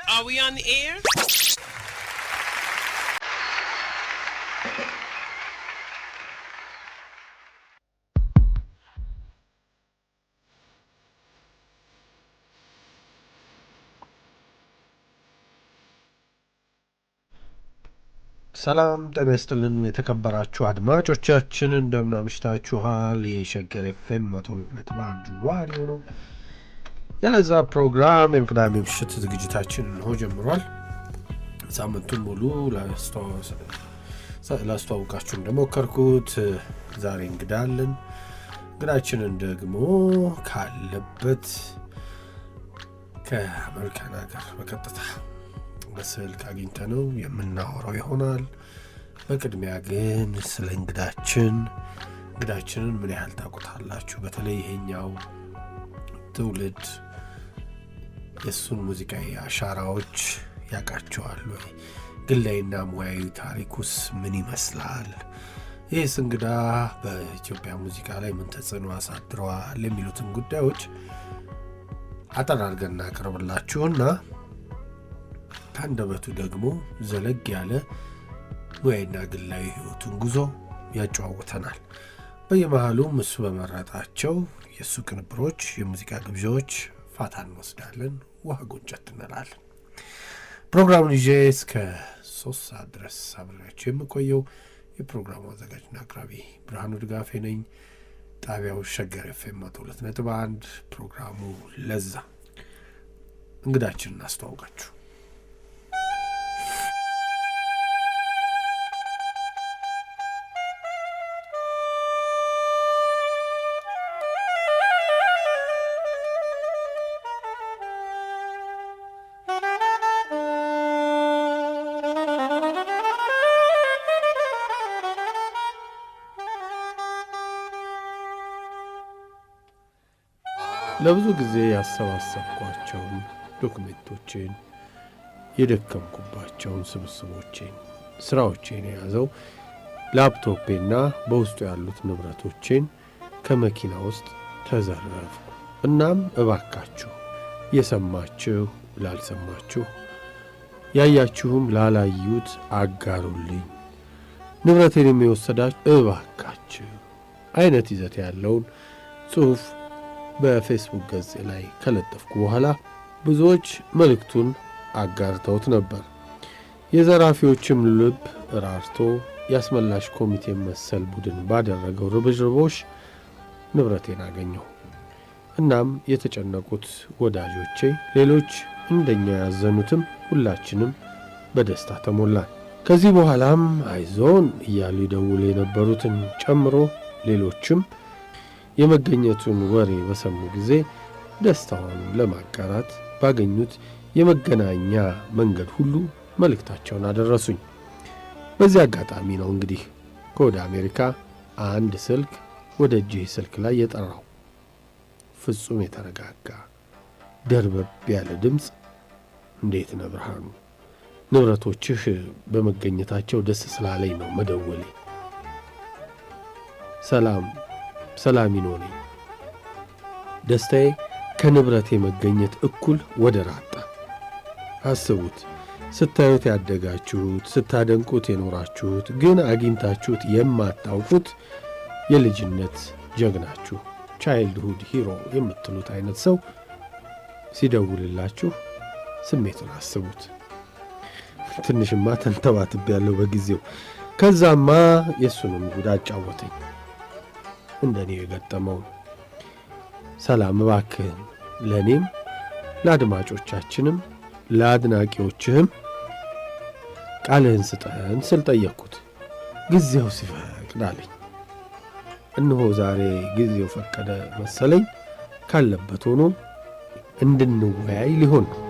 Are we on the air? ሰላም ጤና ይስጥልን የተከበራችሁ አድማጮቻችን እንደምን አምሽታችኋል። የሸገር ኤፍኤም 102.1 ራዲዮ ነው። የለዛ ፕሮግራም የቅዳሜ ምሽት ዝግጅታችን እንሆ ጀምሯል። ሳምንቱን ሙሉ ላስተዋውቃችሁ እንደሞከርኩት ዛሬ እንግዳ አለን። እንግዳችንን ደግሞ ካለበት ከአሜሪካን ሀገር በቀጥታ በስልክ አግኝተነው የምናወራው ይሆናል። በቅድሚያ ግን ስለ እንግዳችንን ምን ያህል ታውቁታላችሁ? በተለይ ይሄኛው ትውልድ የእሱን ሙዚቃዊ አሻራዎች ያውቃቸዋል ወይ? ግላዊና ሙያዊ ታሪኩስ ምን ይመስላል? ይህስ እንግዳ በኢትዮጵያ ሙዚቃ ላይ ምን ተጽዕኖ አሳድረዋል? የሚሉትን ጉዳዮች አጠር አድርገን እናቀርብላችሁና ከአንደበቱ ደግሞ ዘለግ ያለ ሙያዊና ግላዊ ህይወቱን ጉዞ ያጨዋውተናል። በየመሃሉም እሱ በመረጣቸው የእሱ ቅንብሮች፣ የሙዚቃ ግብዣዎች ፋታ እንወስዳለን፣ ውሃ ጎንጨት እንላለን። ፕሮግራሙን ይዤ እስከ 3 ሰዓት ድረስ አብሬያችሁ የምቆየው የፕሮግራሙ አዘጋጅና አቅራቢ ብርሃኑ ድጋፌ ነኝ። ጣቢያው ሸገር ኤፍኤም 102.1። ፕሮግራሙ ለዛ። እንግዳችንን አስተዋውቃችሁ ለብዙ ጊዜ ያሰባሰብኳቸውን ዶክሜንቶችን፣ የደከምኩባቸውን ስብስቦችን፣ ስራዎችን የያዘው ላፕቶፔና በውስጡ ያሉት ንብረቶችን ከመኪና ውስጥ ተዘረፍኩ። እናም እባካችሁ የሰማችሁ ላልሰማችሁ፣ ያያችሁም ላላዩት አጋሩልኝ፣ ንብረቴን የሚወሰዳችሁ እባካችሁ አይነት ይዘት ያለውን ጽሑፍ በፌስቡክ ገጽ ላይ ከለጠፍኩ በኋላ ብዙዎች መልእክቱን አጋርተውት ነበር። የዘራፊዎችም ልብ ራርቶ ያስመላሽ ኮሚቴ መሰል ቡድን ባደረገው ርብርቦሽ ንብረቴን አገኘሁ። እናም የተጨነቁት ወዳጆቼ፣ ሌሎች እንደኛ ያዘኑትም ሁላችንም በደስታ ተሞላን። ከዚህ በኋላም አይዞን እያሉ ይደውሉ የነበሩትን ጨምሮ ሌሎችም የመገኘቱን ወሬ በሰሙ ጊዜ ደስታውን ለማጋራት ባገኙት የመገናኛ መንገድ ሁሉ መልእክታቸውን አደረሱኝ። በዚህ አጋጣሚ ነው እንግዲህ ከወደ አሜሪካ አንድ ስልክ ወደ እጄ ስልክ ላይ የጠራው። ፍጹም የተረጋጋ ደርበብ ያለ ድምፅ፣ እንዴት ነህ ብርሃኑ? ንብረቶችህ በመገኘታቸው ደስ ስላለኝ ነው መደወሌ። ሰላም ይኖረኝ። ደስታዬ ከንብረቴ መገኘት እኩል ወደር አጣ። አስቡት፣ ስታዩት ያደጋችሁት፣ ስታደንቁት የኖራችሁት፣ ግን አግኝታችሁት የማታውቁት የልጅነት ጀግናችሁ ቻይልድሁድ ሂሮ የምትሉት አይነት ሰው ሲደውልላችሁ ስሜቱን አስቡት። ትንሽማ ተንተባትብ ያለው በጊዜው። ከዛማ የእሱንም ጉድ አጫወተኝ እንደኔ የገጠመው። ሰላም እባክህን ለእኔም ለአድማጮቻችንም ለአድናቂዎችህም ቃልህን ስጠን ስል ጠየቅኩት። ጊዜው ሲፈቅድ አለኝ። እነሆ ዛሬ ጊዜው ፈቀደ መሰለኝ። ካለበት ሆኖ እንድንወያይ ሊሆን ነው።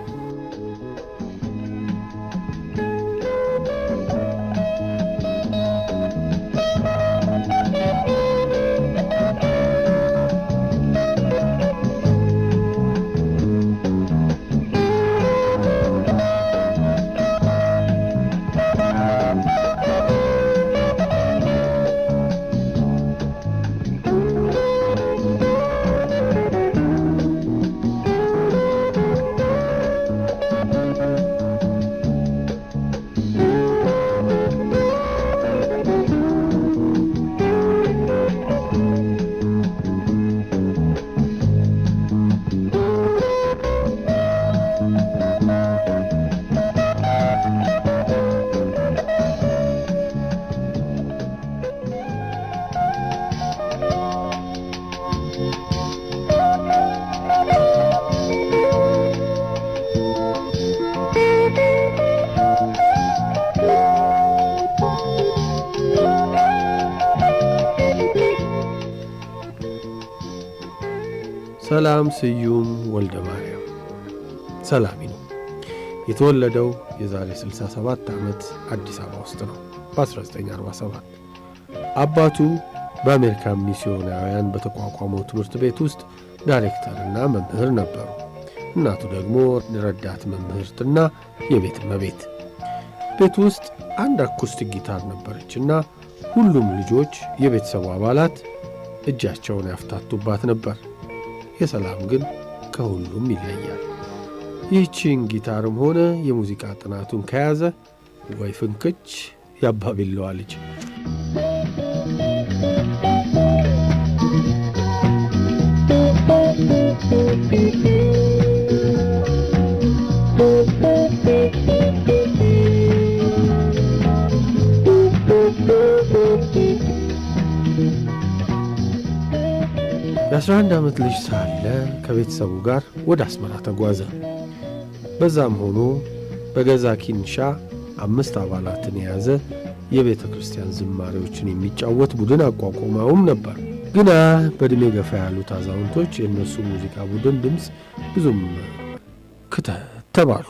ሰላም ስዩም ወልደ ማርያም ሰላሚ ነው። የተወለደው የዛሬ 67 ዓመት አዲስ አበባ ውስጥ ነው በ1947። አባቱ በአሜሪካ ሚስዮናውያን በተቋቋመው ትምህርት ቤት ውስጥ ዳይሬክተርና መምህር ነበሩ። እናቱ ደግሞ ረዳት መምህርትና የቤት እመቤት። ቤት ውስጥ አንድ አኩስቲክ ጊታር ነበረችና ሁሉም ልጆች የቤተሰቡ አባላት እጃቸውን ያፍታቱባት ነበር። የሰላም ግን ከሁሉም ይለያል። ይህችን ጊታርም ሆነ የሙዚቃ ጥናቱን ከያዘ ወይ ፍንክች ያባቢለዋ ልጅ። የ11 ዓመት ልጅ ሳለ ከቤተሰቡ ጋር ወደ አስመራ ተጓዘ። በዛም ሆኖ በገዛ ኪንሻ 5 አባላትን የያዘ የቤተ ክርስቲያን ዝማሬዎችን የሚጫወት ቡድን አቋቁመውም ነበር። ግና በዕድሜ ገፋ ያሉት አዛውንቶች የእነሱ ሙዚቃ ቡድን ድምፅ ብዙም ክተት ተባሉ።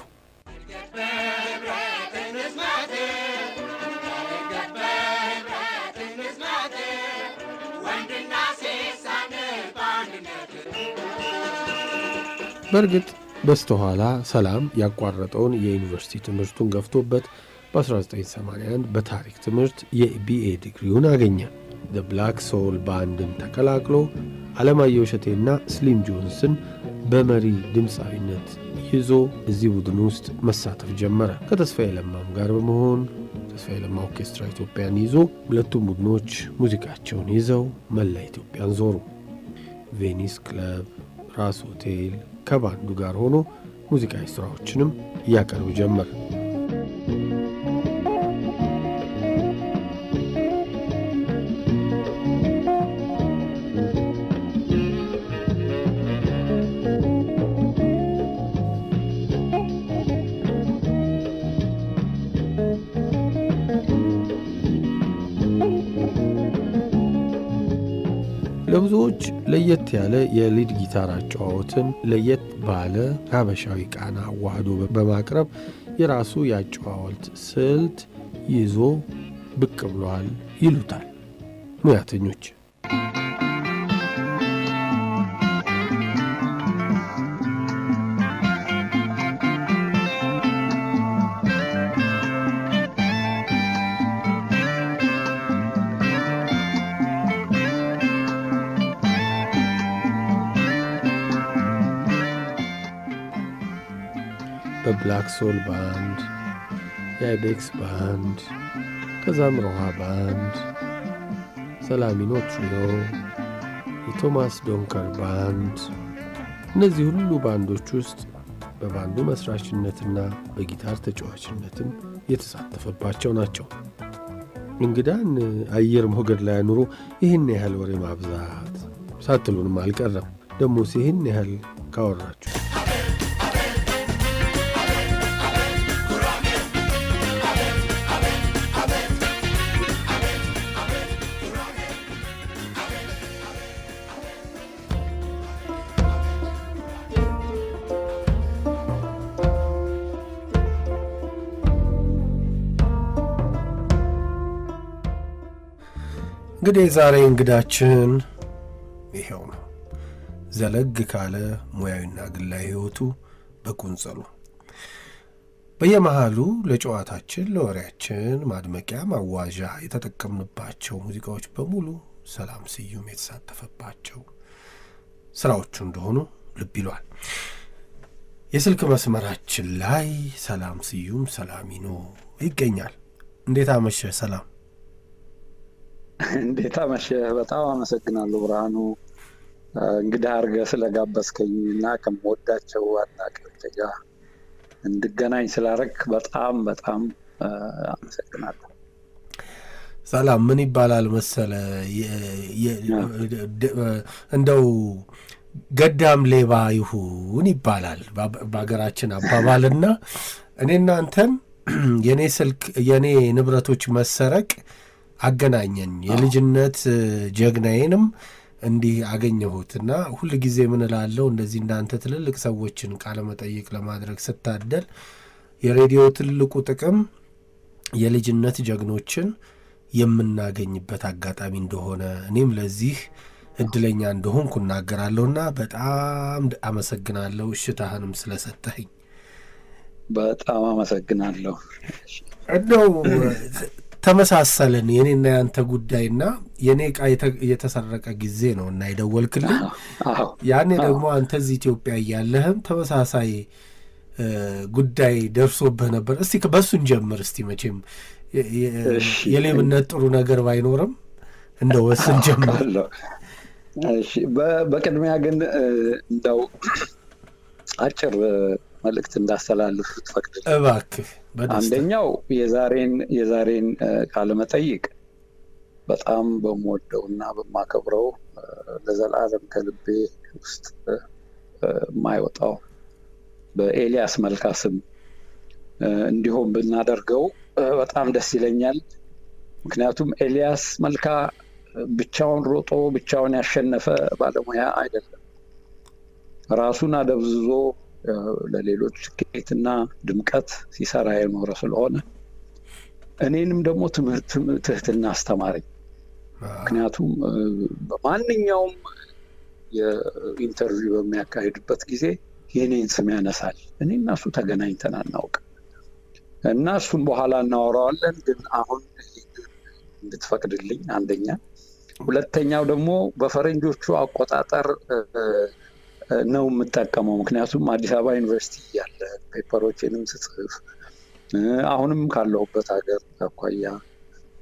በእርግጥ በስተኋላ ሰላም ያቋረጠውን የዩኒቨርሲቲ ትምህርቱን ገፍቶበት በ1981 በታሪክ ትምህርት የቢኤ ዲግሪውን አገኘ። ዘ ብላክ ሶል ባንድን ተቀላቅሎ አለማየሁ እሸቴና ስሊም ጆንስን በመሪ ድምፃዊነት ይዞ እዚህ ቡድን ውስጥ መሳተፍ ጀመረ። ከተስፋዬ ለማም ጋር በመሆን ተስፋዬ ለማ ኦርኬስትራ ኢትዮጵያን ይዞ ሁለቱም ቡድኖች ሙዚቃቸውን ይዘው መላ ኢትዮጵያን ዞሩ። ቬኒስ ክለብ፣ ራስ ሆቴል ከባንዱ ጋር ሆኖ ሙዚቃዊ ሥራዎችንም እያቀርቡ ጀመር። ለብዙዎች ለየት ያለ የሊድ ጊታር አጨዋወትን ለየት ባለ ሀበሻዊ ቃና አዋህዶ በማቅረብ የራሱ የአጨዋወት ስልት ይዞ ብቅ ብሏል ይሉታል ሙያተኞች። በብላክ ሶል ባንድ፣ የአይቤክስ ባንድ፣ ከዛም ሮሃ ባንድ፣ ሰላሚኖ ትሪዮ፣ የቶማስ ዶንከር ባንድ፣ እነዚህ ሁሉ ባንዶች ውስጥ በባንዱ መስራችነትና በጊታር ተጫዋችነትም የተሳተፈባቸው ናቸው። እንግዳን አየር ሞገድ ላይ አኑሮ ይህን ያህል ወሬ ማብዛት ሳትሉንም አልቀረም። ደሞስ ይህን ያህል ካወራችሁ እንግዲህ ዛሬ እንግዳችን ይሄው ነው። ዘለግ ካለ ሙያዊና ግላዊ ሕይወቱ በቁንጽሉ በየመሃሉ ለጨዋታችን ለወሬያችን ማድመቂያ ማዋዣ የተጠቀምንባቸው ሙዚቃዎች በሙሉ ሰላም ስዩም የተሳተፈባቸው ስራዎቹ እንደሆኑ ልብ ይሏል። የስልክ መስመራችን ላይ ሰላም ስዩም ሰላሚኖ ይገኛል። እንዴት አመሸህ ሰላም? እንዴት አመሸህ? በጣም አመሰግናለሁ ብርሃኑ፣ እንግዲህ አድርገህ ስለጋበዝከኝና ከምወዳቸው አድናቂዎች ጋር እንድገናኝ ስላደረግህ በጣም በጣም አመሰግናለሁ። ሰላም ምን ይባላል መሰለ፣ እንደው ገዳም ሌባ ይሁን ይባላል በሀገራችን አባባልና እኔና አንተን የኔ ንብረቶች መሰረቅ አገናኘን። የልጅነት ጀግናዬንም እንዲህ አገኘሁትና ሁል ጊዜ ምን እላለሁ እንደዚህ እንዳንተ ትልልቅ ሰዎችን ቃለ መጠይቅ ለማድረግ ስታደል የሬዲዮ ትልቁ ጥቅም የልጅነት ጀግኖችን የምናገኝበት አጋጣሚ እንደሆነ እኔም ለዚህ እድለኛ እንደሆንኩ እናገራለሁና በጣም አመሰግናለሁ። እሽታህንም ስለሰጠኸኝ በጣም አመሰግናለሁ። እንደው ተመሳሰልን የኔና ያንተ ጉዳይና የኔ ዕቃ የተሰረቀ ጊዜ ነው እና የደወልክልኝ። ያኔ ደግሞ አንተ እዚህ ኢትዮጵያ እያለህም ተመሳሳይ ጉዳይ ደርሶብህ ነበር። እስቲ በሱን ጀምር እስቲ። መቼም የሌብነት ጥሩ ነገር ባይኖርም እንደ ወስን ጀምር። እሺ፣ በቅድሚያ ግን እንደው አጭር መልእክት እንዳስተላልፍ ትፈቅድልኝ እባክህ? አንደኛው የዛሬን ቃለ መጠይቅ በጣም በመወደውና በማከብረው ለዘላለም ከልቤ ውስጥ የማይወጣው በኤልያስ መልካ ስም እንዲሆን ብናደርገው በጣም ደስ ይለኛል። ምክንያቱም ኤልያስ መልካ ብቻውን ሮጦ ብቻውን ያሸነፈ ባለሙያ አይደለም። ራሱን አደብዝዞ ለሌሎች ስኬትና ድምቀት ሲሰራ የኖረ ስለሆነ እኔንም ደግሞ ትህትና አስተማረኝ። ምክንያቱም በማንኛውም የኢንተርቪው በሚያካሂድበት ጊዜ የኔን ስም ያነሳል። እኔ እና እሱ ተገናኝተን አናውቅም እና እሱን በኋላ እናወራዋለን። ግን አሁን እንድትፈቅድልኝ አንደኛ፣ ሁለተኛው ደግሞ በፈረንጆቹ አቆጣጠር ነው የምጠቀመው። ምክንያቱም አዲስ አበባ ዩኒቨርሲቲ ያለ ፔፐሮችንም ስጽፍ አሁንም ካለሁበት ሀገር አኳያ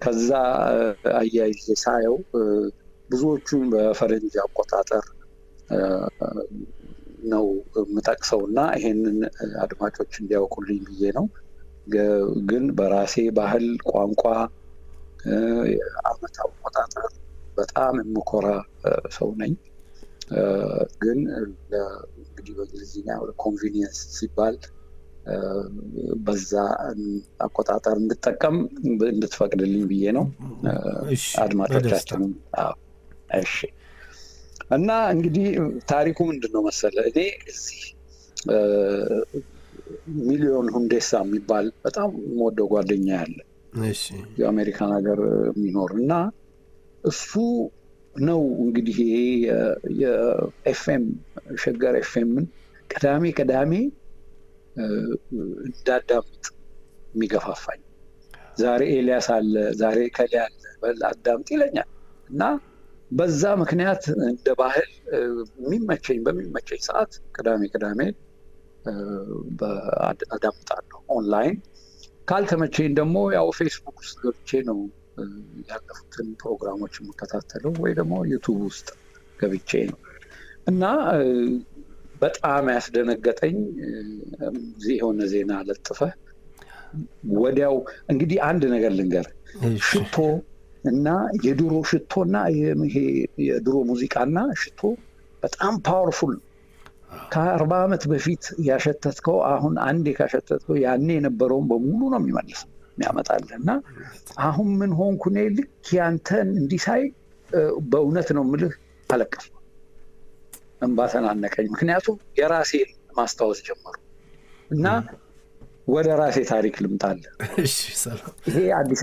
ከዛ አያይዤ ሳየው ብዙዎቹን በፈረንጅ አቆጣጠር ነው የምጠቅሰው እና ይሄንን አድማጮች እንዲያውቁልኝ ብዬ ነው። ግን በራሴ ባህል፣ ቋንቋ፣ የዓመት አቆጣጠር በጣም የምኮራ ሰው ነኝ። ግን እንግዲህ በእንግሊዝኛ ኮንቪኒየንስ ሲባል በዛ አቆጣጠር እንድጠቀም እንድትፈቅድልኝ ብዬ ነው። አድማጮቻችንም እሺ። እና እንግዲህ ታሪኩ ምንድን ነው መሰለ፣ እኔ እዚህ ሚሊዮን ሁንዴሳ የሚባል በጣም የምወደው ጓደኛ ያለ የአሜሪካን ሀገር የሚኖር እና እሱ ነው እንግዲህ ይሄ የኤፍኤም ሸገር ኤፍኤምን ቅዳሜ እንዳዳምጥ የሚገፋፋኝ። ዛሬ ኤልያስ አለ፣ ዛሬ ከሌ አለ፣ በል አዳምጥ ይለኛል እና በዛ ምክንያት እንደ ባህል በሚመቸኝ ሰዓት ቅዳሜ አዳምጣለሁ ኦንላይን። ካልተመቸኝ ደግሞ ያው ፌስቡክ ውስጥ ገብቼ ነው ያለፉትን ፕሮግራሞች የምከታተለው ወይ ደግሞ ዩቱብ ውስጥ ገብቼ ነው እና በጣም ያስደነገጠኝ የሆነ ዜና ለጥፈ ወዲያው እንግዲህ አንድ ነገር ልንገር፣ ሽቶ እና የድሮ ሽቶና ይሄ የድሮ ሙዚቃና ሽቶ በጣም ፓወርፉል። ከ40 ዓመት በፊት ያሸተትከው አሁን አንዴ ካሸተትከው ያኔ የነበረውን በሙሉ ነው የሚያመጣልህ እና አሁን ምን ሆንኩ እኔ ልክ ያንተን እንዲሳይ በእውነት ነው የምልህ አለቀስኩ። እንባ ተናነቀኝ። ምክንያቱም የራሴን ማስታወስ ጀመሩ እና ወደ ራሴ ታሪክ ልምጣልህ። ይሄ አዲስ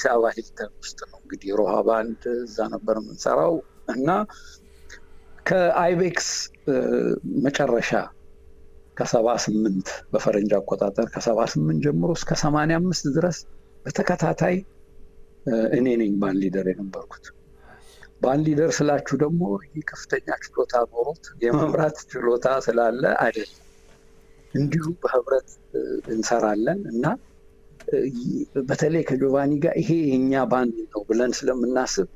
አበባ ሂልተን ውስጥ ነው እንግዲህ ሮሃ ባንድ እዛ ነበር የምንሰራው እና ከአይቤክስ መጨረሻ ከ78 በፈረንጅ አቆጣጠር ከ78 ጀምሮ እስከ 85 ድረስ በተከታታይ እኔ ነኝ ባንድ ሊደር የነበርኩት። ባንድ ሊደር ስላችሁ ደግሞ ከፍተኛ ችሎታ ኖሮት የመምራት ችሎታ ስላለ አይደለም፣ እንዲሁ በህብረት እንሰራለን እና በተለይ ከጆቫኒ ጋር ይሄ የኛ ባንድ ነው ብለን ስለምናስብ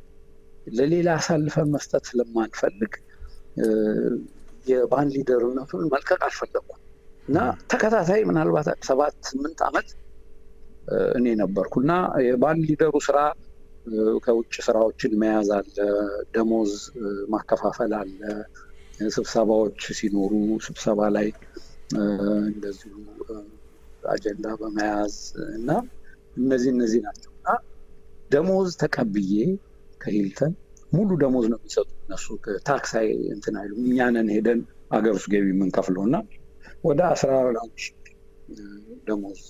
ለሌላ አሳልፈን መስጠት ስለማንፈልግ የባንድ ሊደርነቱን መልቀቅ አልፈለኩም እና ተከታታይ ምናልባት 7-8 ዓመት እኔ ነበርኩ እና የባንድ ሊደሩ ስራ ከውጭ ስራዎችን መያዝ አለ፣ ደሞዝ ማከፋፈል አለ፣ ስብሰባዎች ሲኖሩ ስብሰባ ላይ እንደዚሁ አጀንዳ በመያዝ እና እነዚህ ናቸው እና ደሞዝ ተቀብዬ ከሂልተን ሙሉ ደሞዝ ነው የሚሰጡ እነሱ ታክስ እንትን አይሉም። እኛ ነን ሄደን አገር ውስጥ ገቢ የምንከፍለውና ወደ 12 ደሞዝ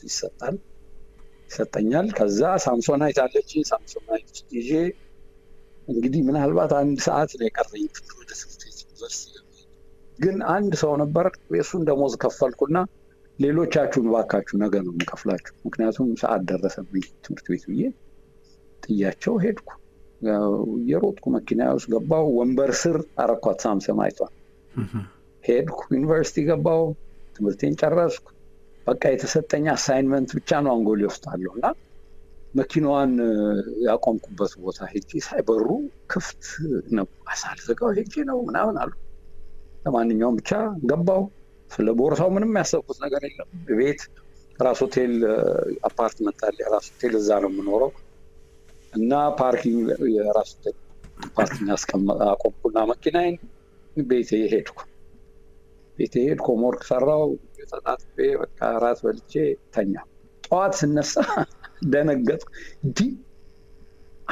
ይሰጠኛል። ከዛ ሳምሶናይት አለች። ሳምሶናይት ይዤ እንግዲህ ምናልባት 1 ሰዓት ነው የቀረኝ ወደ ዩኒቨርሲቲ። ግን አንድ ሰው ነበር፣ የእሱን ደሞዝ ከፈልኩና ሌሎቻችሁን ባካችሁ ነገ ነው የምከፍላችሁ፣ ምክንያቱም ሰዓት ደረሰብኝ ትምህርት ቤት ብዬ ጥያቸው ሄድኩ። የሮጥኩ መኪና ውስጥ ገባው፣ ወንበር ስር አረኳት ሳምሶናይቷን። ሄድኩ፣ ዩኒቨርሲቲ ገባው፣ ትምህርቴን ጨረስኩ። በቃ የተሰጠኝ አሳይንመንት ብቻ ነው አንጎሌ ውስጥ አለው እና መኪናዋን ያቆምኩበት ቦታ ሄጄ ሳይበሩ ክፍት ነው፣ አሳልዘጋው ሄጄ ነው ምናምን አሉ። ለማንኛውም ብቻ ገባው። ስለ ቦርሳው ምንም ያሰብኩት ነገር የለም። ቤት ራስ ሆቴል አፓርትመንት አለ፣ ራስ ሆቴል እዛ ነው የምኖረው እና ፓርኪንግ የራስ ሆቴል ፓርኪንግ አቆምኩና መኪናዬን ቤቴ ሄድኩ። ሆምወርክ ሰራው፣ ተጣጥቤ በቃ ራት በልቼ ተኛ። ጠዋት ስነሳ ደነገጥኩ።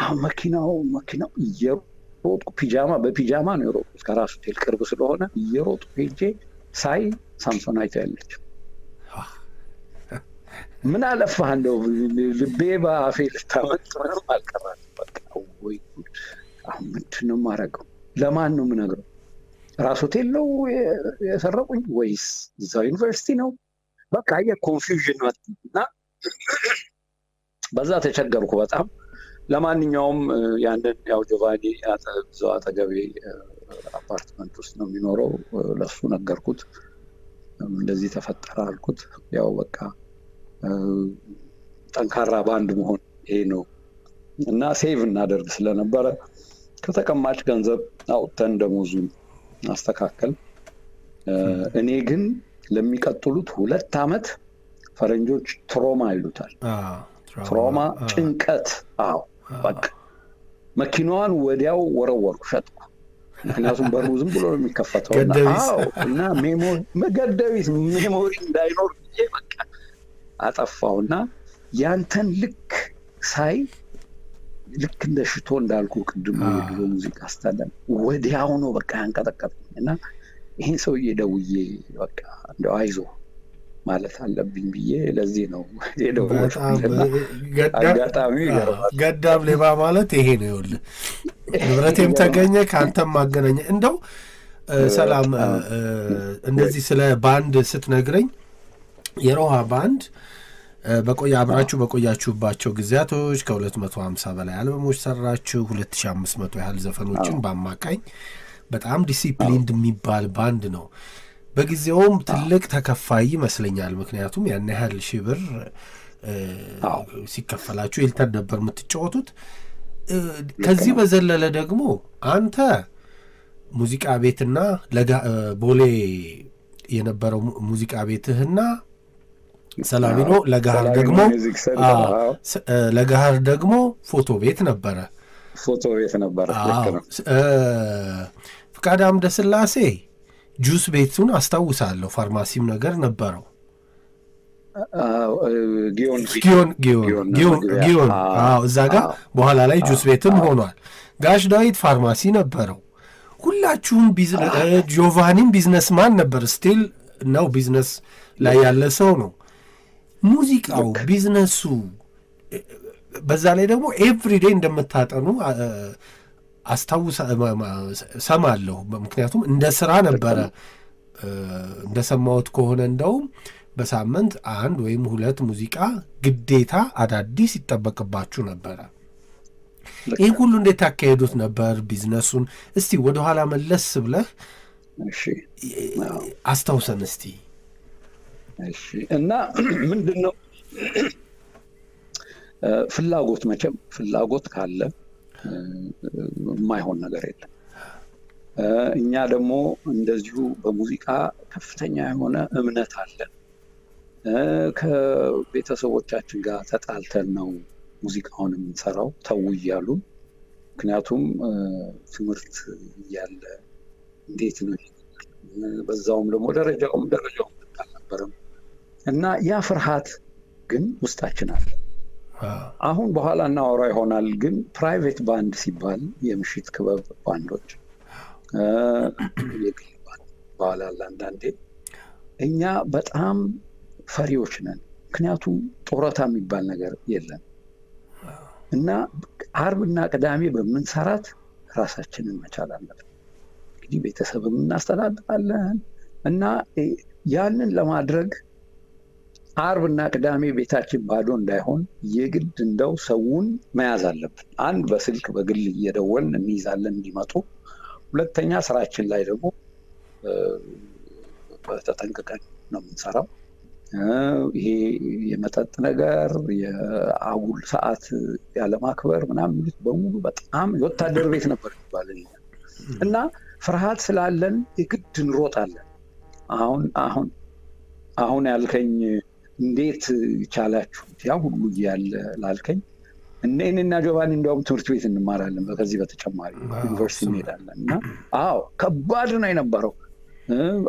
አሁን መኪናው እየሮጥኩ በፒጃማ ነው የሮጥኩት፣ ከራስ ሆቴል ቅርብ ስለሆነ እየሮጥኩ ሄጄ ሳይ ሳምሶናይት ያለች። ምን አለፋህ እንደው ልቤ በአፌ ልታመጥ ምንም አልቀራል። በቃ ወይ አሁን ምንድን ነው የማደርገው? ለማን ነው የምነግረው? ራስ ሆቴል ነው የሰረቁኝ ወይስ እዛው ዩኒቨርሲቲ ነው? በቃ የኮንፊውዥን መጣና በዛ ተቸገርኩ በጣም። ለማንኛውም ያንን ያው ጆቫኒ እዛው አጠገቤ አፓርትመንት ውስጥ ነው የሚኖረው፣ ለሱ ነገርኩት። እንደዚህ ተፈጠረ አልኩት። ያው በቃ ጠንካራ ባንድ መሆን ይሄ ነው እና ሴቭ እናደርግ ስለነበረ ከተቀማጭ ገንዘብ አውጥተን ደሞዙን አስተካከል። እኔ ግን ለሚቀጥሉት 2 ዓመት ፈረንጆች ትሮማ ይሉታል። ትሮማ ጭንቀት። አዎ በቃ መኪናዋን ወዲያው ወረወርኩ፣ ሸጥኩ። ምክንያቱም በሩ ዝም ብሎ ነው የሚከፈተው እና ሜሞሪ እንዳይኖር ብዬ በቃ አጠፋውና ያንተን ልክ ሳይ ልክ እንደ ሽቶ እንዳልኩ ቅድም የድሮ ሙዚቃ አስተዳደር ወዲያው ነው በቃ ያንቀጠቀጠኝ እና ይሄን ሰውዬ ደውዬ በቃ እንደው አይዞ ማለት አለብኝ ብዬ ለዚህ ነው የደወልኩት። አጋጣሚ ገዳም ሌባ ማለት ይሄ ነው። ይኸውልህ ንብረቴም ተገኘ ከአንተም ማገናኘ። እንደው ሰላም እንደዚህ ስለ ባንድ ስትነግረኝ የሮሃ ባንድ አብራችሁ በቆያችሁባቸው ጊዜያቶች ከ250 በላይ አልበሞች ሰራችሁ፣ 2500 ያህል ዘፈኖችን በአማካኝ በጣም ዲሲፕሊንድ የሚባል ባንድ ነው። በጊዜውም ትልቅ ተከፋይ ይመስለኛል። ምክንያቱም ያን ያህል ሺህ ብር ሲከፈላችሁ ኤልተን ነበር የምትጫወቱት። ከዚህ በዘለለ ደግሞ አንተ ሙዚቃ ቤትና ቦሌ የነበረው ሙዚቃ ቤትህና ሰላሚኖ ለጋሃር ደግሞ ፎቶ ቤት ነበረ። ፍቃደ አምደ ስላሴ ጁስ ቤቱን አስታውሳለሁ። ፋርማሲም ነገር ነበረው። ጊዮን እዛ ጋር በኋላ ላይ ጁስ ቤትም ሆኗል። ጋሽ ዳዊት ፋርማሲ ነበረው። ሁላችሁም ጆቫኒም ቢዝነስማን ነበር፣ ስቲል ነው ቢዝነስ ላይ ያለ ሰው ነው። ሙዚቃው ቢዝነሱ፣ በዛ ላይ ደግሞ ኤቭሪዴይ እንደምታጠኑ ሰማለሁ። ምክንያቱም እንደ ስራ ነበረ። እንደሰማሁት ከሆነ እንደውም በሳምንት 1 ወይም 2 ሙዚቃ ግዴታ አዳዲስ ይጠበቅባችሁ ነበረ። ይህ ሁሉ እንዴት ታካሄዱት ነበር ቢዝነሱን? እስቲ ወደኋላ መለስ ብለህ አስታውሰን እስቲ። እና ምንድን ነው ፍላጎት፣ መቼም ፍላጎት ካለ የማይሆን ነገር የለም። እኛ ደግሞ እንደዚሁ በሙዚቃ ከፍተኛ የሆነ እምነት አለን። ከቤተሰቦቻችን ጋር ተጣልተን ነው ሙዚቃውን የምንሰራው ተው እያሉ። ምክንያቱም ትምህርት እያለ እንዴት ነው በዛውም ደግሞ ደረጃውም አልነበረም እና ያ ፍርሃት ግን ውስጣችን አለ። አሁን በኋላ እናወራ ይሆናል። ግን ፕራይቬት ባንድ ሲባል የምሽት ክበብ ባንዶች የግል ባላል አንዳንዴ እኛ በጣም ፈሪዎች ነን። ምክንያቱም ጡረታ የሚባል ነገር የለም እና አርብና ቅዳሜ በምንሰራት ራሳችንን መቻል አለብን። እንግዲህ ቤተሰብም እናስተዳድራለን እና ያንን ለማድረግ አርብና ቅዳሜ ቤታችን ባዶ እንዳይሆን የግድ እንደው ሰውን መያዝ አለብን። አንድ በስልክ በግል እየደወልን እንይዛለን እንዲመጡ። ሁለተኛ ስራችን ላይ ደግሞ ተጠንቅቀን ነው የምንሰራው። ይሄ የመጠጥ ነገር፣ የአጉል ሰዓት ያለማክበር ምናምን በሙሉ በጣም የወታደር ቤት ነበር ይባላል እና ፍርሃት ስላለን የግድ እንሮጣለን። አሁን ያልከኝ እንዴት ቻላችሁት ያ ሁሉ እያለ ላልከኝ እኔና ጆቫኒ እንዲያውም ትምህርት ቤት እንማራለን። ከዚህ በተጨማሪ ዩኒቨርሲቲ እንሄዳለን እና ከባድ ነው የነበረው።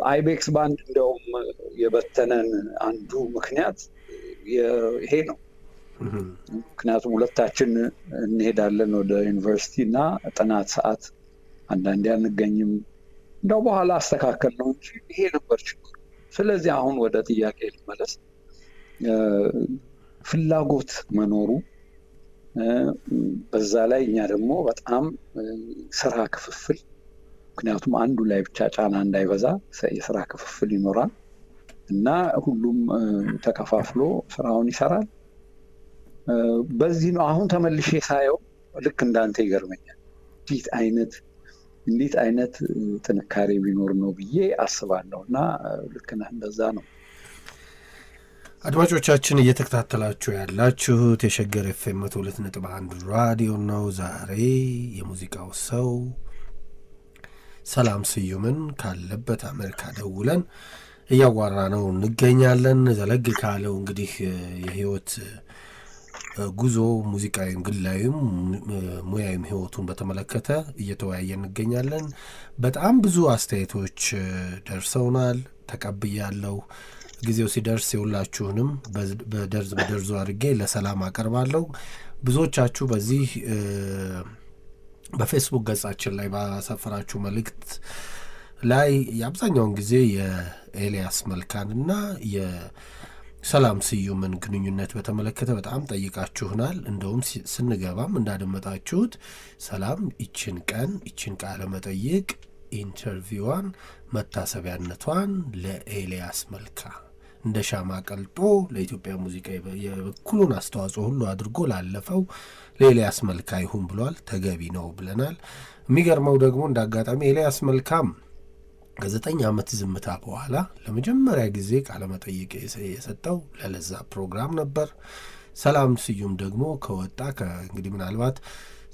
አይቤክስ ባንድ እንዲያውም የበተነን አንዱ ምክንያት ይሄ ነው። ምክንያቱም ሁለታችን እንሄዳለን ወደ ዩኒቨርሲቲ እና ጥናት ሰዓት አንዳንዴ አንገኝም። እንደው በኋላ አስተካከል ነው እንጂ ይሄ ነበር ችግሩ። ስለዚህ አሁን ወደ ጥያቄ ልመለስ። ፍላጎት መኖሩ፣ በዛ ላይ እኛ ደግሞ በጣም ስራ ክፍፍል፣ ምክንያቱም አንዱ ላይ ብቻ ጫና እንዳይበዛ የስራ ክፍፍል ይኖራል እና ሁሉም ተከፋፍሎ ስራውን ይሰራል። በዚህ ነው አሁን ተመልሼ ሳየው ልክ እንዳንተ ይገርመኛል። እንዴት አይነት ጥንካሬ ቢኖር ነው ብዬ አስባለሁ እና ልክ ነህ፣ እንደዛ ነው። አድማጮቻችን እየተከታተላችሁ ያላችሁት የሸገር ኤፍኤም 102.1 ራዲዮ ነው። ዛሬ የሙዚቃው ሰው ሰላም ስዩምን ካለበት አሜሪካ ደውለን እያዋራ ነው እንገኛለን። ዘለግ ካለው እንግዲህ የህይወት ጉዞ ሙዚቃዊም ግላዊም ሙያዊም ህይወቱን በተመለከተ እየተወያየ እንገኛለን። በጣም ብዙ አስተያየቶች ደርሰውናል፣ ተቀብያለሁ። ጊዜው ሲደርስ የሁላችሁንም በደርዙ አድርጌ ለሰላም አቀርባለሁ። ብዙዎቻችሁ በዚህ በፌስቡክ ገጻችን ላይ ባሰፈራችሁ መልእክት ላይ የአብዛኛውን ጊዜ የኤልያስ መልካንና የሰላም ስዩምን ግንኙነት በተመለከተ በጣም ጠይቃችሁናል። እንደውም ስንገባም እንዳደመጣችሁት ሰላም ይችን ቃለ መጠይቅ ኢንተርቪዋን መታሰቢያነቷን ለኤልያስ መልካ እንደ ሻማ ቀልጦ ለኢትዮጵያ ሙዚቃ የበኩሉን አስተዋጽኦ ሁሉ አድርጎ ላለፈው ለኤልያስ መልካ ይሁን ብሏል። ተገቢ ነው ብለናል። የሚገርመው ደግሞ እንደ አጋጣሚ ኤልያስ መልካም ከ9 ዓመት ዝምታ በኋላ ለመጀመሪያ ጊዜ ቃለመጠይቅ የሰጠው ለለዛ ፕሮግራም ነበር። ሰላም ስዩም ደግሞ ከወጣ እንግዲህ ምናልባት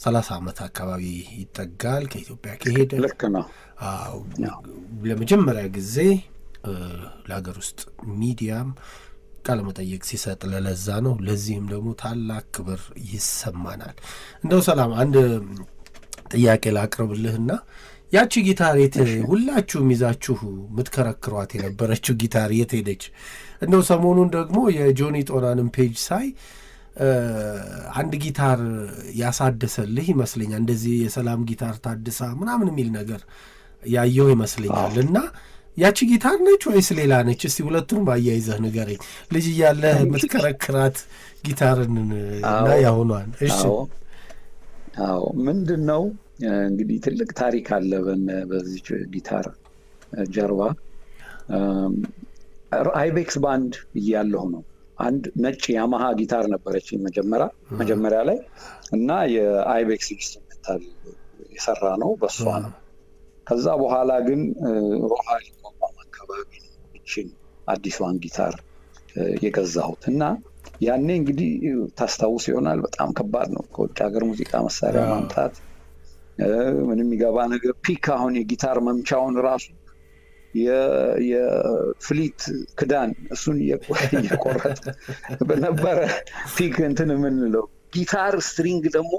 30 ዓመት አካባቢ ይጠጋል ከኢትዮጵያ ከሄደ። ልክ ነው። ለመጀመሪያ ጊዜ ለሀገር ውስጥ ሚዲያም ቃለመጠይቅ ሲሰጥ ለለዛ ነው። ለዚህም ደግሞ ታላቅ ክብር ይሰማናል። እንደው ሰላም አንድ ጥያቄ ላቅርብልህና ያቺ ጊታር ሁላችሁም ይዛችሁ የምትከረክሯት የነበረችው ጊታር የት ሄደች? እንደው ሰሞኑን ደግሞ የጆኒ ጦናንም ፔጅ ሳይ አንድ ጊታር ያሳደሰልህ ይመስለኛል። እንደዚህ የሰላም ጊታር ታድሳ ምናምን የሚል ነገር ያየው ይመስለኛል። እና ያቺ ጊታር ነች ወይስ ሌላ ነች? እስቲ ሁለቱንም አያይዘህ ንገረኝ። ልጅ እያለህ የምትከረክራት ጊታርን እና ያሁኗን። እሺ። አዎ ምንድን ነው እንግዲህ ትልቅ ታሪክ አለ በዚህ ጊታር ጀርባ። አይቤክስ ባንድ እያለሁ ነው አንድ ነጭ ያማሃ ጊታር ነበረች መጀመሪያ ላይ እና የአይቤክስ ኢንስትሩሜንታል የሰራ ነው በሷ ነው። ከዛ በኋላ ግን ሮሃ ሊቋቋም አካባቢ እቺን አዲሷን ጊታር የገዛሁት እና ያኔ እንግዲህ ታስታውስ ይሆናል በጣም ከባድ ነው ከውጭ ሀገር ሙዚቃ መሳሪያ ማምጣት። ምንም ይገባ ነገር ፒክ አሁን የጊታር መምቻውን ራሱ የፍሊት ክዳን እሱን እየቆረጠ በነበረ ፒክ እንትን የምንለው ጊታር ስትሪንግ ደግሞ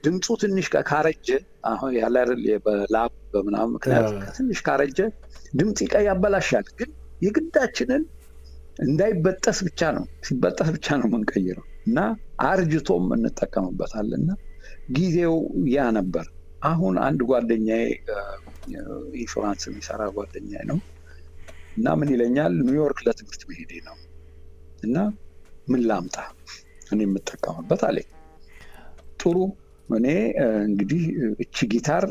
ድምፁ ትንሽ ካረጀ አሁን ያለ አይደል በላብ በምናምን ምክንያት ትንሽ ካረጀ ድምፅ ያበላሻል። ግን የግዳችንን እንዳይበጠስ ብቻ ነው ሲበጠስ ብቻ ነው የምንቀይረው እና አርጅቶም እንጠቀምበታልና ጊዜው ያ ነበር። አሁን አንድ ጓደኛዬ ኢንሹራንስ የሚሰራ ጓደኛዬ ነው እና ምን ይለኛል፣ ኒውዮርክ ለትምህርት መሄዴ ነው እና ምን ላምጣ እኔ የምጠቀምበት አለኝ። ጥሩ፣ እኔ እንግዲህ እቺ ጊታር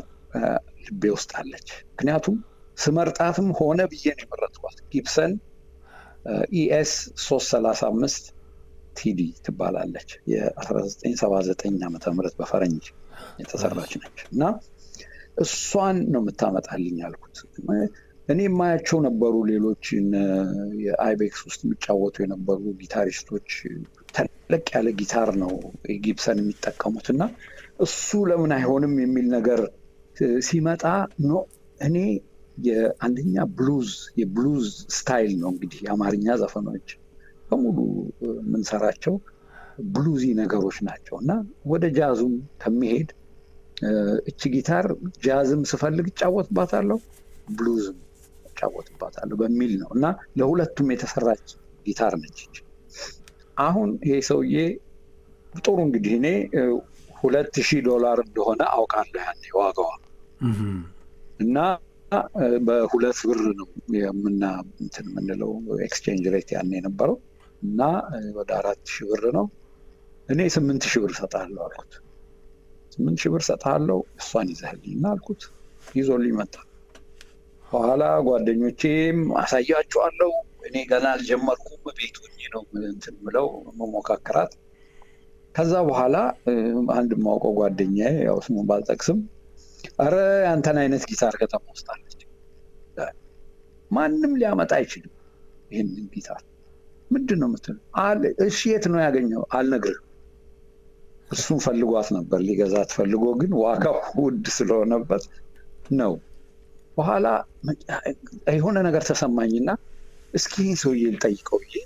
ልቤ ውስጥ አለች። ምክንያቱም ስመርጣትም ሆነ ብዬ ነው የመረጥኳት። ጊብሰን ኢኤስ 335 ቲዲ ትባላለች። የ1979 ዓመተ ምህረት በፈረንጅ የተሰራች ነች እና እሷን ነው የምታመጣልኝ አልኩት። እኔ የማያቸው ነበሩ ሌሎች የአይቤክስ ውስጥ የሚጫወቱ የነበሩ ጊታሪስቶች ተለቅ ያለ ጊታር ነው ጊብሰን የሚጠቀሙት እና እሱ ለምን አይሆንም የሚል ነገር ሲመጣ ነው እኔ የአንደኛ የብሉዝ ስታይል ነው እንግዲህ የአማርኛ ዘፈኖች በሙሉ የምንሰራቸው ብሉዚ ነገሮች ናቸው እና ወደ ጃዙም ከሚሄድ እቺ ጊታር ጃዝም ስፈልግ እጫወትባታለሁ፣ ብሉዝም እጫወትባታለሁ በሚል ነው እና ለሁለቱም የተሰራች ጊታር ነች። አሁን ይሄ ሰውዬ ጥሩ እንግዲህ እኔ $2,000 እንደሆነ አውቃለሁ ያኔ ዋጋዋ እና በ2 ብር ነው የምንለው ኤክስቼንጅ ሬት ያኔ የነበረው እና ወደ 4,000 ብር ነው። እኔ 8,000 ብር ሰጣለሁ አልኩት። 8,000 ብር ሰጣለሁ እሷን ይዘህልኝና አልኩት። ይዞልኝ መጣ። በኋላ ጓደኞቼም አሳያቸዋለሁ። እኔ ገና አልጀመርኩም፣ ቤት ሆኜ ነው ምለው መሞካከራት። ከዛ በኋላ አንድ የማውቀው ጓደኛዬ ያው ስሙን ባልጠቅስም አረ አንተን አይነት ጊታር ከተማ ውስጥ አለች፣ ማንም ሊያመጣ አይችልም ይሄንን ጊታር፣ ምንድነው የምትለው አለ። እሺ የት ነው ያገኘው? አልነግርህም። እሱን ፈልጓት ነበር ሊገዛት ፈልጎ፣ ግን ዋጋው ውድ ስለሆነበት ነው። በኋላ የሆነ ነገር ተሰማኝና እስኪ ሰውዬ ልጠይቀው ብዬ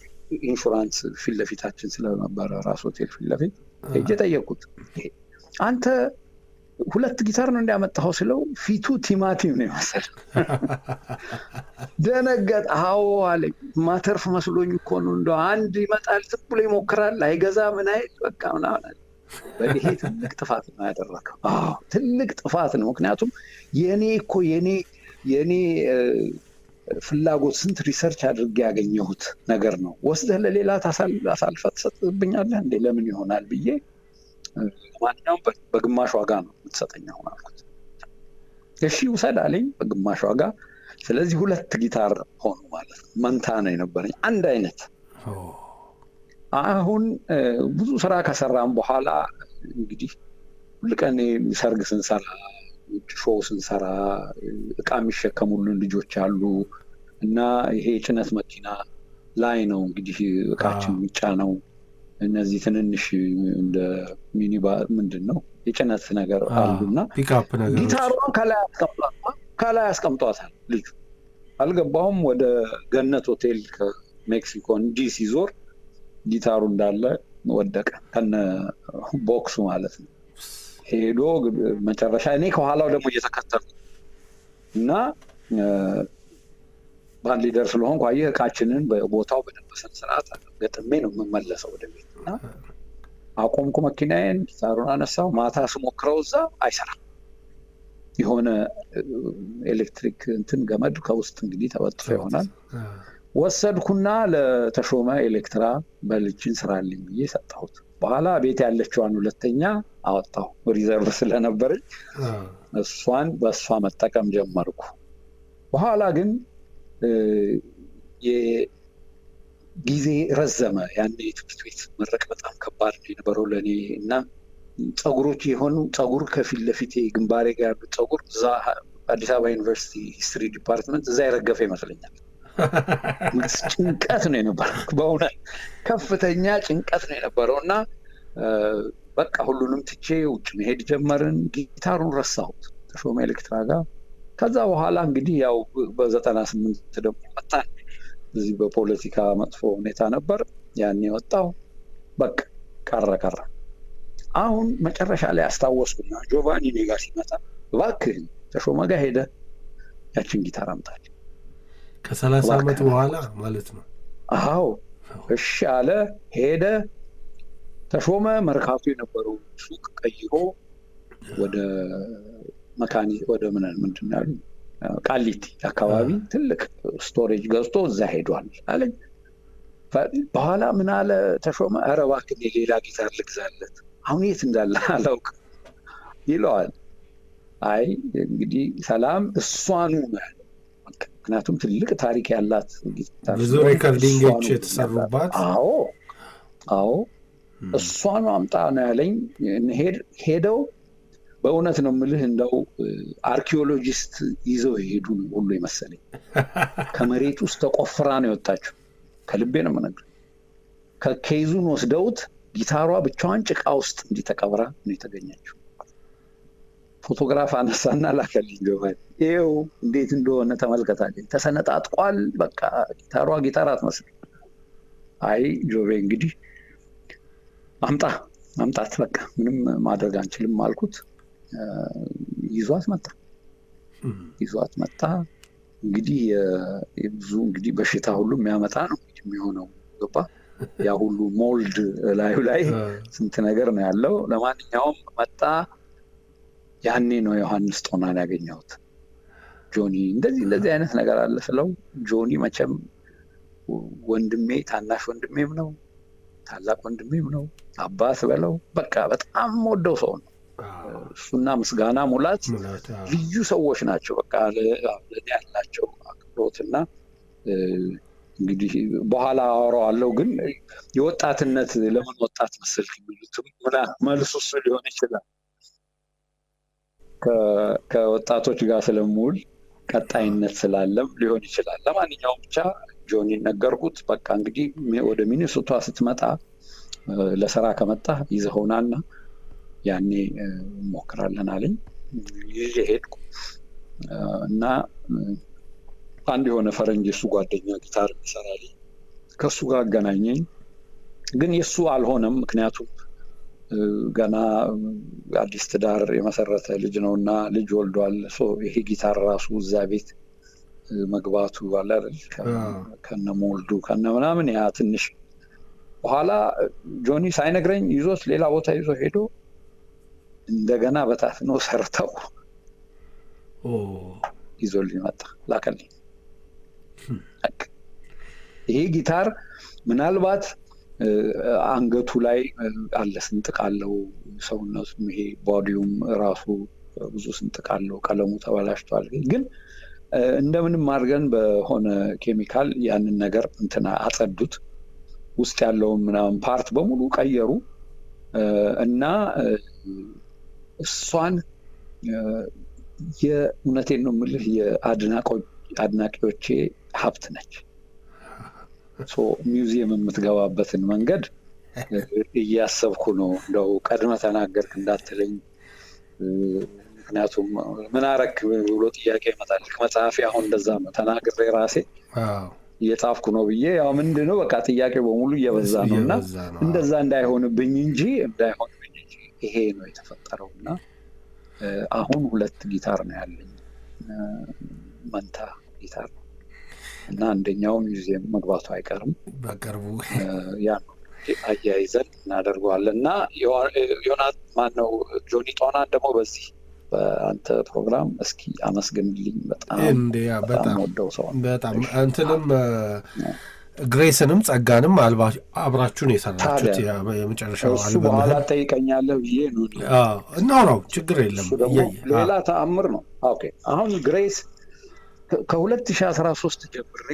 ኢንሹራንስ ፊት ለፊታችን ስለነበረ ራስ ሆቴል ፊት ለፊት ሄጄ ጠየቁት። አንተ 2 ጊታር ነው እንዲያመጣው ስለው ፊቱ ቲማቲም ነው የመሰለው። ደነገጥ። አዎ አለኝ። ማተርፍ መስሎኝ እኮ ነው፣ እንደው አንድ ይመጣል ዝም ብሎ ይሞክራል አይገዛ ምን አይል በቃ ምናምን። በይሄ ትልቅ ጥፋት ነው ያደረገው። አዎ ትልቅ ጥፋት ነው። ምክንያቱም የኔ ፍላጎት ስንት ሪሰርች አድርጌ ያገኘሁት ነገር ነው። ወስደህ ለሌላ አሳልፈህ ትሰጥብኛለህ እንዴ? ለምን ይሆናል ብዬ ማንኛውም በግማሽ ዋጋ ነው የምትሰጠኝ አሁን አልኩት። እሺ ውሰድ አለኝ በግማሽ ዋጋ። ስለዚህ 2 ጊታር ሆኑ ማለት ነው። መንታ ነው የነበረኝ አንድ አይነት። አሁን ብዙ ስራ ከሰራም በኋላ እንግዲህ ሁልቀን ሰርግ ስንሰራ፣ ሾው ስንሰራ እቃ የሚሸከሙልን ልጆች አሉ እና ይሄ ጭነት መኪና ላይ ነው እንግዲህ እቃችን የሚጫነው። እነዚህ ትንንሽ እንደ ሚኒባስ ምንድን ነው የጭነት ነገር አሉና ጊታሯን ከላይ አስቀምጧታል ልጁ። አልገባሁም። ወደ ገነት ሆቴል ከሜክሲኮ እንዲህ ሲዞር ጊታሩ እንዳለ ወደቀ ከነ ቦክሱ ማለት ነው። ሄዶ መጨረሻ እኔ ከኋላው ደግሞ እየተከተልኩ እና ባንድ ሊደር ስለሆንኩ አየህ እቃችንን በቦታው በደንበሰን ስርዓት ገጥሜ ነው የምመለሰው ወደ ቤት እና አቆምኩ መኪናዬን፣ ጊታሩን አነሳው። ማታ ስሞክረው እዛ አይሰራም። የሆነ ኤሌክትሪክ እንትን ገመድ ከውስጥ እንግዲህ ተበጥሶ ይሆናል። ወሰድኩና ለተሾመ ኤሌክትራ በልችን ስራልኝ ብዬ ሰጠሁት። በኋላ ቤት ያለችዋን 2ኛ አወጣሁ ሪዘርቭ ስለነበረኝ እሷን በእሷ መጠቀም ጀመርኩ። በኋላ ግን የጊዜ ረዘመ። ያኔ ትምህርት ቤት መረቅ በጣም ከባድ ነው የነበረው ለእኔ እና ፀጉሮች የሆኑ ፀጉር ከፊት ለፊት ግንባሬ ጋር ያሉት ፀጉር እዛ አዲስ አበባ ዩኒቨርሲቲ ሂስትሪ ዲፓርትመንት እዛ የረገፈ ይመስለኛል። ጭንቀት ነው የነበረው፣ በእውነት ከፍተኛ ጭንቀት ነው የነበረው እና በቃ ሁሉንም ትቼ ውጭ መሄድ ጀመርን። ጊታሩን ረሳሁት ተሾመ ኤሌክትራ ጋር። ከዛ በኋላ እንግዲህ ያው በ98 ደግሞ መጣን። እዚህ በፖለቲካ መጥፎ ሁኔታ ነበር ያኔ ወጣው። በቃ ቀረ። አሁን መጨረሻ ላይ አስታወስኩና ጆቫኒ እኔ ጋር ሲመጣ እባክህን ተሾመ ጋር ሄደ ያችን ጊታር አምጣል። ከ30 ዓመት በኋላ ማለት ነው። አዎ እሺ አለ። ሄደ። ተሾመ መርካቶ የነበረው ሱቅ ቀይሮ ወደ መካኒ ወደ ምንድን ያሉ ቃሊቲ አካባቢ ትልቅ ስቶሬጅ ገዝቶ እዛ ሄዷል አለኝ። በኋላ ምን አለ ተሾመ፣ ኧረ እባክህ ሌላ ጊታር ልግዛለት አሁን የት እንዳለ አላውቅም ይለዋል። አይ እንግዲህ ሰላም እሷኑ ነው፣ ምክንያቱም ትልቅ ታሪክ ያላት ብዙ ሬኮርዲንጎች የተሰሩባት። አዎ እሷኑ አምጣ ነው ያለኝ። ሄደው በእውነት ነው የምልህ እንደው አርኪኦሎጂስት ይዘው ይሄዱ ሁሉ የመሰለኝ። ከመሬት ውስጥ ተቆፍራ ነው የወጣችው። ከልቤ ነው የምነግርህ። ከኬዙን ወስደውት ጊታሯ ብቻዋን ጭቃ ውስጥ እንዲተቀብራ ነው የተገኘችው። ፎቶግራፍ አነሳና ላከልኝ ጆቫኒ። ይኸው እንዴት እንደሆነ ተመልከታለኝ። ተሰነጣጥቋል። በቃ ጊታሯ ጊታር አትመስል። አይ ጆቬ እንግዲህ ማምጣት በቃ ምንም ማድረግ አንችልም አልኩት። ይዟት መጣ። እንግዲህ ብዙ እንግዲህ በሽታ ሁሉ የሚያመጣ ነው የሚሆነው ገባ። ያ ሁሉ ሞልድ ላዩ ላይ ስንት ነገር ነው ያለው። ለማንኛውም መጣ። ያኔ ነው ዮሐንስ ጦናን ያገኘሁት። ጆኒ እንደዚህ አይነት ነገር አለ ስለው፣ ጆኒ መቼም ወንድሜ፣ ታናሽ ወንድሜም ነው፣ ታላቅ ወንድሜም ነው፣ አባት በለው በቃ በጣም ወደው ሰው ነው። እሱና ምስጋና ሙላት ልዩ ሰዎች ናቸው። በቃ ለእኔ ያላቸው አክብሮትና እንግዲህ በኋላ አወራዋለሁ። ግን የወጣትነት ለምን ወጣት መሰልክ የሚሉትም መልሱ እሱ ሊሆን ይችላል። ከወጣቶች ጋር ስለምውል ቀጣይነት ስላለም ሊሆን ይችላል። ለማንኛውም ብቻ ጆኒ ነገርኩት። በቃ እንግዲህ ወደ ሚኒሶታ ስትመጣ ለስራ ከመጣ ይዘኸውናና ያኔ እንሞክራለን አለኝ። ይዤ ሄድኩ እና አንድ የሆነ ፈረንጅ እሱ ጓደኛ ጊታር ይሰራል፣ ከሱ ጋር አገናኘኝ። ግን የሱ አልሆነም። ምክንያቱም ገና አዲስ ትዳር የመሰረተ ልጅ ነውና ልጅ ወልዷል። ይሄ ጊታር ራሱ እዛ ቤት መግባቱ አለ አይደል፣ ከነ ሞልዱ ከነ ምናምን ያ ትንሽ በኋላ ጆኒ ሳይነግረኝ ይዞት ሌላ ቦታ ይዞ ሄዶ እንደገና በታትኖ ሰርተው ይዞልኝ መጣ፣ ላከልኝ። ይሄ ጊታር ምናልባት አንገቱ ላይ አለ ስንጥቅ አለው፣ ሰውነቱም ይሄ ቦዲውም ራሱ ብዙ ስንጥቅ አለው፣ ቀለሙ ተበላሽቷል። ግን እንደምንም አድርገን በሆነ ኬሚካል ያንን ነገር እንትና አጸዱት፣ ውስጥ ያለውን ምናምን ፓርት በሙሉ ቀየሩ እና እሷን የእውነቴን ነው የምልህ የአድናቂዎቼ ሀብት ነች። ሚውዚየም የምትገባበትን መንገድ እያሰብኩ ነው። እንደው ቀድመ ተናገርክ እንዳትለኝ፣ ምክንያቱም ምን አረክ ብሎ ጥያቄ ይመጣል ከመጽሐፊ። አሁን እንደዛ ነው ተናግሬ ራሴ እየጻፍኩ ነው ብዬ ያው ምንድነው በቃ ጥያቄ በሙሉ እየበዛ ነው እና እንደዛ እንዳይሆንብኝ እንጂ ይሄ ነው የተፈጠረው። እና አሁን 2 ጊታር ነው ያለኝ፣ መንታ ጊታር እና አንደኛው ሚውዚየም መግባቱ አይቀርም በቅርቡ። ያ አያይዘን እናደርገዋለን። እና ዮናት ማነው ጆኒ ጦናን ደግሞ በዚህ በአንተ ፕሮግራም እስኪ አመስግንልኝ። በጣም ወደው ሰው በጣም እንትንም ግሬስንም ጸጋንም አብራችሁን የሰራችሁት የመጨረሻው እሱ በኋላ ጠይቀኛለህ ብዬ ነው እናውራው፣ ችግር የለም። ሌላ ተአምር ነው። ኦኬ አሁን ግሬስ ከ2013 ጀምሬ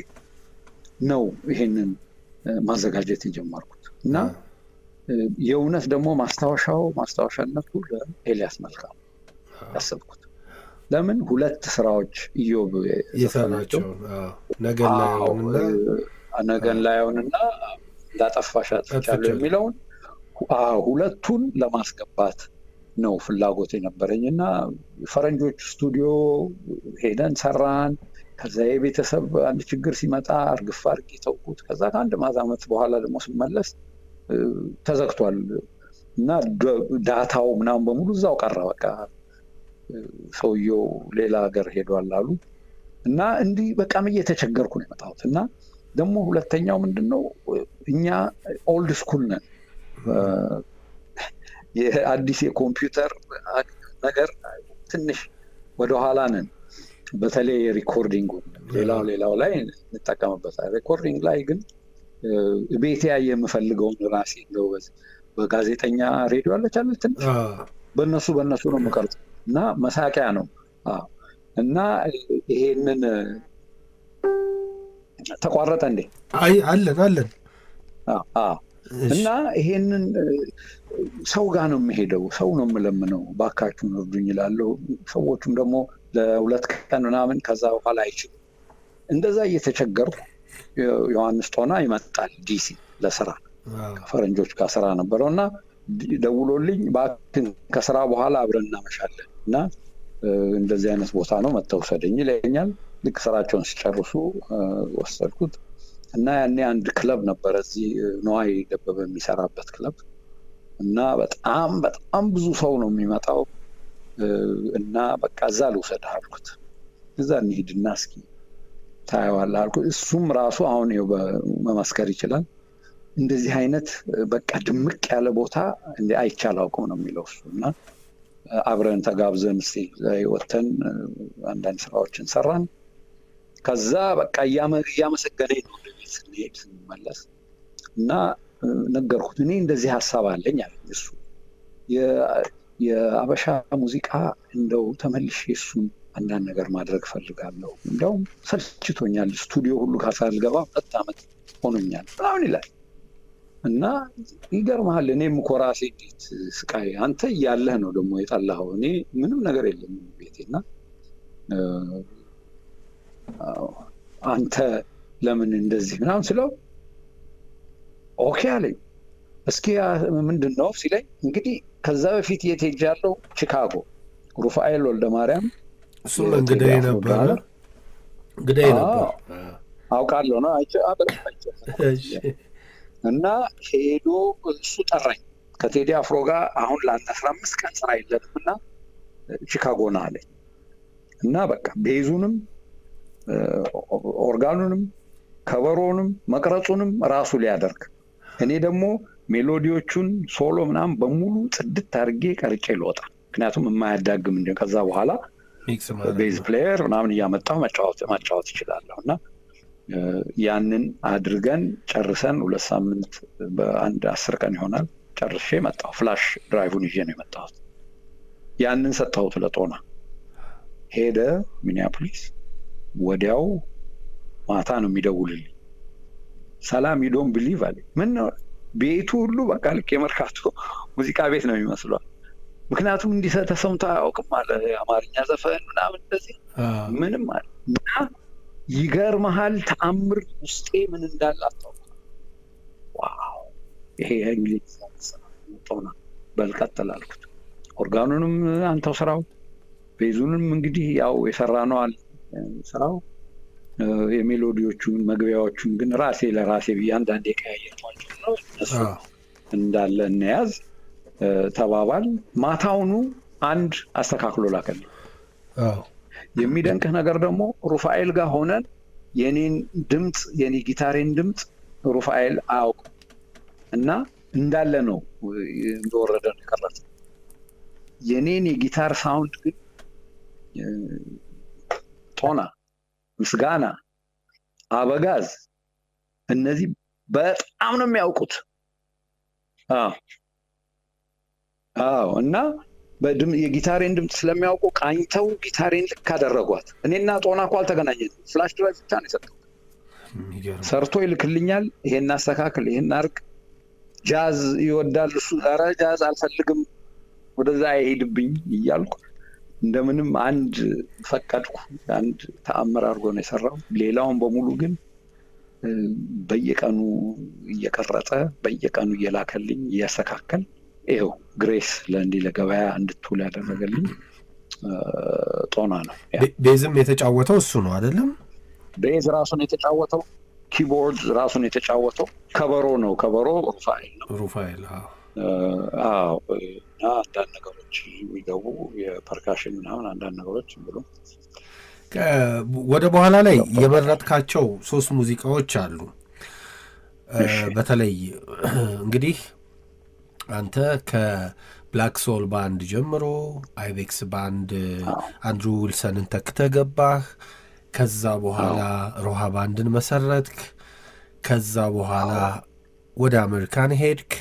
ነው ይሄንን ማዘጋጀት የጀመርኩት እና የእውነት ደግሞ ማስታወሻነቱ ለኤልያስ መልካም ያሰብኩት። ለምን 2 ስራዎች ኢዮብ የሰራቸው ነገን ላይሆንና እንዳጠፋሽ አጥፍቻለሁ የሚለውን 2ቱን ለማስገባት ነው ፍላጎት የነበረኝ እና ፈረንጆች ስቱዲዮ ሄደን ሰራን። ከዛ የቤተሰብ አንድ ችግር ሲመጣ እርግፍ አድርጌ ተውኩት። ከዛ ከአንድ ዓመት በኋላ ደግሞ ስመለስ ተዘግቷል እና ዳታው ምናምን በሙሉ እዛው ቀረ። በቃ ሰውየው ሌላ ሀገር ሄዷል አሉ እና እንዲህ በቃም እየተቸገርኩ ነው የመጣሁት። እና ደግሞ ሁለተኛው ምንድነው እኛ ኦልድ ስኩል ነን። የአዲስ የኮምፒውተር ነገር ትንሽ ወደኋላ ነን። በተለይ ሪኮርዲንጉ ሌላው ላይ እንጠቀምበታል። ሪኮርዲንግ ላይ ግን ቤት ያየ የምፈልገውን ራሴ እንደው በጋዜጠኛ ሬዲዮ አለች ትንሽ በእነሱ ነው የምቀርጸው እና መሳቂያ ነው። እና ይሄንን ተቋረጠ እንዴ? አይ አለን። እና ይሄንን ሰው ጋር ነው የሚሄደው፣ ሰው ነው የምለምነው፣ ባካችሁን እርዱኝ እላለሁ። ሰዎቹም ደግሞ ለ2 ቀን ምናምን ከዛ በኋላ አይችሉም። እንደዛ እየተቸገርኩ ዮሐንስ ጦና ይመጣል ዲሲ ለስራ፣ ከፈረንጆች ጋር ስራ ነበረው እና ደውሎልኝ እባክህን ከስራ በኋላ አብረን እናመሻለን እና እንደዚህ አይነት ቦታ ነው መተውሰደኝ ይለኛል። ልክ ስራቸውን ሲጨርሱ ወሰድኩት እና ያኔ አንድ ክለብ ነበረ እዚህ ነዋይ ደበበ የሚሰራበት ክለብ እና በጣም ብዙ ሰው ነው የሚመጣው እና በቃ እዛ ልውሰድህ አልኩት። እዛ እንሂድና እስኪ ታየዋለህ አልኩት። እሱም ራሱ አሁን መመስከር ይችላል። እንደዚህ አይነት በቃ ድምቅ ያለ ቦታ እንደ አይቻል አውቀው ነው የሚለው እሱ እና አብረን ተጋብዘን እስቲ ወተን አንዳንድ ስራዎችን ሰራን። ከዛ በቃ እያመሰገነኝ ነው ወደ ቤት ስንሄድ ስንመለስ እና ነገርኩት። እኔ እንደዚህ ሀሳብ አለኝ አለ እሱ። የአበሻ ሙዚቃ እንደው ተመልሼ እሱን አንዳንድ ነገር ማድረግ ፈልጋለሁ፣ እንደውም ሰልችቶኛል፣ ስቱዲዮ ሁሉ ካሳልገባ 2 ዓመት ሆኖኛል ምናምን ይላል እና ይገርምሃል፣ እኔም እኮ ራሴ እንዴት ስቃይ አንተ እያለህ ነው ደግሞ የጠላኸው። እኔ ምንም ነገር የለም ቤቴና አንተ ለምን እንደዚህ ምናምን ስለው ኦኬ አለኝ። እስኪ ምንድን ነው ሲለኝ እንግዲህ ከዛ በፊት የት ሄጃለሁ? ቺካጎ ሩፋኤል ወልደማርያም እሱም እንግዲህ ነበር አውቃለሁ ነው እና ሄዶ እሱ ጠራኝ ከቴዲ አፍሮ ጋር አሁን ለአንድ 15 ቀን ስራ የለንም እና ቺካጎ ና አለኝ እና በቃ ቤዙንም ኦርጋኑንም ከበሮንም መቅረጹንም ራሱ ሊያደርግ እኔ ደግሞ ሜሎዲዎቹን ሶሎ ምናምን በሙሉ ጽድት አድርጌ ቀርጬ ልወጣ። ምክንያቱም የማያዳግም እንደ ከዛ በኋላ ቤዝ ፕሌየር ምናምን እያመጣሁ ማጫወት ይችላለሁ እና ያንን አድርገን ጨርሰን 2 ሳምንት በአንድ 10 ቀን ይሆናል ጨርሼ መጣሁ። ፍላሽ ድራይቭን ይዤ ነው የመጣሁት። ያንን ሰጣሁት ለጦና። ሄደ ሚኒያፖሊስ። ወዲያው ማታ ነው የሚደውልልኝ። ሰላም ዩ ዶንት ቢሊቭ አለ። ምን ነው ቤቱ ሁሉ በቃ ልክ የመርካቶ ሙዚቃ ቤት ነው የሚመስለው። ምክንያቱም እንዲህ ተሰምቶ አያውቅም አለ። የአማርኛ ዘፈን ምናምን እንደዚህ ምንም አለ እና ይገርምሃል፣ ተአምር ውስጤ ምን እንዳለ አታውቅም። ዋው ይሄ እንግሊዝ ጦና በልቀጥል አልኩት። ኦርጋኑንም አንተው ስራው፣ ቤዙንም እንግዲህ ያው የሰራነው አለ ስራው፣ የሜሎዲዎቹን መግቢያዎቹን ግን ራሴ ለራሴ አንዳንዴ ቀያየርኳቸው ነው። እሱ እንዳለ እንያዝ ተባባል። ማታውኑ አንድ አስተካክሎ ላከልኝ። የሚደንቅህ ነገር ደግሞ ሩፋኤል ጋር ሆነን የኔን ድምፅ የኔ ጊታሬን ድምፅ ሩፋኤል አያውቅም እና እንዳለ ነው እንደወረደ ነው የቀረጸው። የኔን የጊታር ሳውንድ ግን ጦና፣ ምስጋና፣ አበጋዝ እነዚህ በጣም ነው የሚያውቁት። እና የጊታሬን ድምፅ ስለሚያውቁ ቃኝተው ጊታሬን ልክ አደረጓት። እኔና ጦና እኮ አልተገናኘንም። ፍላሽ ድራይቭ ብቻ ነው የሰጠው። ሰርቶ ይልክልኛል። ይሄን አስተካክል፣ ይሄን አርቅ። ጃዝ ይወዳል እሱ። ኧረ ጃዝ አልፈልግም፣ ወደዛ አይሄድብኝ እያልኩ እንደምንም አንድ ፈቀድኩ። አንድ ተአምር አድርጎ ነው የሰራው። ሌላውን በሙሉ ግን በየቀኑ እየቀረጸ በየቀኑ እየላከልኝ እያስተካከል ይኸው ግሬስ ለእንዲህ ለገበያ እንድትውል ያደረገልኝ ጦና ነው። ቤዝም የተጫወተው እሱ ነው አይደለም? ቤዝ ራሱን የተጫወተው፣ ኪቦርድ ራሱን የተጫወተው፣ ከበሮ ነው። ከበሮ ሩፋኤል ነው። ሩፋኤል እና አንዳንድ ነገሮች የሚገቡ የፐርካሽን ምናምን አንዳንድ ነገሮች ብሎ ወደ በኋላ ላይ የመረጥካቸው 3 ሙዚቃዎች አሉ። በተለይ እንግዲህ አንተ ከብላክ ሶል ባንድ ጀምሮ አይቤክስ ባንድ አንድሩ ዊልሰንን ተክተህ ገባህ። ከዛ በኋላ ሮሃ ባንድን መሰረትክ። ከዛ በኋላ ወደ አሜሪካን ሄድክ።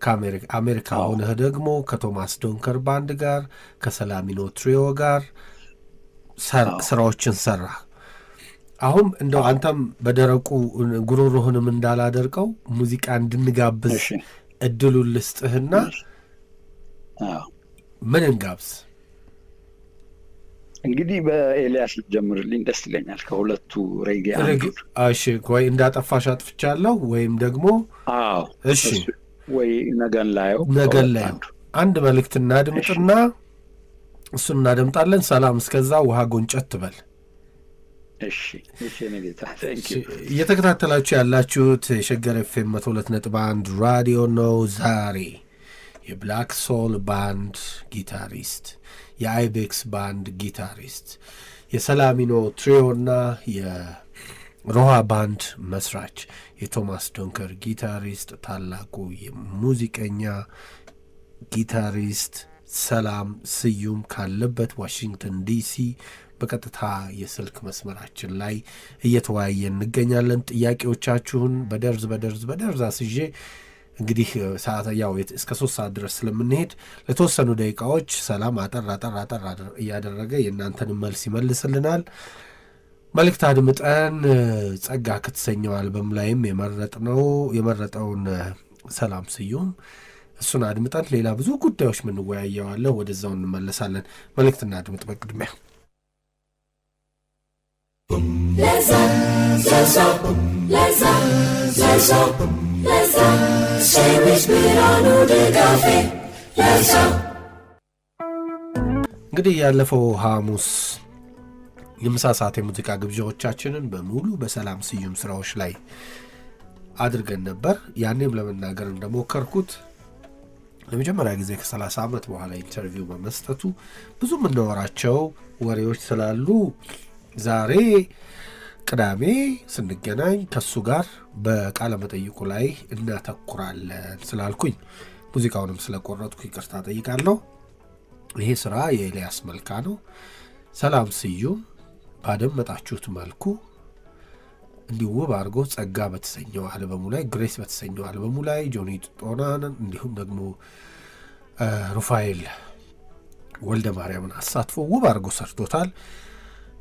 ከአሜሪካ ሆነህ ደግሞ ከቶማስ ዶንከር ባንድ ጋር ከሰላሚኖ ትሪዮ ጋር ስራዎችን ሰራ። አሁን እንደው አንተም በደረቁ ጉሮሮህንም እንዳላደርቀው ሙዚቃ እንድንጋብዝ እድሉን ልስጥህና ምን እንጋብዝ? እንግዲህ በኤልያስ ልጀምርልኝ ደስ ይለኛል። ከሁለቱ ሬጌ እሺ፣ ወይ እንዳጠፋሽ አጥፍቻለሁ ወይም ደግሞ እሺ፣ ወይ ነገን ላየው አንድ መልእክት እናድምጥና እሱን እናደምጣለን። ሰላም፣ እስከዛ ውሃ ጎንጨት ትበል። እሺ እየተከታተላችሁ ያላችሁት የሸገር ኤፍኤም 102.1 ራዲዮ ነው። ዛሬ የብላክ ሶል ባንድ ጊታሪስት፣ የአይቤክስ ባንድ ጊታሪስት፣ የሰላሚኖ ትሪዮና የሮሃ ባንድ መስራች፣ የቶማስ ዶንከር ጊታሪስት፣ ታላቁ የሙዚቀኛ ጊታሪስት ሰላም ስዩም ካለበት ዋሽንግተን ዲሲ በቀጥታ የስልክ መስመራችን ላይ እየተወያየ እንገኛለን። ጥያቄዎቻችሁን በደርዝ አስይዤ እንግዲህ ሰዓት ያው እስከ 3 ሰዓት ድረስ ስለምንሄድ ለተወሰኑ ደቂቃዎች ሰላም አጠር እያደረገ የእናንተን መልስ ይመልስልናል። መልእክት አድምጠን ጸጋ ከተሰኘው አልበም ላይም የመረጠውን ሰላም ስዩም እሱን አድምጠን ሌላ ብዙ ጉዳዮች ምንወያየዋለሁ። ወደዛው እንመለሳለን። መልእክት እናድምጥ በቅድሚያ። እንግዲህ ያለፈው ሐሙስ የምሳ ሰዓት የሙዚቃ ግብዣዎቻችንን በሙሉ በሰላም ስዩም ስራዎች ላይ አድርገን ነበር። ያኔም ለመናገር እንደሞከርኩት ለመጀመሪያ ጊዜ ከ30 ዓመት በኋላ ኢንተርቪው በመስጠቱ ብዙ የምናወራቸው ወሬዎች ስላሉ ዛሬ ቅዳሜ ስንገናኝ ከሱ ጋር በቃለ መጠይቁ ላይ እናተኩራለን ስላልኩኝ ሙዚቃውንም ስለቆረጥኩ ይቅርታ ጠይቃለሁ። ይሄ ስራ የኤልያስ መልካ ነው። ሰላም ስዩም ባደመጣችሁት መልኩ እንዲሁ ውብ አድርጎ ጸጋ በተሰኘው አልበሙ ላይ፣ ግሬስ በተሰኘው አልበሙ ላይ ጆኒ ጦናን እንዲሁም ደግሞ ሩፋኤል ወልደ ማርያምን አሳትፎ ውብ አድርጎ ሰርቶታል።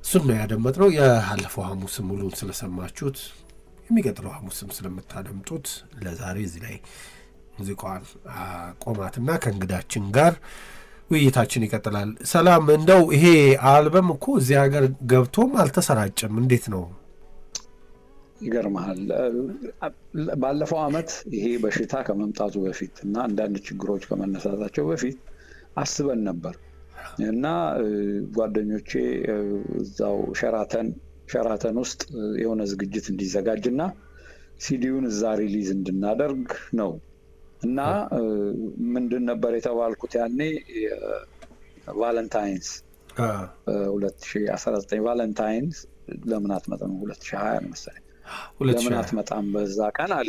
እሱን ነው ያደመጥነው። ያለፈው ሐሙስም ሙሉን ስለሰማችሁት የሚቀጥለው ሐሙስም ስለምታደምጡት ለዛሬ እዚህ ላይ ሙዚቃዋን ቆማትና ከእንግዳችን ጋር ውይይታችን ይቀጥላል። ሰላም፣ እንደው ይሄ አልበም እኮ እዚህ ሀገር ገብቶም አልተሰራጨም፣ እንዴት ነው? ይገርምሃል፣ ባለፈው ዓመት ይሄ በሽታ ከመምጣቱ በፊት እና አንዳንድ ችግሮች ከመነሳታቸው በፊት አስበን ነበር እና ጓደኞቼ እዛው ሸራተን ውስጥ የሆነ ዝግጅት እንዲዘጋጅና ሲዲውን እዛ ሪሊዝ እንድናደርግ ነው። እና ምንድን ነበር የተባልኩት ያኔ ቫለንታይንስ 2019 ቫለንታይንስ ለምን አትመጣም? 2020 ነው መሰለኝ። ለምን አትመጣም በዛ ቀን አለ።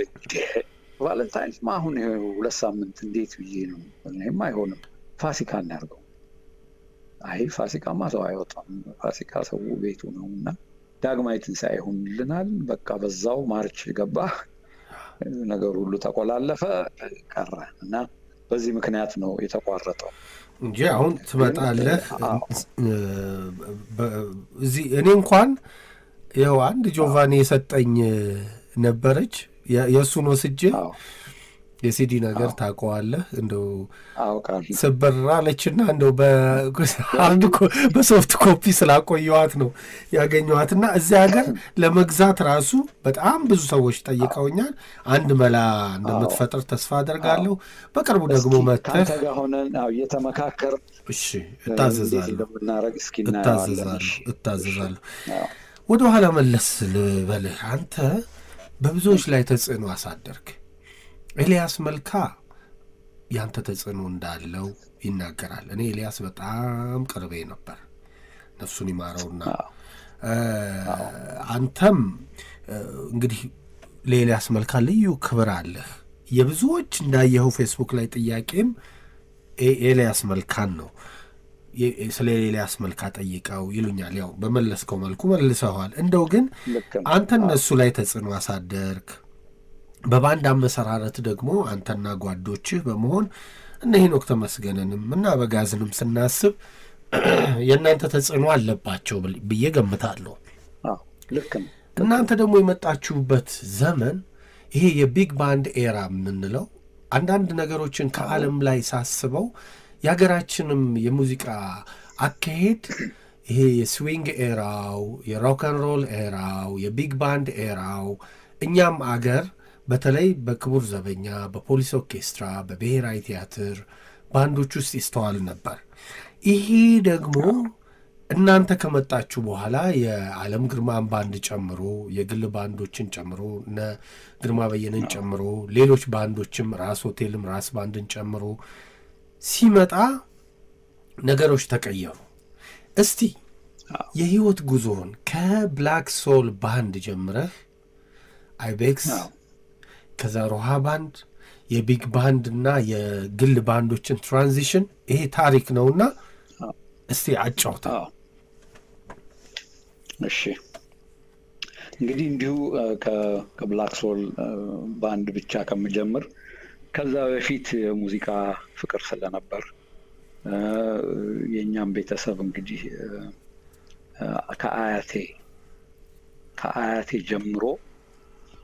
ቫለንታይንስ አሁን 2 ሳምንት እንዴት ብዬ ነው? እኔም አይሆንም፣ ፋሲካ እናድርገው። አይ ፋሲካማ ሰው አይወጣም፣ ፋሲካ ሰው ቤቱ ነው እና ዳግማዊ ትንሣኤ ይሆንልናል። በቃ በዛው ማርች ገባ፣ ነገር ሁሉ ተቆላለፈ ቀረ እና በዚህ ምክንያት ነው የተቋረጠው እንጂ አሁን ትመጣለህ እዚህ። እኔ እንኳን ይኸው አንድ ጆቫኒ የሰጠኝ ነበረች፣ የእሱን ወስጄ የሲዲ ነገር ታውቀዋለህ፣ እንደው ስበራለችና እንደው በሶፍት ኮፒ ስላቆየዋት ነው ያገኘዋትና እዚህ ሀገር ለመግዛት ራሱ በጣም ብዙ ሰዎች ጠይቀውኛል። አንድ መላ እንደምትፈጥር ተስፋ አደርጋለሁ። በቅርቡ ደግሞ መጥተህ እየተመካከር እሺ፣ እታዘዛለሁ። ወደኋላ መለስ ልበልህ። አንተ በብዙዎች ላይ ተጽዕኖ አሳደርክ። ኤልያስ መልካ ያንተ ተጽዕኖ እንዳለው ይናገራል። እኔ ኤልያስ በጣም ቅርቤ ነበር፣ ነፍሱን ይማረውና አንተም እንግዲህ ለኤልያስ መልካ ልዩ ክብር አለህ። የብዙዎች እንዳየኸው ፌስቡክ ላይ ጥያቄም ኤልያስ መልካን ነው። ስለ ኤልያስ መልካ ጠይቀው ይሉኛል። ያው በመለስከው መልኩ መልሰዋል። እንደው ግን አንተ እነሱ ላይ ተጽዕኖ አሳደርክ። በባንድ አመሰራረት ደግሞ አንተና ጓዶችህ በመሆን እነ ሄኖክ ተመስገንንም እና በጋዝንም ስናስብ የእናንተ ተጽዕኖ አለባቸው ብዬ ገምታለሁ። ልክ ነው። እናንተ ደግሞ የመጣችሁበት ዘመን ይሄ የቢግ ባንድ ኤራ የምንለው አንዳንድ ነገሮችን ከዓለም ላይ ሳስበው የሀገራችንም የሙዚቃ አካሄድ ይሄ የስዊንግ ኤራው፣ የሮክን ሮል ኤራው፣ የቢግ ባንድ ኤራው እኛም አገር በተለይ በክቡር ዘበኛ፣ በፖሊስ ኦርኬስትራ፣ በብሔራዊ ቲያትር ባንዶች ውስጥ ይስተዋል ነበር። ይሄ ደግሞ እናንተ ከመጣችሁ በኋላ የዓለም ግርማን ባንድ ጨምሮ የግል ባንዶችን ጨምሮ እነ ግርማ በየነን ጨምሮ ሌሎች ባንዶችም ራስ ሆቴልም ራስ ባንድን ጨምሮ ሲመጣ ነገሮች ተቀየሩ። እስቲ የህይወት ጉዞውን ከብላክ ሶል ባንድ ጀምረህ አይቤክስ፣ ከዛ ሮሃ ባንድ፣ የቢግ ባንድ እና የግል ባንዶችን ትራንዚሽን ይሄ ታሪክ ነውና እስቲ አጫውታ። እሺ እንግዲህ እንዲሁ ከብላክ ሶል ባንድ ብቻ ከምጀምር ከዛ በፊት ሙዚቃ ፍቅር ስለነበር የኛም ቤተሰብ እንግዲህ ከአያቴ ጀምሮ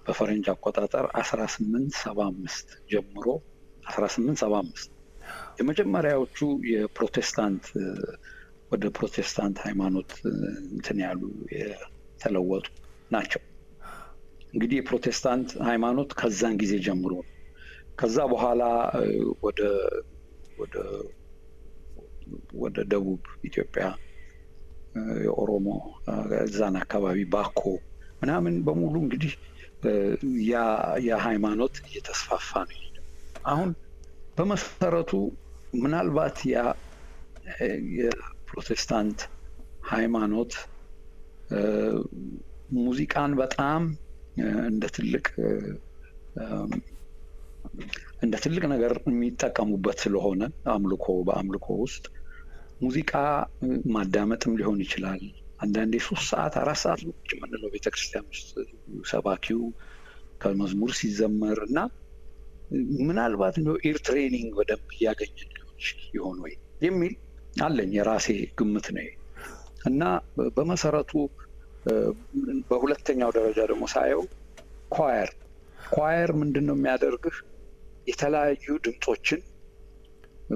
በፈረንጅ አቆጣጠር 1875 ጀምሮ 1875 የመጀመሪያዎቹ የፕሮቴስታንት ወደ ፕሮቴስታንት ሃይማኖት እንትን ያሉ የተለወጡ ናቸው። እንግዲህ የፕሮቴስታንት ሃይማኖት ከዛን ጊዜ ጀምሮ ከዛ በኋላ ወደ ደቡብ ኢትዮጵያ የኦሮሞ ዛን አካባቢ ባኮ ምናምን በሙሉ እንግዲህ ያ ሃይማኖት እየተስፋፋ ነው። አሁን በመሰረቱ ምናልባት ያ የፕሮቴስታንት ሃይማኖት ሙዚቃን በጣም እንደ ትልቅ ነገር የሚጠቀሙበት ስለሆነ በአምልኮ ውስጥ ሙዚቃ ማዳመጥም ሊሆን ይችላል። አንዳንዴ 3 ሰዓት 4 ሰዓት ቁጭ የምንለው ቤተክርስቲያን ውስጥ ሰባኪው ከመዝሙር ሲዘመር እና ምናልባት ነው ኢር ትሬኒንግ በደንብ እያገኘን ሊሆን ወይ የሚል አለኝ የራሴ ግምት ነው። እና በመሰረቱ በሁለተኛው ደረጃ ደግሞ ሳየው ኳየር ምንድነው የሚያደርግህ? የተለያዩ ድምጾችን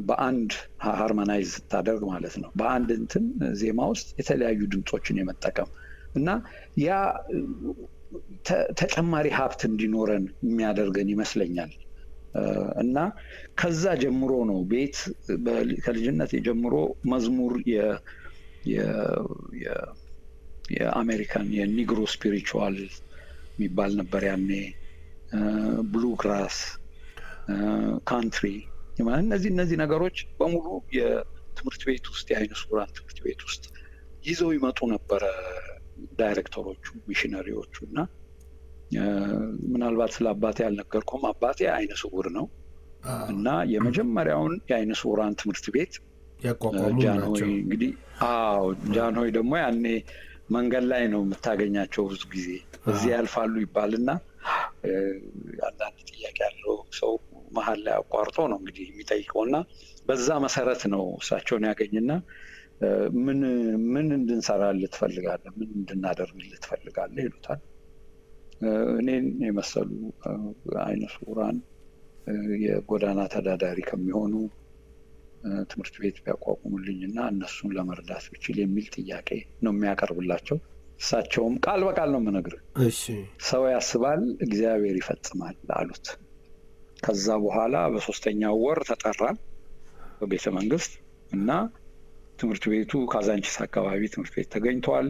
በአንድ ሃርሞናይዝ ታደርግ ማለት ነው። በአንድ እንትን ዜማ ውስጥ የተለያዩ ድምጾችን የመጠቀም እና ያ ተጨማሪ ሀብት እንዲኖረን የሚያደርገን ይመስለኛል። እና ከዛ ጀምሮ ነው ቤት ከልጅነት ጀምሮ መዝሙር የአሜሪካን የኒግሮ ስፒሪቹዋል የሚባል ነበር ያኔ፣ ብሉ ግራስ፣ ካንትሪ፣ እነዚህ ነገሮች በሙሉ የትምህርት ቤት ውስጥ የአይነ ስውራን ትምህርት ቤት ውስጥ ይዘው ይመጡ ነበረ ዳይሬክተሮቹ፣ ሚሽነሪዎቹ። እና ምናልባት ስለ አባቴ ያልነገርኩም፣ አባቴ አይነ ስውር ነው እና የመጀመሪያውን የአይነ ስውራን ትምህርት ቤት ያቋቋሙ ናቸው። እንግዲህ ጃንሆይ ደግሞ ያኔ መንገድ ላይ ነው የምታገኛቸው። ብዙ ጊዜ እዚህ ያልፋሉ ይባልና አንዳንድ ጥያቄ ያለው ሰው መሀል ላይ አቋርጦ ነው እንግዲህ የሚጠይቀው እና በዛ መሰረት ነው እሳቸውን ያገኝና ምን እንድንሰራልህ ትፈልጋለህ? ምን እንድናደርግልህ ትፈልጋለህ? ይሉታል። እኔን የመሰሉ አይነ ስውራን የጎዳና ተዳዳሪ ከሚሆኑ ትምህርት ቤት ቢያቋቁሙልኝና እነሱን ለመርዳት ብችል የሚል ጥያቄ ነው የሚያቀርብላቸው። እሳቸውም ቃል በቃል ነው የምነግርህ፣ ሰው ያስባል እግዚአብሔር ይፈጽማል አሉት። ከዛ በኋላ በሶስተኛው ወር ተጠራን በቤተ መንግስት እና ትምህርት ቤቱ ካዛንቺስ አካባቢ ትምህርት ቤት ተገኝተዋል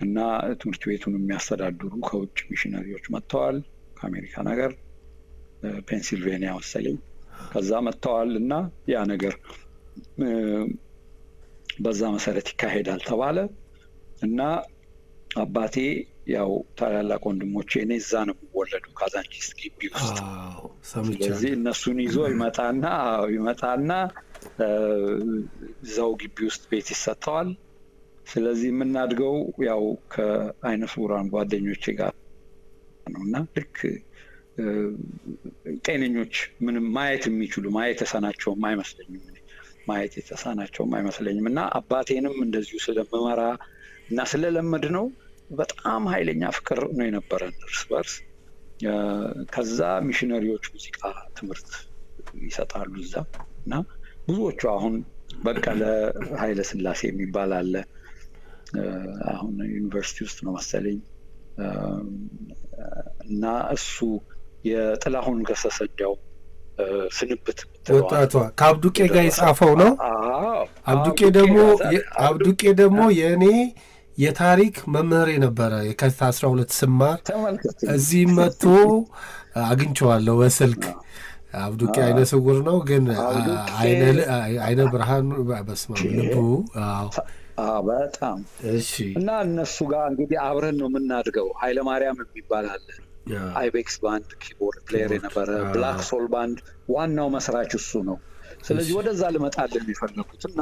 እና ትምህርት ቤቱን የሚያስተዳድሩ ከውጭ ሚሽነሪዎች መጥተዋል፣ ከአሜሪካን ሀገር ፔንሲልቬኒያ መሰለኝ ከዛ መጥተዋል እና ያ ነገር በዛ መሰረት ይካሄዳል ተባለ እና አባቴ ያው ታላላቅ ወንድሞቼ እኔ እዛ ነው የምወለዱ ካዛንቺስ ግቢ ውስጥ። ስለዚህ እነሱን ይዞ ይመጣና እዛው ግቢ ውስጥ ቤት ይሰጠዋል። ስለዚህ የምናድገው ያው ከአይነ ስውራን ጓደኞቼ ጋር ነውና ልክ ጤነኞች ምንም ማየት የሚችሉ ማየት የተሳናቸውም አይመስለኝም እና አባቴንም እንደዚሁ ስለምመራ እና ስለለመድ ነው በጣም ኃይለኛ ፍቅር ነው የነበረን እርስ በርስ። ከዛ ሚሽነሪዎች ሙዚቃ ትምህርት ይሰጣሉ እዛ እና ብዙዎቹ አሁን በቀለ ኃይለ ሥላሴ የሚባል አለ አሁን ዩኒቨርሲቲ ውስጥ ነው መሰለኝ እና እሱ የጥላሁን ገሰሰ እንዲያው ስንብት ወጣቷ ከአብዱቄ ጋር የጻፈው ነው። አብዱቄ ደግሞ የእኔ የታሪክ መምህር ነበረ። የካቲት 12 ስማር እዚህ መጥቶ አግኝቼዋለሁ በስልክ። አብዱቄ አይነ ስውር ነው ግን አይነ ብርሃን በስመ አብ ልቡ በጣም እሺ። እና እነሱ ጋር እንግዲህ አብረን ነው የምናድገው። ኃይለማርያም የሚባል አለ አይቤክስ ባንድ ኪቦርድ ፕሌየር የነበረ፣ ብላክ ሶል ባንድ ዋናው መስራች እሱ ነው። ስለዚህ ወደዛ ልመጣለን የፈለኩት እና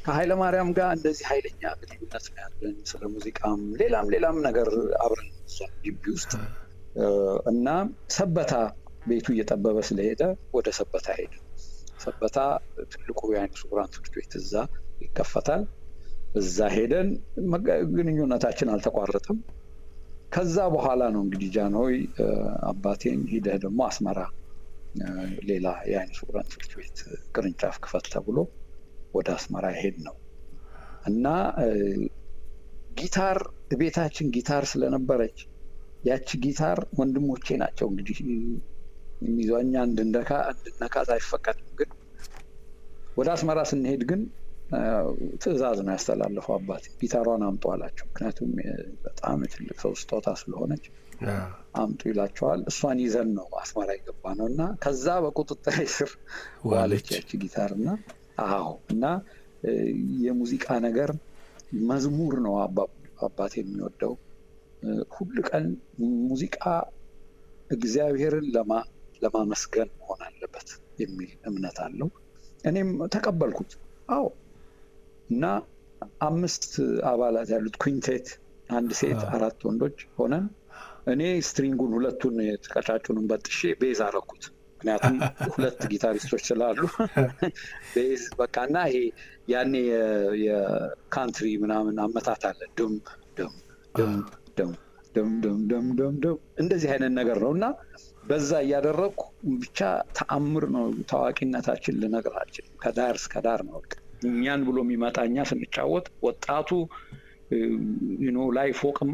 ከኃይለማርያም ጋር እንደዚህ ኃይለኛ ግንኙነት ነው ያለን። ስለ ሙዚቃም ሌላም ነገር አብረን ግቢ ውስጥ እና ሰበታ ቤቱ እየጠበበ ስለሄደ ወደ ሰበታ ሄደ። ሰበታ ትልቁ የአይነ ስውራን ትምህርት ቤት እዛ ይከፈታል። እዛ ሄደን ግንኙነታችን አልተቋረጠም። ከዛ በኋላ ነው እንግዲህ ጃንሆይ አባቴን ሂደህ ደግሞ አስመራ ሌላ የአይነ ስውራን ትምህርት ቤት ቅርንጫፍ ክፈት ተብሎ ወደ አስመራ ሄድ ነው እና ጊታር ቤታችን ጊታር ስለነበረች ያቺ ጊታር ወንድሞቼ ናቸው እንግዲህ የሚዟኛ እንድነካት አይፈቀድም። ግን ወደ አስመራ ስንሄድ ግን ትዕዛዝ ነው ያስተላለፈው አባቴ ጊታሯን አምጡ አላቸው። ምክንያቱም በጣም ትልቅ ሰው ስጦታ ስለሆነች አምጡ ይላቸዋል። እሷን ይዘን ነው አስመራ የገባ ነው እና ከዛ በቁጥጥር ስር ዋለች ያቺ ጊታር እና የሙዚቃ ነገር መዝሙር ነው አባቴ የሚወደው። ሁሉ ቀን ሙዚቃ እግዚአብሔርን ለማመስገን መሆን አለበት የሚል እምነት አለው። እኔም ተቀበልኩት። እና 5 አባላት ያሉት ኩንቴት፣ 1 ሴት 4 ወንዶች ሆነን እኔ ስትሪንጉን 2ቱን የተቀጫጩንም በጥሼ ቤዝ አረኩት። ምክንያቱም 2 ጊታሪስቶች ስላሉ ቤዝ በቃና ይሄ ያኔ የካንትሪ ምናምን አመታት አለ ድም ደም ደም ደም ደም ደም ደም ደም ደም እንደዚህ አይነት ነገር ነው እና በዛ እያደረኩ ብቻ ተአምር ነው ታዋቂነታችን ልነግራችን ከዳር እስከ ዳር ነው። እኛን ብሎ የሚመጣኛ ስንጫወት ወጣቱ ላይ ፎቅም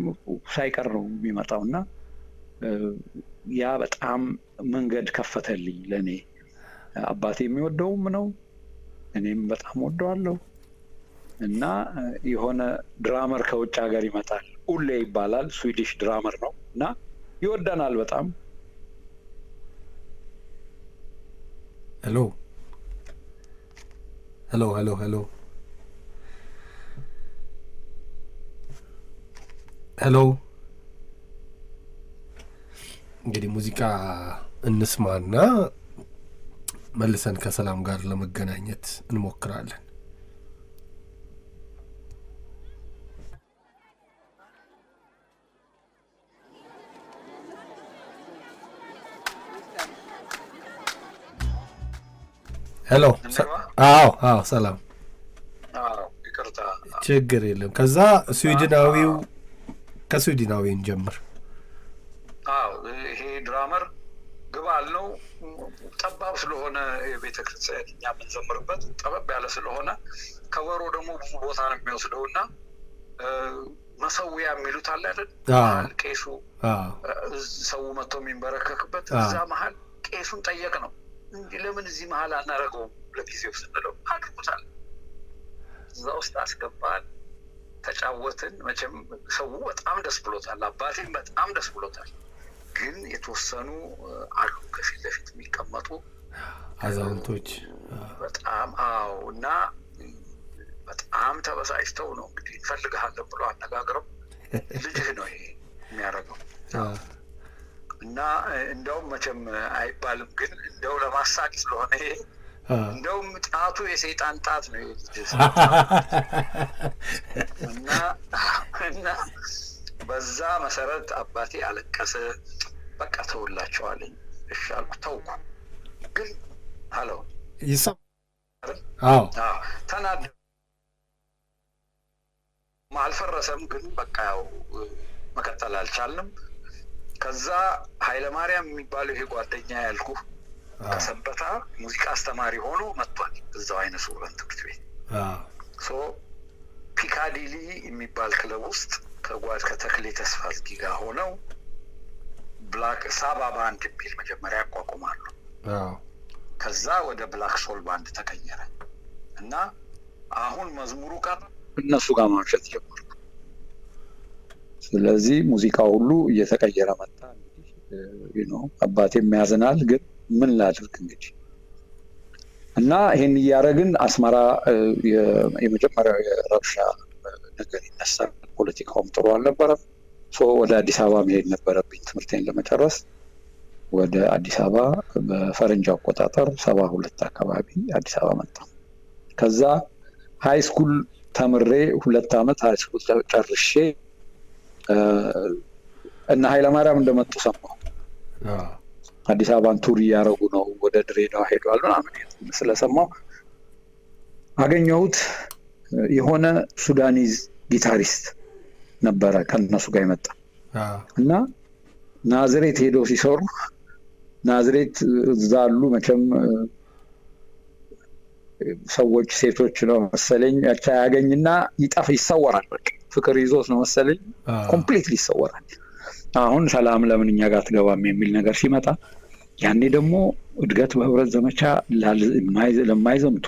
ሳይቀር ነው የሚመጣውና ያ በጣም መንገድ ከፈተልኝ ለኔ። አባቴ የሚወደውም ነው እኔም በጣም ወደዋለሁ። እና የሆነ ድራመር ከውጭ ሀገር ይመጣል፣ ኡሌ ይባላል፣ ስዊዲሽ ድራመር ነው እና ይወደናል በጣም። ሄሎ እንግዲህ ሙዚቃ እንስማና መልሰን ከሰላም ጋር ለመገናኘት እንሞክራለን። ሄሎ ሰላም። ይቅርታ ችግር የለም። ከዛ ከስዊድናዊን ጀምር። ይሄ ድራመር ግባ አልነው። ጠባብ ስለሆነ የቤተክርስቲያን እኛ የምንዘምርበት ጠበብ ያለ ስለሆነ ከበሮ ደግሞ ብዙ ቦታ ነው የሚወስደው እና መሰዊያ የሚሉት አለ አይደል? ቄሱ ሰው መጥቶ የሚንበረከክበት እዛ መሀል ቄሱን ጠየቅ ነው እንጂ ለምን እዚህ መሀል አናረገውም ለጊዜው ስንለው አድርጉታል። እዛ ውስጥ አስገባል፣ ተጫወትን። መቼም ሰው በጣም ደስ ብሎታል፣ አባቴም በጣም ደስ ብሎታል። ግን የተወሰኑ አሉ ከፊት ለፊት የሚቀመጡ አዛውንቶች በጣም እና በጣም ተበሳጭተው ነው እንግዲህ እንፈልግሃለን ብሎ አነጋግረው ልጅህ ነው ይሄ የሚያደርገው እና እንደውም መቼም አይባልም ግን እንደው ለማሳቅ ስለሆነ ይሄ እንደውም ጣቱ የሰይጣን ጣት ነው እና በዛ መሰረት አባቴ አለቀሰ። በቃ ተውላቸዋለኝ። እሺ አልኩ፣ ተውኩ። ግን ሃሎ ይሰማ ተናደ አልፈረሰም። ግን በቃ ያው መቀጠል አልቻልንም። ከዛ ኃይለማርያም የሚባለው ይሄ ጓደኛ ያልኩ ከሰበታ ሙዚቃ አስተማሪ ሆኖ መጥቷል። እዛው አይነ ስውራን ትምህርት ቤት ፒካዲሊ የሚባል ክለብ ውስጥ ከተክሌ ተስፋዝጊ ጋር ሆነው ብላክ ሳባ ባንድ የሚል መጀመሪያ ያቋቁማሉ። ከዛ ወደ ብላክ ሶል ባንድ ተቀየረ እና አሁን መዝሙሩ ጋር እነሱ ጋር ማምሸት ጀመሩ። ስለዚህ ሙዚቃ ሁሉ እየተቀየረ መጣ። እንግዲህ አባቴም ያዝናል፣ ግን ምን ላድርግ እንግዲህ እና ይሄን እያደረግን አስመራ የመጀመሪያው የረብሻ ነገር ይነሳል። ፖለቲካውም ጥሩ አልነበረም። ወደ አዲስ አበባ መሄድ ነበረብኝ ትምህርቴን ለመጨረስ። ወደ አዲስ አበባ በፈረንጅ አቆጣጠር 72 አካባቢ አዲስ አበባ መጣ። ከዛ ሃይ ስኩል ተምሬ 2 ዓመት ሃይ ስኩል ጨርሼ እና ኃይለማርያም እንደመጡ ሰማሁ። አዲስ አበባን ቱር እያደረጉ ነው፣ ወደ ድሬዳዋ ሄደዋል ምናምን ስለሰማሁ አገኘሁት። የሆነ ሱዳኒዝ ጊታሪስት ነበረ ከነሱ ጋር የመጣ እና ናዝሬት ሄደው ሲሰሩ ናዝሬት እዛ አሉ መቼም ሰዎች ሴቶች ነው መሰለኝ ያገኝና ይሰወራል። በቃ ፍቅር ይዞት ነው መሰለኝ ኮምፕሊትሊ ይሰወራል። አሁን ሰላም ለምን እኛ ጋር ትገባም የሚል ነገር ሲመጣ ያኔ ደግሞ እድገት በህብረት ዘመቻ ለማይዘምቱ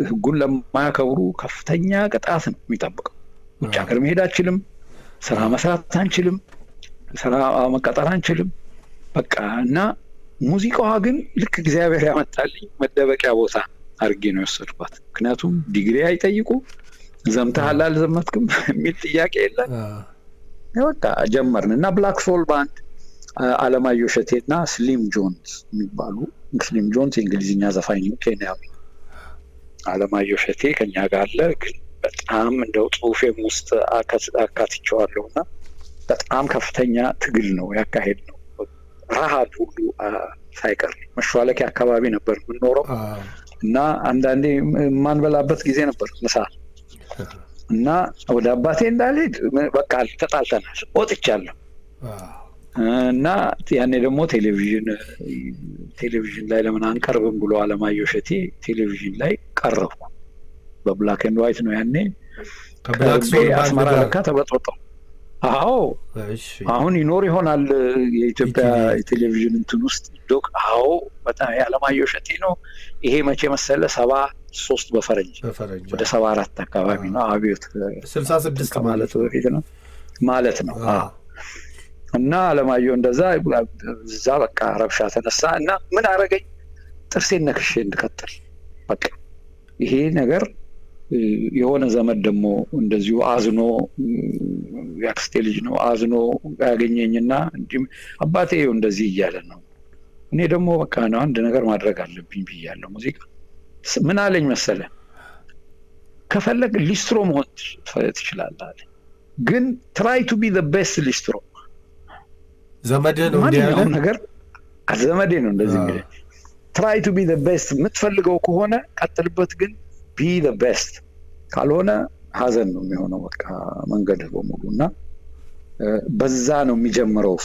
ህጉን ለማያከብሩ ከፍተኛ ቅጣት ነው የሚጠብቀው። ውጭ ሀገር መሄድ አንችልም፣ ስራ መስራት አንችልም፣ ስራ መቀጠር አንችልም። በቃ እና ሙዚቃዋ ግን ልክ እግዚአብሔር ያመጣልኝ መደበቂያ ቦታ አድርጌ ነው የወሰድኳት። ምክንያቱም ዲግሪ አይጠይቁ፣ ዘምተሃል አልዘመትክም የሚል ጥያቄ የለም። በቃ ጀመርን እና ብላክ ሶል ባንድ አለማየሁ እሸቴና ስሊም ጆንስ የሚባሉ ስሊም ጆንስ የእንግሊዝኛ ዘፋኝ ነው፣ ኬንያዊ። አለማየሁ እሸቴ ከኛ ጋር አለ፣ ግን በጣም እንደው ጽሁፌም ውስጥ አካትቼዋለሁ እና በጣም ከፍተኛ ትግል ነው ያካሄድ ነው። ረሃብ ሁሉ ሳይቀር መሿለኪያ አካባቢ ነበር የምንኖረው እና አንዳንዴ የማንበላበት ጊዜ ነበር ምሳ እና ወደ አባቴ እንዳልሄድ በቃ ተጣልተናል፣ ወጥቻለሁ እና ያኔ ደግሞ ቴሌቪዥን ላይ ለምን አንቀርብም ብሎ አለማየሁ እሸቴ ቴሌቪዥን ላይ ቀረብኩ። በብላክ ኤንድ ዋይት ነው ያኔ። አስመራ ለካ ተበጥብጠው። አዎ አሁን ይኖር ይሆናል የኢትዮጵያ ቴሌቪዥን እንትን ውስጥ ዶክ። አዎ በጣም የአለማየሁ እሸቴ ነው። ይሄ መቼ መሰለ 73 በፈረንጅ ወደ 74 አካባቢ ነው። አብዮት 66 ማለት በፊት ነው ማለት ነው። እና አለማየሁ እንደዛ እዛ በቃ ረብሻ ተነሳ እና ምን አረገኝ? ጥርሴን ነክሼ እንድቀጥል በቃ ይሄ ነገር የሆነ ዘመድ ደግሞ እንደዚሁ አዝኖ ያክስቴ ልጅ ነው አዝኖ ያገኘኝና እንዲህ አባቴ እንደዚህ እያለ ነው፣ እኔ ደግሞ በቃ ነው አንድ ነገር ማድረግ አለብኝ ብያለሁ። ሙዚቃ ምን አለኝ መሰለ፣ ከፈለግ ሊስትሮ መሆን ትችላለህ አለ፣ ግን ትራይ ቱ ቢ ዘ ቤስት ሊስትሮ። ዘመዴ ነው እንዲህ ያለ ነገር ዘመዴ ነው እንደዚህ የሚለኝ። ትራይ ቱ ቢ ዘ ቤስት የምትፈልገው ከሆነ ቀጥልበት፣ ግን ቢ ዘ ቤስት ካልሆነ ሀዘን ነው የሚሆነው በቃ መንገድ በሙሉ። እና በዛ ነው የሚጀምረው።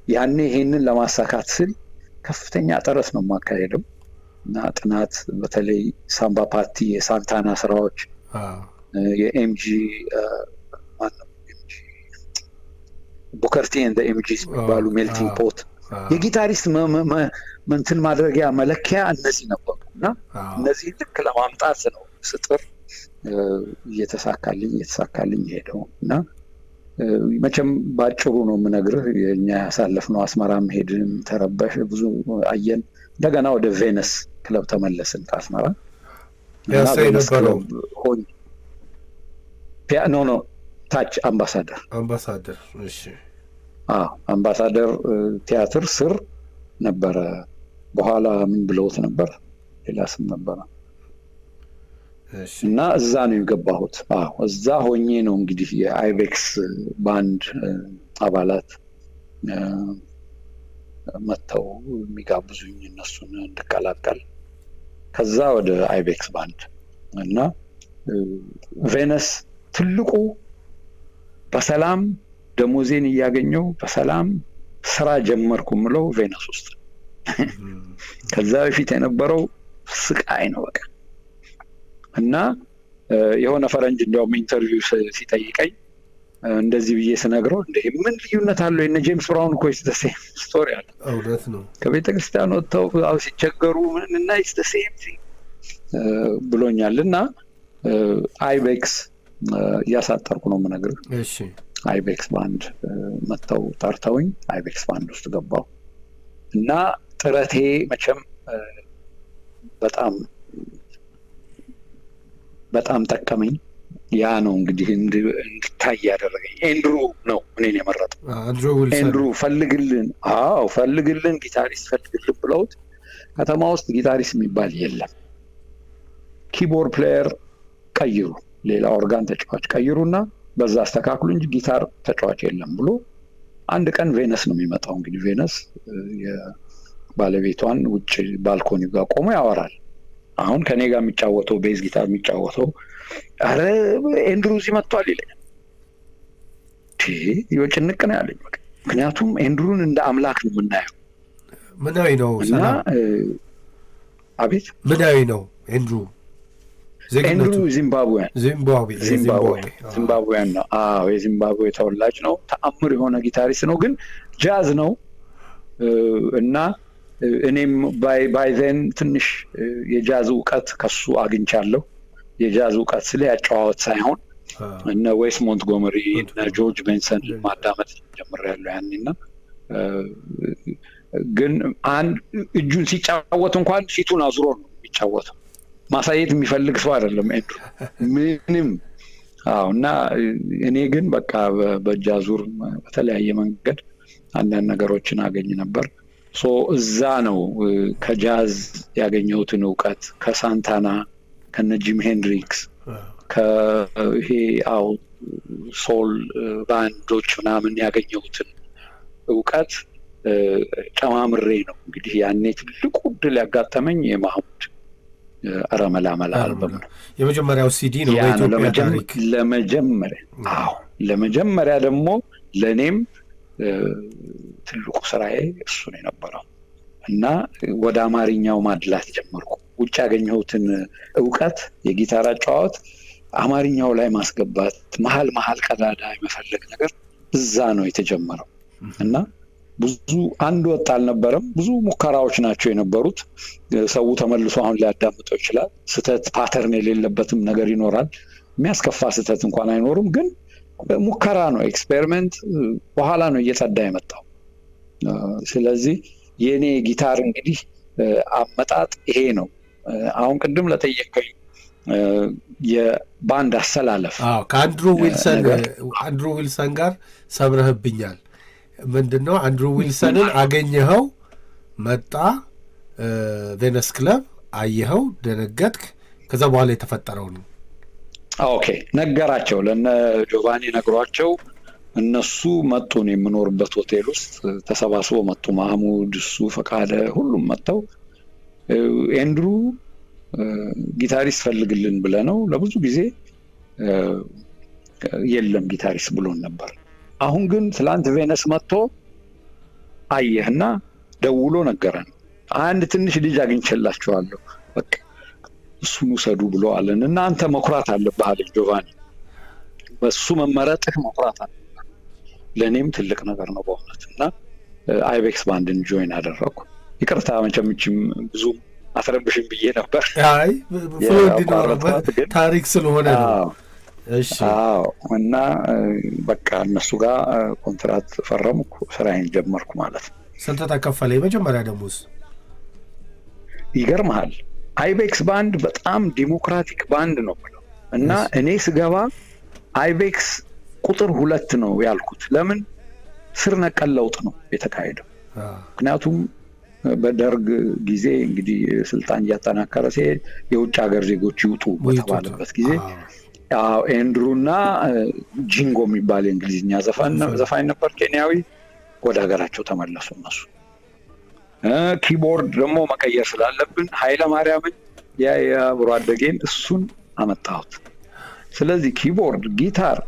ያኔ ይሄንን ለማሳካት ስል ከፍተኛ ጥረት ነው የማካሄደው እና ጥናት፣ በተለይ ሳምባ ፓርቲ፣ የሳንታና ስራዎች፣ የኤምጂ ቡከርቲ እንደ ኤምጂስ የሚባሉ ሜልቲንግ ፖት የጊታሪስት እንትን ማድረጊያ መለኪያ እነዚህ ነበሩ እና እነዚህ ልክ ለማምጣት ነው ስጥር እየተሳካልኝ ሄደው እና መቼም ባጭሩ ነው የምነግርህ። የኛ ያሳለፍነው አስመራም ሄድን፣ ተረበሽ ብዙ አየን። እንደገና ወደ ቬነስ ክለብ ተመለስን ከአስመራ። ኖ ታች አምባሳደር። እሺ አምባሳደር ቲያትር ስር ነበረ። በኋላ ምን ብለውት ነበር? ሌላ ስም ነበረ እና እዛ ነው የገባሁት። እዛ ሆኜ ነው እንግዲህ የአይቤክስ ባንድ አባላት መጥተው የሚጋብዙኝ እነሱን እንድቀላቀል። ከዛ ወደ አይቤክስ ባንድ እና ቬነስ ትልቁ በሰላም ደሞዜን እያገኘው በሰላም ስራ ጀመርኩ ምለው ቬነስ ውስጥ። ከዛ በፊት የነበረው ስቃይ ነው በቃ። እና የሆነ ፈረንጅ እንዲያውም ኢንተርቪው ሲጠይቀኝ እንደዚህ ብዬ ስነግረው እንደ ምን ልዩነት አለው የነ ጄምስ ብራውን እኮ ኢትስ ዘ ሴም ስቶሪ አለ። እውነት ነው። ከቤተክርስቲያን ወጥተው ሲቸገሩ እና ኢትስ ዘ ሴም ብሎኛል። እና አይቤክስ እያሳጠርኩ ነው የምነግርህ። እሺ አይቤክስ ባንድ መጥተው ጠርተውኝ አይቤክስ ባንድ ውስጥ ገባሁ እና ጥረቴ መቼም በጣም ጠቀመኝ። ያ ነው እንግዲህ እንድታይ ያደረገኝ። ኤንድሩ ነው እኔን የመረጠው። ኤንድሩ ፈልግልን ጊታሪስት ፈልግልን ብለውት፣ ከተማ ውስጥ ጊታሪስት የሚባል የለም፣ ኪቦርድ ፕሌየር ቀይሩ፣ ሌላ ኦርጋን ተጫዋች ቀይሩና በዛ አስተካክሉ እንጂ ጊታር ተጫዋች የለም ብሎ አንድ ቀን ቬነስ ነው የሚመጣው። እንግዲህ ቬነስ የባለቤቷን ውጭ ባልኮኒ ጋር ቆሞ ያወራል። አሁን ከኔ ጋር የሚጫወተው ቤዝ ጊታር የሚጫወተው አረ ኤንድሩ እዚህ መጥቷል ይለኛል። ጭንቅ ነው ያለኝ። ምክንያቱም ኤንድሩን እንደ አምላክ ነው የምናየው። ምናዊ ነው እና አቤት ምናዊ ነው ኤንድሩ ዚምባብዌያን ነው። የዚምባብዌ ተወላጅ ነው። ተአምር የሆነ ጊታሪስት ነው። ግን ጃዝ ነው እና እኔም ባይዘን ትንሽ የጃዝ እውቀት ከሱ አግኝቻለሁ። የጃዝ እውቀት ስለ ያጨዋወት ሳይሆን እነ ዌስ ሞንትጎመሪ እነ ጆርጅ ቤንሰን ማዳመጥ ጀምሬያለሁ ያኔና ግን አንድ እጁን ሲጫወት እንኳን ፊቱን አዙሮ ነው የሚጫወተው። ማሳየት የሚፈልግ ሰው አይደለም ኤንድሩ ምንም። እና እኔ ግን በቃ በጃዙር በተለያየ መንገድ አንዳንድ ነገሮችን አገኝ ነበር። እዛ ነው ከጃዝ ያገኘሁትን እውቀት ከሳንታና ከነ ጂም ሄንድሪክስ ከይሄ ሶል ባንዶች ምናምን ያገኘሁትን እውቀት ጨማምሬ ነው እንግዲህ ያኔ ትልቁ ድል ያጋጠመኝ የማህሙድ አረመላመላ አልበም ነው። የመጀመሪያው ሲዲ ነው በኢትዮጵያ ታሪክ ለመጀመሪያ ደግሞ ለኔም ትልቁ ስራዬ እሱ ነው የነበረው እና ወደ አማርኛው ማድላት ጀመርኩ። ውጭ ያገኘሁትን እውቀት የጊታር አጨዋወት አማርኛው ላይ ማስገባት፣ መሀል ቀዳዳ የመፈለግ ነገር እዛ ነው የተጀመረው እና ብዙ አንድ ወጥ አልነበረም። ብዙ ሙከራዎች ናቸው የነበሩት። ሰው ተመልሶ አሁን ሊያዳምጠው ይችላል። ስተት ፓተርን የሌለበትም ነገር ይኖራል። የሚያስከፋ ስተት እንኳን አይኖርም። ግን ሙከራ ነው፣ ኤክስፔሪመንት በኋላ ነው እየጸዳ የመጣው። ስለዚህ የኔ ጊታር እንግዲህ አመጣጥ ይሄ ነው። አሁን ቅድም ለጠየቀኝ የባንድ አሰላለፍ ከአንድሩ ዊልሰን ጋር ሰብረህብኛል። ምንድነው? አንድሩ ዊልሰንን አገኘኸው፣ መጣ ቬነስ ክለብ፣ አየኸው፣ ደነገጥክ። ከዛ በኋላ የተፈጠረው ነው። ኦኬ ነገራቸው፣ ለነ ጆቫኒ ነግሯቸው እነሱ መጡን። የምኖርበት ሆቴል ውስጥ ተሰባስቦ መጡ። ማህሙድ፣ እሱ፣ ፈቃደ፣ ሁሉም መጥተው ኤንድሩ ጊታሪስት ፈልግልን ብለ ነው ለብዙ ጊዜ የለም ጊታሪስት ብሎን ነበር። አሁን ግን ትላንት ቬነስ መጥቶ አየህና ደውሎ ነገረን። አንድ ትንሽ ልጅ አግኝቼላችኋለሁ፣ በቃ እሱን ውሰዱ ብሎ አለን እና አንተ መኩራት አለብህ አለኝ ጆቫኒ። በሱ መመረጥህ መኩራት አለብህ። ለእኔም ትልቅ ነገር ነው በእውነት። እና አይቤክስ ባንድን ጆይን አደረኩ። ይቅርታ መቸምችም ብዙ አትረብሽም ብዬ ነበር። አይ ታሪክ ስለሆነ ነው። እሺ እና በቃ እነሱ ጋር ኮንትራት ፈረምኩ፣ ስራዬን ጀመርኩ ማለት ነው። ስንት ተከፈለ የመጀመሪያ ደሞዝ? ይገርምሃል አይቤክስ ባንድ በጣም ዲሞክራቲክ ባንድ ነው ብለው እና እኔ ስገባ አይቤክስ ቁጥር 2 ነው ያልኩት። ለምን ስር ነቀል ለውጥ ነው የተካሄደው። ምክንያቱም በደርግ ጊዜ እንግዲህ ስልጣን እያጠናከረ ሲሄድ የውጭ ሀገር ዜጎች ይውጡ በተባለበት ጊዜ ኤንድሩና ጂንጎ የሚባል የእንግሊዝኛ ዘፋኝ ነበር ኬንያዊ፣ ወደ ሀገራቸው ተመለሱ እነሱ። ኪቦርድ ደግሞ መቀየር ስላለብን ኃይለ ማርያምን የአብሮ አደጌን እሱን አመጣሁት። ስለዚህ ኪቦርድ፣ ጊታር፣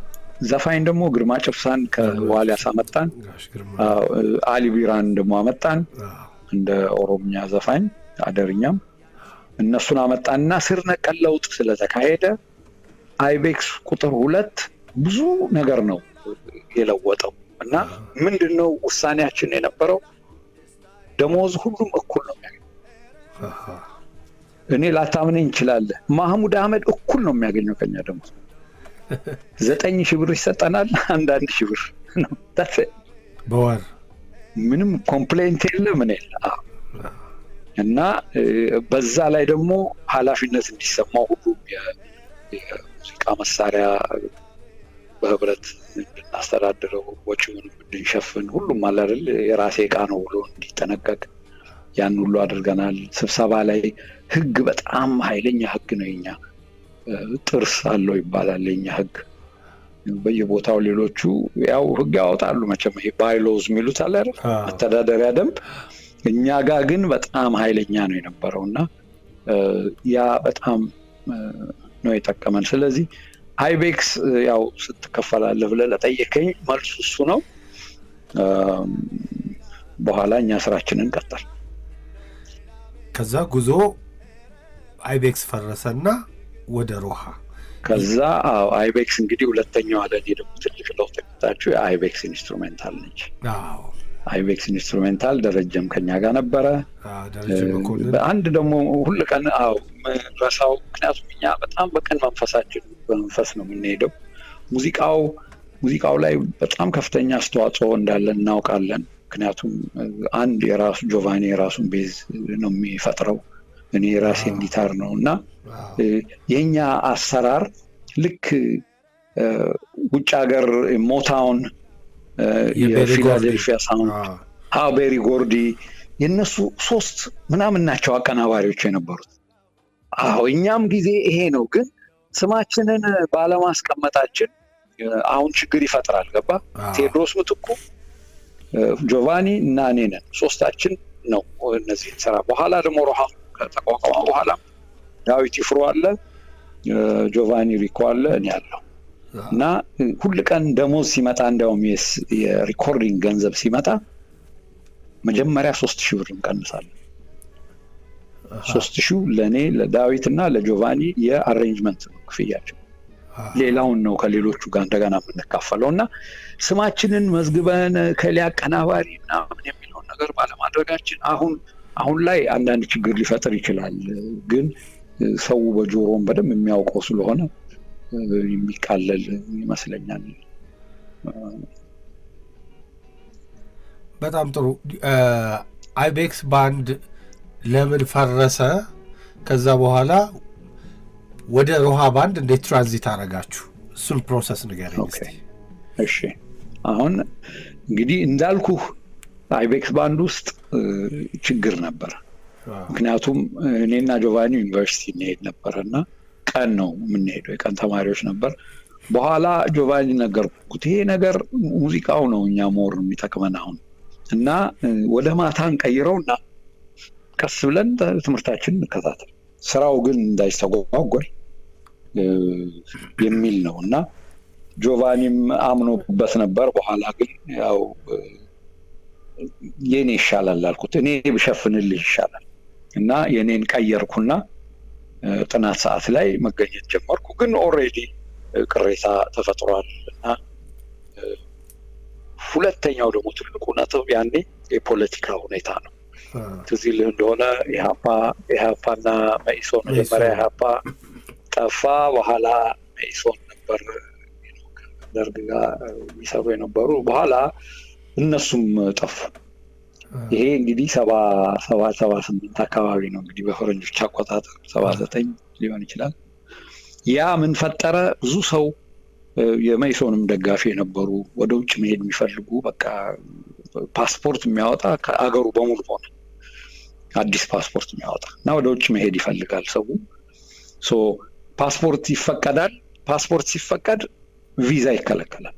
ዘፋኝ ደግሞ ግርማ ጨፍሳን ከዋልያስ አመጣን። አሊ ቢራን ደግሞ አመጣን እንደ ኦሮምኛ ዘፋኝ አደርኛም እነሱን አመጣንና ስር ነቀል ለውጥ ስለተካሄደ አይቤክስ ቁጥር 2 ብዙ ነገር ነው የለወጠው። እና ምንድነው ውሳኔያችን የነበረው? ደሞዝ ሁሉም እኩል ነው የሚያገኘው። እኔ ላታምነኝ እንችላለህ፣ ማህሙድ አህመድ እኩል ነው የሚያገኘው ከኛ ደሞዝ። 9,000 ብር ይሰጠናል፣ 1,000 ብር ነው በወር። ምንም ኮምፕሌንት የለ ምን የለ። እና በዛ ላይ ደግሞ ኃላፊነት እንዲሰማው ሁሉም የሙዚቃ መሳሪያ በህብረት እንድናስተዳድረው ወጪውን እንድንሸፍን ሁሉም አለ አይደል የራሴ ዕቃ ነው ብሎ እንዲጠነቀቅ ያን ሁሉ አድርገናል። ስብሰባ ላይ ህግ በጣም ኃይለኛ ህግ ነው የኛ። ጥርስ አለው ይባላል የኛ ህግ። በየቦታው ሌሎቹ ያው ህግ ያወጣሉ መቼም ይሄ ባይሎዝ የሚሉት አለ አይደል መተዳደሪያ ደንብ። እኛ ጋር ግን በጣም ኃይለኛ ነው የነበረውና ያ በጣም ነው የጠቀመን። ስለዚህ አይቤክስ ያው ስትከፈላለህ ብለህ ለጠየቀኝ መልሱ እሱ ነው። በኋላ እኛ ስራችንን ቀጠል። ከዛ ጉዞ አይቤክስ ፈረሰና ወደ ሮሃ። ከዛ አይቤክስ እንግዲህ ሁለተኛው አለኝ ደግሞ ትልቅ ለውጥ የመጣችው የአይቤክስ ኢንስትሩሜንታል ነች። አይቤክስ ኢንስትሩሜንታል ደረጀም ከኛ ጋር ነበረ። አንድ ደግሞ ሁሉ ቀን ረሳው፣ ምክንያቱም እኛ በጣም በቀን መንፈሳችን በመንፈስ ነው የምንሄደው። ሙዚቃው ላይ በጣም ከፍተኛ አስተዋጽኦ እንዳለን እናውቃለን። ምክንያቱም አንድ የራሱ ጆቫኒ የራሱን ቤዝ ነው የሚፈጥረው፣ እኔ የራሴን ጊታር ነው እና የኛ አሰራር ልክ ውጭ ሀገር ሞታውን የፊላዴልፊያ ሳውንድ ቤሪ ጎርዲ የነሱ 3 ምናምን ናቸው አቀናባሪዎች የነበሩት። እኛም ጊዜ ይሄ ነው። ግን ስማችንን ባለማስቀመጣችን አሁን ችግር ይፈጥራል። ገባ? ቴዎድሮስ ምትኩ፣ ጆቫኒ እና እኔ ነን 3ታችን ነው እነዚህ ስራ። በኋላ ደግሞ ሮሃ ከተቋቋመ በኋላ ዳዊት ይፍሩ አለ፣ ጆቫኒ ሪኮ አለ፣ እኔ ያለው እና ሁሉ ቀን ደሞዝ ሲመጣ እንደውም የሪኮርዲንግ ገንዘብ ሲመጣ መጀመሪያ 3,000 ብር እንቀንሳለን። 3,000 ለኔ ለዳዊት እና ለጆቫኒ የአሬንጅመንት ነው ክፍያቸው። ሌላውን ነው ከሌሎቹ ጋር እንደገና የምንካፈለው። እና ስማችንን መዝግበን ከሊያ አቀናባሪ ምናምን የሚለውን ነገር ባለማድረጋችን አሁን ላይ አንዳንድ ችግር ሊፈጥር ይችላል። ግን ሰው በጆሮም በደንብ የሚያውቀው ስለሆነ የሚቃለል ይመስለኛል። በጣም ጥሩ። አይቤክስ ባንድ ለምን ፈረሰ? ከዛ በኋላ ወደ ሮሃ ባንድ እንዴት ትራንዚት አደረጋችሁ? እሱን ፕሮሰስ ንገረኝ እስቲ። እሺ፣ አሁን እንግዲህ እንዳልኩህ አይቤክስ ባንድ ውስጥ ችግር ነበር። ምክንያቱም እኔና ጆቫኒ ዩኒቨርሲቲ እንሄድ ነበርና ቀን ነው የምንሄደው፣ የቀን ተማሪዎች ነበር። በኋላ ጆቫኒ ነገርኩት፣ ይሄ ነገር ሙዚቃው ነው እኛ ሞር የሚጠቅመን አሁን እና ወደ ማታ እንቀይረውና ቀስ ብለን ትምህርታችንን እንከታተል፣ ስራው ግን እንዳይስተጓጎል የሚል ነው እና ጆቫኒም አምኖበት ነበር። በኋላ ግን ያው የኔ ይሻላል አልኩት፣ እኔ ብሸፍንልህ ይሻላል እና የኔን ቀየርኩና ጥናት ሰዓት ላይ መገኘት ጀመርኩ። ግን ኦልሬዲ ቅሬታ ተፈጥሯል እና ሁለተኛው ደግሞ ትልቁ ነጥብ ያኔ የፖለቲካ ሁኔታ ነው። ትዝ ይልህ እንደሆነ ኢህአፓና መኢሶን፣ መጀመሪያ ኢህአፓ ጠፋ፣ በኋላ መኢሶን ነበር ደርግ ጋር የሚሰሩ የነበሩ፣ በኋላ እነሱም ጠፉ። ይሄ እንግዲህ 78 አካባቢ ነው እንግዲህ በፈረንጆች አቆጣጠር 79 ሊሆን ይችላል። ያ ምን ፈጠረ? ብዙ ሰው የመይሶንም ደጋፊ የነበሩ ወደ ውጭ መሄድ የሚፈልጉ በቃ ፓስፖርት የሚያወጣ ከአገሩ በሙሉ ሆነ አዲስ ፓስፖርት የሚያወጣ እና ወደ ውጭ መሄድ ይፈልጋል ሰው። ሶ ፓስፖርት ይፈቀዳል። ፓስፖርት ሲፈቀድ ቪዛ ይከለከላል።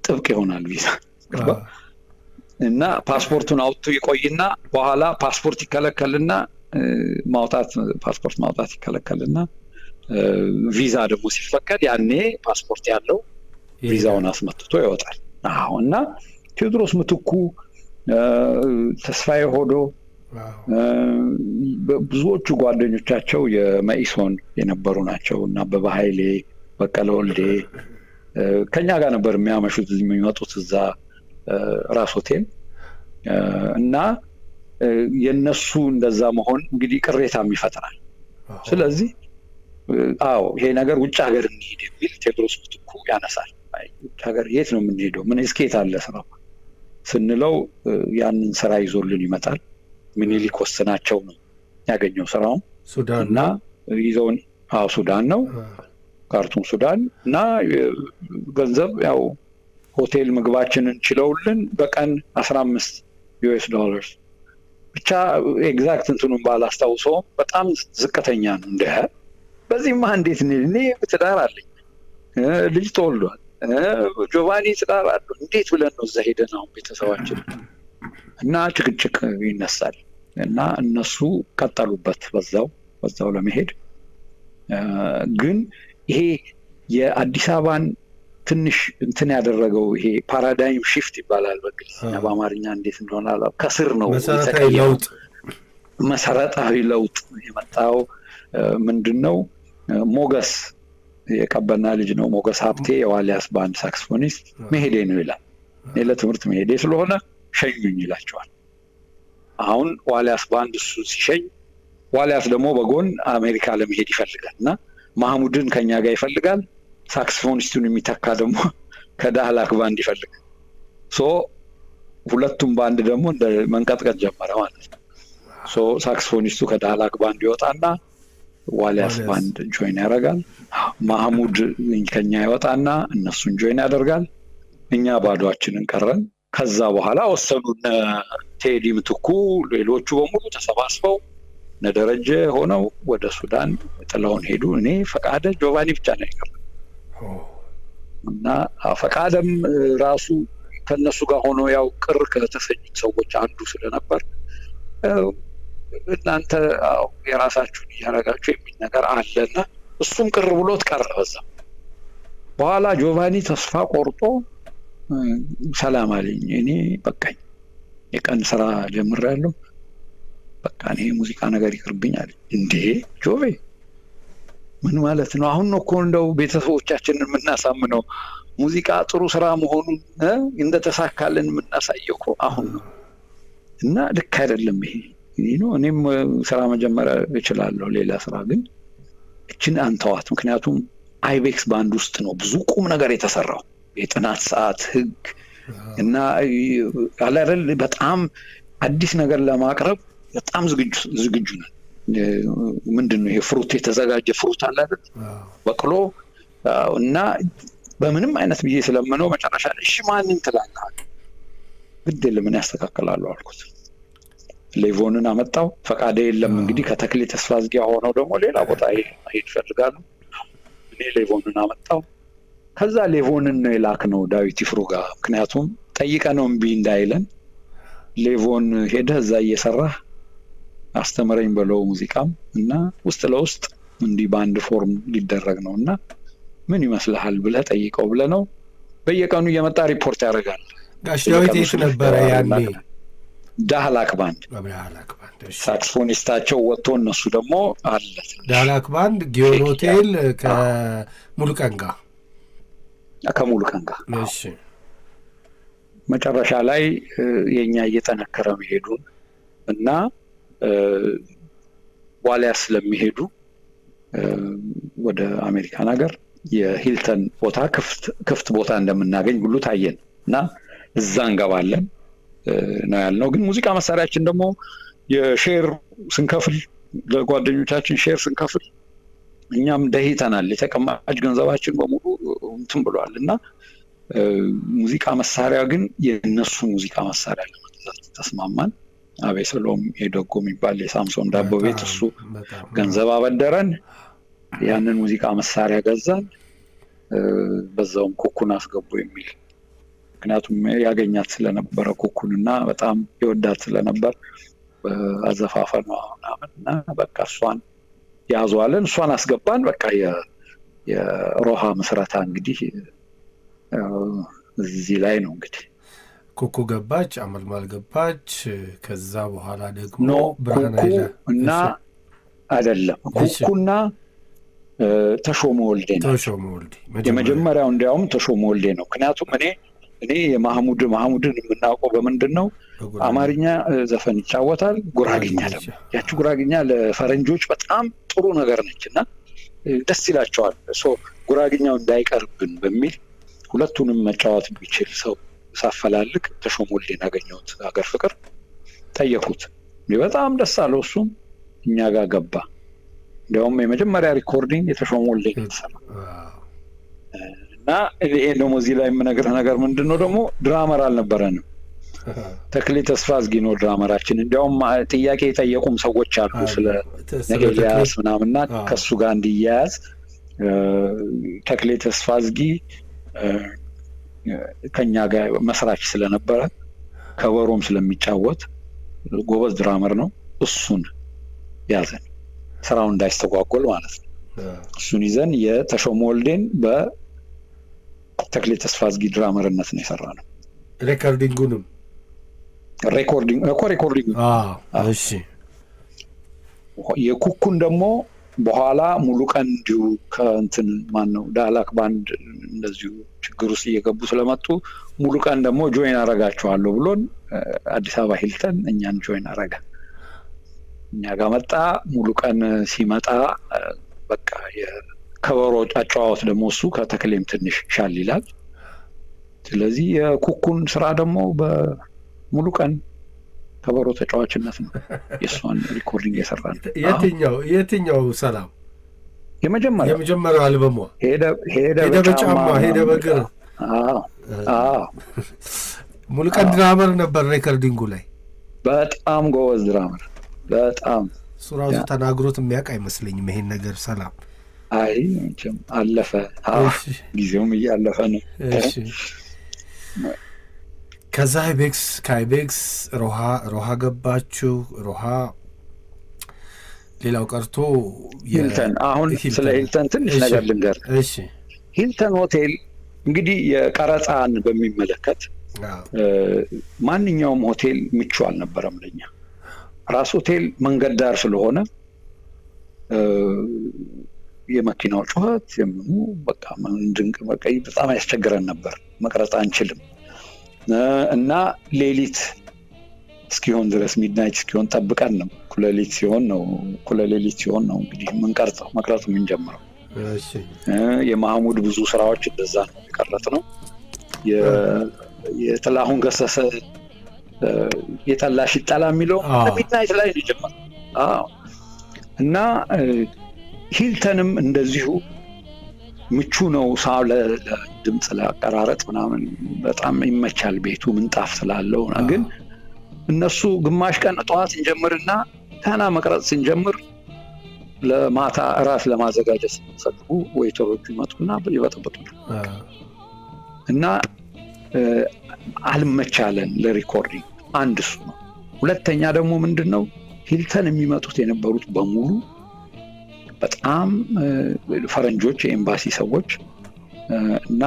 ጥብቅ ይሆናል ቪዛ እና ፓስፖርቱን አውጥቶ ይቆይና በኋላ ፓስፖርት ይከለከልና ፓስፖርት ማውጣት ይከለከልና ቪዛ ደግሞ ሲፈቀድ ያኔ ፓስፖርት ያለው ቪዛውን አስመጥቶ ይወጣል። እና ቴዎድሮስ ምትኩ፣ ተስፋዬ ሆዶ ብዙዎቹ ጓደኞቻቸው የመኢሶን የነበሩ ናቸው እና አበበ ኃይሌ፣ በቀለ ወልዴ ከኛ ጋር ነበር የሚያመሹት የሚመጡት እዛ ራስ ሆቴል እና የነሱ እንደዛ መሆን እንግዲህ ቅሬታም ይፈጥራል። ስለዚህ ይሄ ነገር ውጭ ሀገር እንሂድ የሚል ቴዎድሮስ ምትኩ ያነሳል። ውጭ ሀገር የት ነው የምንሄደው? ምን እስኬት አለ ስራው ስንለው ያንን ስራ ይዞልን ይመጣል። ምኒልክ ወስናቸው ነው ያገኘው ስራውን ሱዳን እና ይዘውን ሱዳን ነው ካርቱም ሱዳን እና ገንዘብ ያው ሆቴል ምግባችንን ችለውልን በቀን $15 ብቻ ኤግዛክት እንትኑን ባላስታውሰውም በጣም ዝቅተኛ ነው። እንደ በዚህማ እንዴት እኔ ትዳር አለኝ ልጅ ተወልዷል ጆቫኒ ትዳር አለው እንዴት ብለን ነው እዛ ሄደን አሁን ቤተሰባችን እና ጭቅጭቅ ይነሳል እና እነሱ ቀጠሉበት በዛው ለመሄድ ግን ይሄ የአዲስ አበባን ትንሽ እንትን ያደረገው ይሄ ፓራዳይም ሺፍት ይባላል በእንግሊዝኛ፣ በአማርኛ እንዴት እንደሆነ ከስር ነው መሰረታዊ ለውጥ የመጣው። ምንድነው ሞገስ የቀበና ልጅ ነው ሞገስ ሀብቴ የዋሊያስ ባንድ ሳክስፎኒስት መሄዴ ነው ይላል። እኔ ለትምህርት መሄዴ ስለሆነ ሸኙኝ ይላቸዋል። አሁን ዋሊያስ ባንድ እሱ ሲሸኝ ዋሊያስ ደግሞ በጎን አሜሪካ ለመሄድ ይፈልጋል እና ማህሙድን ከኛ ጋር ይፈልጋል። ሳክስፎኒስቱን የሚተካ ደግሞ ከዳህላክ ባንድ ይፈልጋል። ሁለቱም ባንድ ደግሞ እንደ መንቀጥቀጥ ጀመረ ማለት ነው። ሳክስፎኒስቱ ከዳህላክ ባንድ ይወጣና ዋሊያስ ባንድ ጆይን ያደርጋል። ማህሙድ ከኛ ይወጣና እነሱን ጆይን ያደርጋል። እኛ ባዶአችንን ቀረን። ከዛ በኋላ ወሰኑን ቴዲ ምትኩ ሌሎቹ በሙሉ ተሰባስበው ነደረጀ ሆነው ወደ ሱዳን ጥለውን ሄዱ። እኔ ፈቃደ ጆቫኒ ብቻ ነው የቀረው እና ፈቃደም ራሱ ከነሱ ጋር ሆኖ ያው ቅር ከተሰኙት ሰዎች አንዱ ስለነበር እናንተ የራሳችሁን እያደረጋችሁ የሚል ነገር አለና እሱም ቅር ብሎት ቀረ። በዛ በኋላ ጆቫኒ ተስፋ ቆርጦ ሰላም አለኝ። እኔ በቃኝ የቀን ስራ ጀምሬያለሁ በቃ እኔ ሙዚቃ ነገር ይቅርብኝ አለ። እንዴ ጆቬ ምን ማለት ነው? አሁን ነው እኮ እንደው ቤተሰቦቻችንን የምናሳምነው ሙዚቃ ጥሩ ስራ መሆኑን እንደተሳካልን የምናሳየው እኮ አሁን ነው እና ልክ አይደለም ይሄ ነው። እኔም ስራ መጀመሪያ እችላለሁ ሌላ ስራ ግን እችን አንተዋት። ምክንያቱም አይቤክስ ባንድ ውስጥ ነው ብዙ ቁም ነገር የተሰራው የጥናት ሰዓት ህግ እና አላረል በጣም አዲስ ነገር ለማቅረብ በጣም ዝግጁ ነን። ምንድነው ይሄ ፍሩት የተዘጋጀ ፍሩት አለ አይደል በቅሎ እና በምንም አይነት ብዬ ስለምነው መጨረሻ ላይ እሺ ማንን ትላለህ ግድ ለምን ያስተካክላሉ አልኩት። ሌቮንን አመጣው። ፈቃደ የለም እንግዲህ ከተክሌ ተስፋ ዝጊያ ሆነው ደግሞ ሌላ ቦታ ሄድ ይፈልጋሉ። እኔ ሌቮንን አመጣው። ከዛ ሌቮንን ነው የላክነው ዳዊት ይፍሩ ጋር። ምክንያቱም ጠይቀነው እምቢ እንዳይለን ሌቮን ሄደ እዛ እየሰራህ አስተምረኝ በለው ሙዚቃም እና ውስጥ ለውስጥ እንዲህ ባንድ ፎርም ሊደረግ ነው እና ምን ይመስልሃል ብለህ ጠይቀው ብለነው በየቀኑ እየመጣ ሪፖርት ያደርጋል። ጋሽ ዳዊት የት ነበረ ያኔ? ዳህላክ ባንድ ሳክስፎኒስታቸው ወጥቶ እነሱ ደግሞ አለ ዳህላክ ባንድ ጊዮን ሆቴል ከሙሉቀን ጋር እሺ መጨረሻ ላይ የኛ እየጠነከረ መሄዱን እና ዋሊያስ ስለሚሄዱ ወደ አሜሪካን ሀገር የሂልተን ቦታ ክፍት ቦታ እንደምናገኝ ሁሉ ታየን እና እዛ እንገባለን ነው ያልነው። ግን ሙዚቃ መሳሪያችን ደግሞ የሼር ስንከፍል ለጓደኞቻችን ሼር ስንከፍል እኛም ደህይተናል። የተቀማጭ ገንዘባችን በሙሉ እንትን ብሏል እና ሙዚቃ መሳሪያ ግን የነሱ ሙዚቃ መሳሪያ ለመግዛት ተስማማን። አቤሰሎም ሄደጎ የሚባል የሳምሶን ዳቦ ቤት እሱ ገንዘብ አበደረን። ያንን ሙዚቃ መሳሪያ ገዛን። በዛውም ኩኩን አስገቡ የሚል ምክንያቱም ያገኛት ስለነበረ ኩኩንና በጣም ይወዳት ስለነበር አዘፋፈኗ ምናምንና በቃ እሷን ያዟለን። እሷን አስገባን። በቃ የሮሃ ምስረታ እንግዲህ እዚህ ላይ ነው እንግዲህ ኩኩ ገባች፣ አመልማል ገባች። ከዛ በኋላ ደግሞ ብርሃን ኃይለ እና አይደለም ኩኩና ተሾመ ወልዴ ነው። ተሾመ ወልዴ የመጀመሪያው እንዲያውም ተሾመ ወልዴ ነው። ምክንያቱም እኔ የማህሙድን የምናውቀው በምንድን ነው? አማርኛ ዘፈን ይጫወታል፣ ጉራግኛ ደግሞ ያቺ ጉራግኛ ለፈረንጆች በጣም ጥሩ ነገር ነች እና ደስ ይላቸዋል። ጉራግኛው እንዳይቀርብን በሚል ሁለቱንም መጫወት የሚችል ሰው ሳፈላልግ ተሾመ ወልዴን አገኘሁት። ሀገር ፍቅር ጠየኩት። በጣም ደስ አለው። እሱም እኛ ጋር ገባ። እንዲያውም የመጀመሪያ ሪኮርዲንግ የተሾመ ወልዴ የተሰራ እና ይሄ ደግሞ እዚህ ላይ የምነግርህ ነገር ምንድነው ደግሞ ድራመር አልነበረንም። ተክሌ ተስፋዝጊ ነው ድራመራችን። እንዲያውም ጥያቄ የጠየቁም ሰዎች አሉ ስለ ኤልያስ ምናምንና ከሱ ጋር እንዲያያዝ ተክሌ ተስፋዝጊ ከኛ ጋር መስራች ስለነበረ ከበሮም ስለሚጫወት ጎበዝ ድራመር ነው። እሱን ያዘን ስራው እንዳይስተጓጎል ማለት ነው። እሱን ይዘን የተሾመ ወልዴን በተክሌ ተስፋዝጊ ድራመርነት ነው የሰራነው። ሬኮርዲንግ እሺ። የኩኩን ደግሞ በኋላ ሙሉ ቀን እንዲሁ ከእንትን ማነው ዳላክ ባንድ እንደዚሁ ችግር ውስጥ እየገቡ ስለመጡ ሙሉ ቀን ደግሞ ጆይን አረጋቸዋለሁ ብሎን አዲስ አበባ ሂልተን እኛን ጆይን አረጋ። እኛ ጋር መጣ። ሙሉ ቀን ሲመጣ በቃ የከበሮ አጫዋወት ደግሞ እሱ ከተክሌም ትንሽ ሻል ይላል። ስለዚህ የኩኩን ስራ ደግሞ በሙሉ ቀን ከበሮ ተጫዋችነት ነው የእሷን ሪኮርዲንግ የሰራን። የትኛው ሰላም? የመጀመሪያው አልበሟ ሄደ በጫማ ሄደ በእግር። ሙሉ ቀን ድራመር ነበር ሬኮርዲንጉ ላይ። በጣም ጎበዝ ድራመር። በጣም እሱ ራሱ ተናግሮት የሚያውቅ አይመስለኝም ይሄን ነገር ሰላም። አይ መቼም አለፈ፣ ጊዜውም እያለፈ ነው። ከዛ ከአይቤክስ ሮሃ ገባችሁ። ሮሃ ሌላው ቀርቶ ሂልተን። አሁን ስለ ሂልተን ትንሽ ነገር ልንገር። ሂልተን ሆቴል እንግዲህ የቀረጻን በሚመለከት ማንኛውም ሆቴል ምቹ አልነበረም ለኛ። ራስ ሆቴል መንገድ ዳር ስለሆነ የመኪናው ጩኸት የምኑ በቃ በጣም ያስቸግረን ነበር። መቅረጽ አንችልም እና ሌሊት እስኪሆን ድረስ ሚድናይት እስኪሆን ጠብቀን ነው። ኩለሌሊት ሲሆን ነው እንግዲህ መቅረጽ የምንጀምረው። የማህሙድ ብዙ ስራዎች እንደዛ ነው የቀረጽ ነው። የጥላሁን ገሰሰ የጠላሽ ይጠላ የሚለው ሚድናይት ላይ ነው የጀመረው። እና ሂልተንም እንደዚሁ ምቹ ነው። ሳው ለድምጽ ለአቀራረጥ ምናምን በጣም ይመቻል። ቤቱ ምንጣፍ ስላለው ግን እነሱ ግማሽ ቀን ጠዋት እንጀምርና ታና መቅረጽ ስንጀምር ለማታ እራት ለማዘጋጀት ሲፈልጉ ዌይተሮቹ ይመጡና ይበጠበጡ እና አልመቻለን ለሪኮርዲንግ። አንድ እሱ ነው። ሁለተኛ ደግሞ ምንድነው ሂልተን የሚመጡት የነበሩት በሙሉ በጣም ፈረንጆች፣ የኤምባሲ ሰዎች እና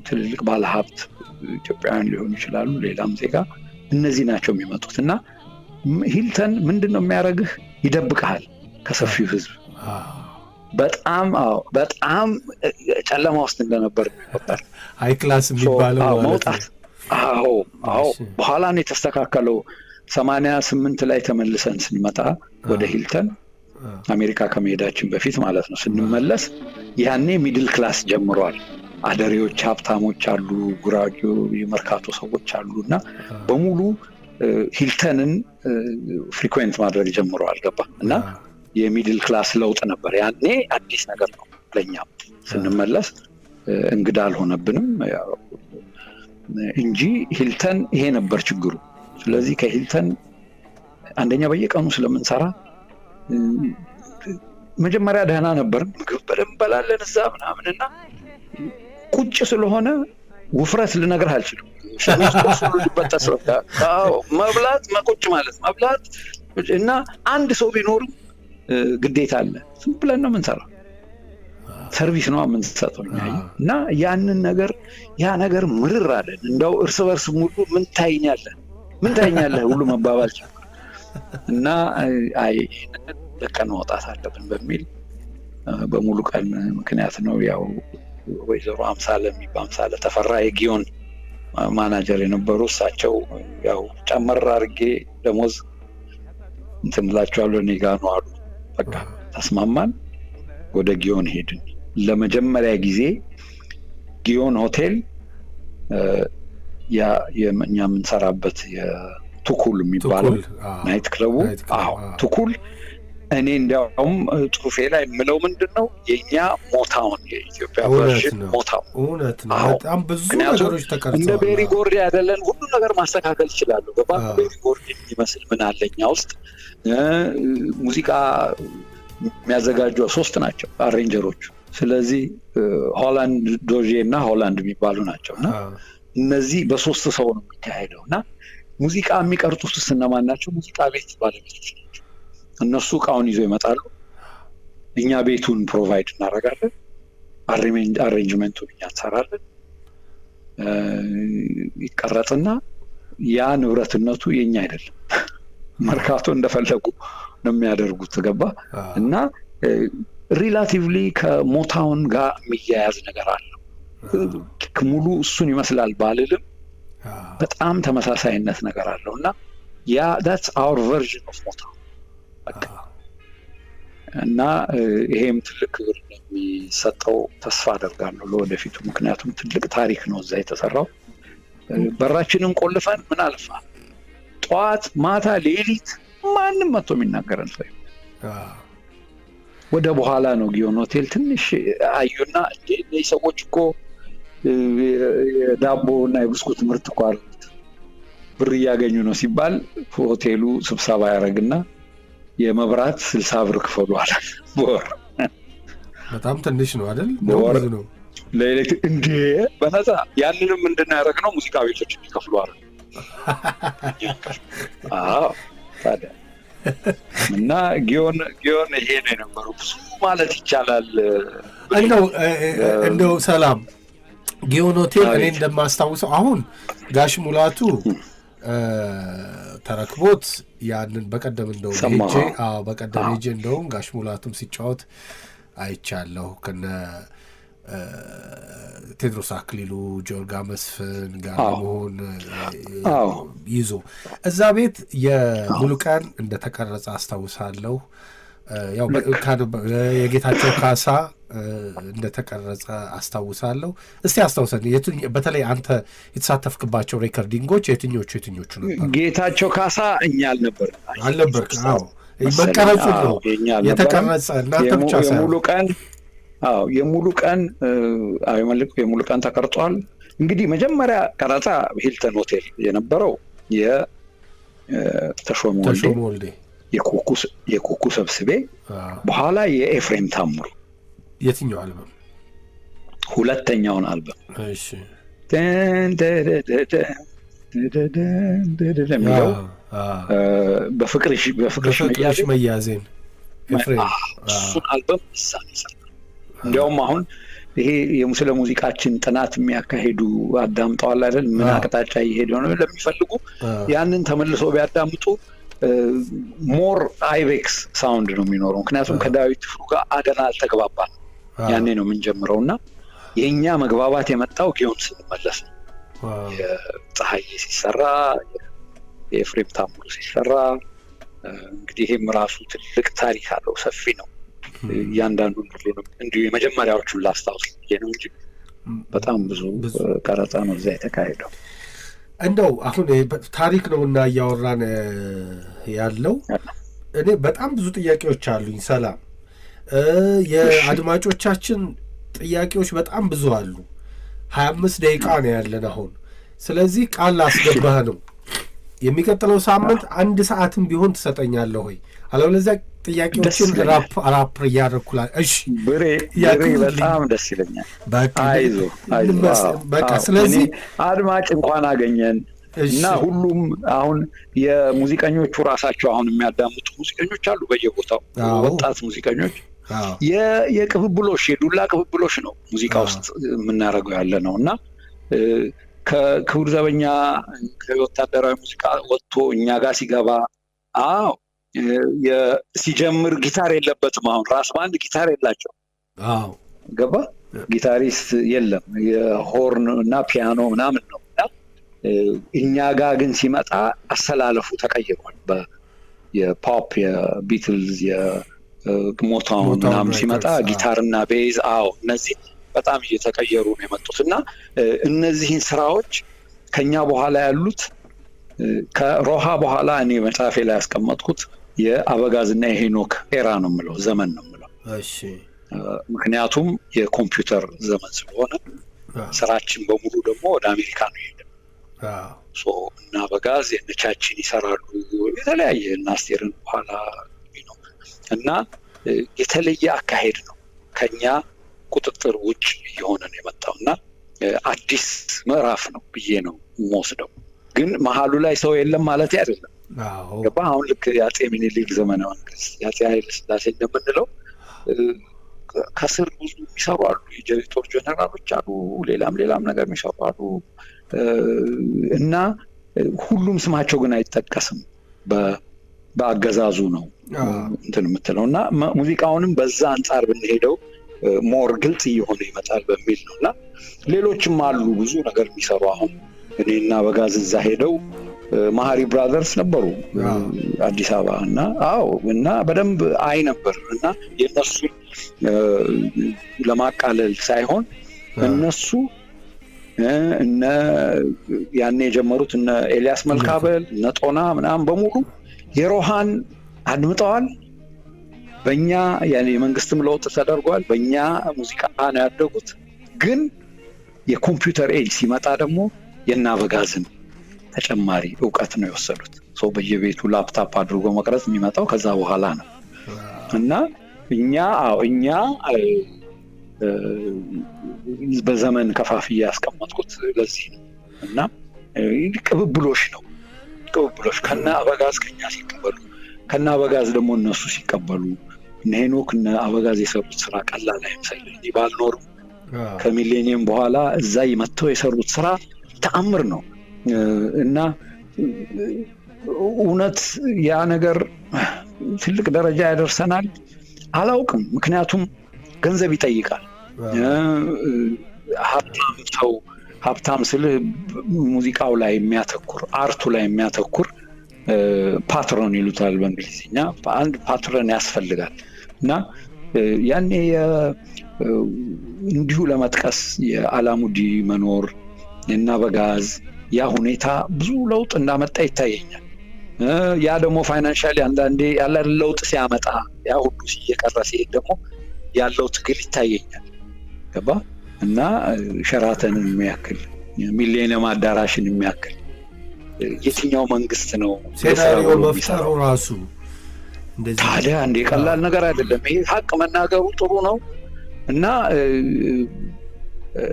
ትልልቅ ባለሀብት ኢትዮጵያውያን ሊሆኑ ይችላሉ፣ ሌላም ዜጋ፣ እነዚህ ናቸው የሚመጡት። እና ሂልተን ምንድነው የሚያደርግህ? ይደብቅሃል ከሰፊው ህዝብ። በጣም ጨለማ ውስጥ እንደነበር የሚቆጠር ሃይ ክላስ የሚባለው መውጣት። በኋላ ነው የተስተካከለው። 88 ላይ ተመልሰን ስንመጣ ወደ ሂልተን አሜሪካ ከመሄዳችን በፊት ማለት ነው ስንመለስ ያኔ ሚድል ክላስ ጀምሯል። አደሬዎች፣ ሀብታሞች አሉ፣ ጉራጌ የመርካቶ ሰዎች አሉ እና በሙሉ ሂልተንን ፍሪኩዌንት ማድረግ ጀምረዋል። ገባ እና የሚድል ክላስ ለውጥ ነበር። ያኔ አዲስ ነገር ነው ለኛም። ስንመለስ እንግዳ አልሆነብንም እንጂ ሂልተን ይሄ ነበር ችግሩ። ስለዚህ ከሂልተን አንደኛ በየቀኑ ስለምንሰራ መጀመሪያ ደህና ነበር፣ ምግብ በደንብ በላለን እዛ ምናምንና ቁጭ ስለሆነ ውፍረት ልነግርህ አልችልም። ሸሚዝ ሁሉ ሊበጠስ መብላት መቆጭ ማለት መብላት እና አንድ ሰው ቢኖር ግዴታ አለ። ዝም ብለን ነው የምንሰራው፣ ሰርቪስ ነው የምንሰጠው እና ያንን ነገር ያ ነገር ምርር አለን። እንደው እርስ በርስ ሙሉ ምን ታይኛለህ ሁሉ መባባል ጀመረ እና አይ ለቀን መውጣት አለብን በሚል በሙሉ ቀን ምክንያት ነው ያው ወይዘሮ አምሳለ ተፈራ የጊዮን ማናጀር የነበሩ እሳቸው ያው ጨመር አድርጌ ደሞዝ እንትን እላቸዋለሁ እኔ ጋር ነው አሉ። በቃ ተስማማን፣ ወደ ጊዮን ሄድን። ለመጀመሪያ ጊዜ ጊዮን ሆቴል እኛ የምንሰራበት የቱኩል የሚባለው ናይት ክለቡ ቱኩል እኔ እንዲያውም ጽሁፌ ላይ የምለው ምንድነው የኛ ሞታውን የኢትዮጵያ ቨርዥን ሞታው እውነት ነው። በጣም ብዙ ነገሮች ተቀርጸዋል። እንደ ቤሪ ጎርዲ አይደለን፣ ሁሉ ነገር ማስተካከል ይችላሉ። በባክ ቤሪ ጎርዲ የሚመስል ምን አለኛ ውስጥ ሙዚቃ የሚያዘጋጁ 3 ናቸው አሬንጀሮቹ። ስለዚህ ሆላንድ ዶጄ እና ሆላንድ የሚባሉ ናቸውና እነዚህ በ3 ሰው ነው የሚካሄደውና ሙዚቃ የሚቀርጡት እነማን ናቸው? ሙዚቃ ቤት ባለቤቶች ናቸው። እነሱ እቃውን ይዘው ይመጣሉ፣ እኛ ቤቱን ፕሮቫይድ እናደርጋለን፣ አሬንጅመንቱን እኛ እንሰራለን፣ ይቀረጥና ያ ንብረትነቱ የኛ አይደለም። መርካቶ እንደፈለጉ ነው የሚያደርጉት ገባ እና ሪላቲቭሊ ከሞታውን ጋር የሚያያዝ ነገር አለው። ሙሉ እሱን ይመስላል ባልልም በጣም ተመሳሳይነት ነገር አለው እና ያ that's our version of ሞታውን እና ይሄም ትልቅ ክብር የሚሰጠው ተስፋ አደርጋለሁ ለወደፊቱ። ምክንያቱም ትልቅ ታሪክ ነው እዛ የተሰራው። በራችንን ቆልፈን ምን አልፋ ጠዋት ማታ ሌሊት ማንም መጥቶ የሚናገረን ሰው ወደ በኋላ ነው ጊዮን ሆቴል ትንሽ አዩና እነዚህ ሰዎች እኮ የዳቦ እና የብስኩት ምርት እኮ አሉት ብር እያገኙ ነው ሲባል ሆቴሉ ስብሰባ ያደርግና የመብራት 60 ብር ክፈሉ አለ በወር። በጣም ትንሽ ነው አይደል? ብዙ ነው ለኤሌክትሪክ እንዴ በነፃ። ያንንም እንድናደርግ ነው ሙዚቃ ቤቶች የሚከፍሉ አለ። ታዲያ እና ጊዮን ይሄ ነው የነበረው። ብዙ ማለት ይቻላል። እንደው ሰላም ጊዮን ሆቴል እኔ እንደማስታውሰው አሁን ጋሽ ሙላቱ ተረክቦት ያንን በቀደም እንደው ሄጄ እንደውም ጋሽ ሙላቱም ሲጫወት አይቻለሁ ከነ ቴድሮስ አክሊሉ ጆርጋ መስፍን ጋር መሆን ይዞ እዛ ቤት የሙሉቀን እንደተቀረጸ አስታውሳለሁ። ያው የጌታቸው ካሳ እንደተቀረጸ አስታውሳለሁ። እስቲ አስታውሰን በተለይ አንተ የተሳተፍክባቸው ሬኮርዲንጎች የትኞቹ ነበሩ? ጌታቸው ካሳ እኛ አልነበርክ? አዎ መቀረጹ ነው የተቀረጸ እናንተ ብቻ ሳይሆን የሙሉቀን የሙሉቀን ተቀርጿል። እንግዲህ መጀመሪያ ቀረጻ ሂልተን ሆቴል የነበረው የተሾመ ወልዴ የኩኩ ሰብስቤ፣ በኋላ የኤፍሬም ታምሩ። የትኛው አልበም? ሁለተኛውን አልበም። እሺ የሚለው በፍቅርሽ መያዜን ኤፍሬም እሱን አልበም ይሳል። እንዲያውም አሁን ይሄ የሙስሊም ሙዚቃችን ጥናት የሚያካሂዱ አዳምጠዋል አይደል? ምን አቅጣጫ እየሄደ ነው ለሚፈልጉ ያንን ተመልሶ ቢያዳምጡ ሞር አይቤክስ ሳውንድ ነው የሚኖረው። ምክንያቱም ከዳዊት ፍሩ ጋር አገና አልተግባባን ያኔ ነው የምንጀምረውና የኛ መግባባት የመጣው ጊዮን ስንመለስ ነው። የፀሐይ ሲሰራ የኤፍሬም ታምሩ ሲሰራ እንግዲህ ይሄም ራሱ ትልቅ ታሪክ አለው፣ ሰፊ ነው። እያንዳንዱ ሁሉንም እንዲሁ የመጀመሪያዎቹን ላስታውስ ነው እንጂ በጣም ብዙ ቀረጻ ነው እዛ የተካሄደው። እንደው አሁን ታሪክ ነው እና እያወራን ያለው እኔ በጣም ብዙ ጥያቄዎች አሉኝ። ሰላም የአድማጮቻችን ጥያቄዎች በጣም ብዙ አሉ። 25 ደቂቃ ነው ያለን አሁን። ስለዚህ ቃል ላስገባህ ነው የሚቀጥለው ሳምንት 1 ሰዓትም ቢሆን ትሰጠኛለህ ወይ? አለበለዚያ ጥያቄዎችን ራፕ እያደረኩላ። እሺ ብሬ በጣም ደስ ይለኛል። በቃ ስለዚህ አድማጭ እንኳን አገኘን እና ሁሉም አሁን የሙዚቀኞቹ ራሳቸው አሁን የሚያዳምጡ ሙዚቀኞች አሉ በየቦታው ወጣት ሙዚቀኞች። የቅብብሎሽ የዱላ ቅብብሎሽ ነው ሙዚቃ ውስጥ የምናደርገው ያለ ነው እና ከክቡር ዘበኛ ከወታደራዊ ሙዚቃ ወጥቶ እኛ ጋር ሲገባ ሲጀምር ጊታር የለበትም። አሁን ራስ ባንድ ጊታር የላቸው ገባ ጊታሪስት የለም። የሆርን እና ፒያኖ ምናምን ነው እና እኛ ጋር ግን ሲመጣ አሰላለፉ ተቀይሯል። የፖፕ የቢትልዝ የሞታውን ምናምን ሲመጣ ጊታርና ቤዝ እነዚህ በጣም እየተቀየሩ ነው የመጡት እና እነዚህን ስራዎች ከኛ በኋላ ያሉት ከሮሃ በኋላ እኔ መጽሐፌ ላይ ያስቀመጥኩት የአበጋዝና የሄኖክ ኤራ ነው የምለው ዘመን ነው የምለው። ምክንያቱም የኮምፒውተር ዘመን ስለሆነ ስራችን በሙሉ ደግሞ ወደ አሜሪካ ነው የሄደው። እና አበጋዝ የነቻችን ይሰራሉ የተለያየ እና አስቴርን በኋላ ነው እና የተለየ አካሄድ ነው ከኛ ቁጥጥር ውጭ እየሆነ ነው የመጣው እና አዲስ ምዕራፍ ነው ብዬ ነው የምወስደው። ግን መሀሉ ላይ ሰው የለም ማለት አይደለም። ገባ አሁን ልክ የአፄ ምኒልክ ዘመነ መንግስት የአፄ ኃይለ ሥላሴ እንደምንለው ከስር ብዙ የሚሰሩ አሉ። የጦር ጀነራሎች አሉ፣ ሌላም ነገር የሚሰሩ አሉ እና ሁሉም ስማቸው ግን አይጠቀስም። በአገዛዙ ነው እንትን የምትለው እና ሙዚቃውንም በዛ አንጻር ብንሄደው ሞር ግልጽ እየሆነ ይመጣል በሚል ነው እና ሌሎችም አሉ ብዙ ነገር የሚሰሩ። አሁን እኔና አበጋዝ እዛ ሄደው ማሃሪ ብራዘርስ ነበሩ አዲስ አበባ እና በደንብ አይ ነበር እና የነሱ ለማቃለል ሳይሆን እነሱ እነ ያኔ የጀመሩት እነ ኤልያስ መልካበል እነ ጦና ምናምን በሙሉ የሮሃን አድምጠዋል። በእኛ ያኔ የመንግስትም ለውጥ ተደርጓል። በእኛ ሙዚቃ ነው ያደጉት። ግን የኮምፒውተር ኤጅ ሲመጣ ደግሞ የእነ አበጋዝን ተጨማሪ እውቀት ነው የወሰዱት። ሰው በየቤቱ ላፕታፕ አድርጎ መቅረጽ የሚመጣው ከዛ በኋላ ነው እና እኛ በዘመን ከፋፍዬ ያስቀመጥኩት ለዚህ ነው እና ቅብብሎሽ ነው። ቅብብሎሽ ከነ አበጋዝ ከኛ ሲቀበሉ ከነ አበጋዝ ደግሞ እነሱ ሲቀበሉ እነ ሄኖክ እነ አበጋዝ የሰሩት ስራ ቀላል አይመስልም። ባልኖርም ከሚሌኒየም በኋላ እዛ ይመተው የሰሩት ስራ ተአምር ነው እና እውነት ያ ነገር ትልቅ ደረጃ ያደርሰናል አላውቅም። ምክንያቱም ገንዘብ ይጠይቃል። ሀብታም ስልህ ሙዚቃው ላይ የሚያተኩር አርቱ ላይ የሚያተኩር ፓትሮን ይሉታል በእንግሊዝኛ። አንድ ፓትሮን ያስፈልጋል እና ያኔ እንዲሁ ለመጥቀስ የአላሙዲ መኖር እና አበጋዝ ያ ሁኔታ ብዙ ለውጥ እንዳመጣ ይታየኛል። ያ ደግሞ ፋይናንሻሊ አንዳንዴ ያለ ለውጥ ሲያመጣ ያ ሁሉ ሲየቀረ ሲሄድ ደግሞ ያለው ትግል ይታየኛል። ገባ እና ሸራተንን የሚያክል ሚሊኒየም አዳራሽን የሚያክል የትኛው መንግስት ነው ሴናሪዮ መፍጠሩ ራሱ እንደዚህ ታዲያ እንደ ቀላል ነገር አይደለም። ይሄ ሀቅ መናገሩ ጥሩ ነው እና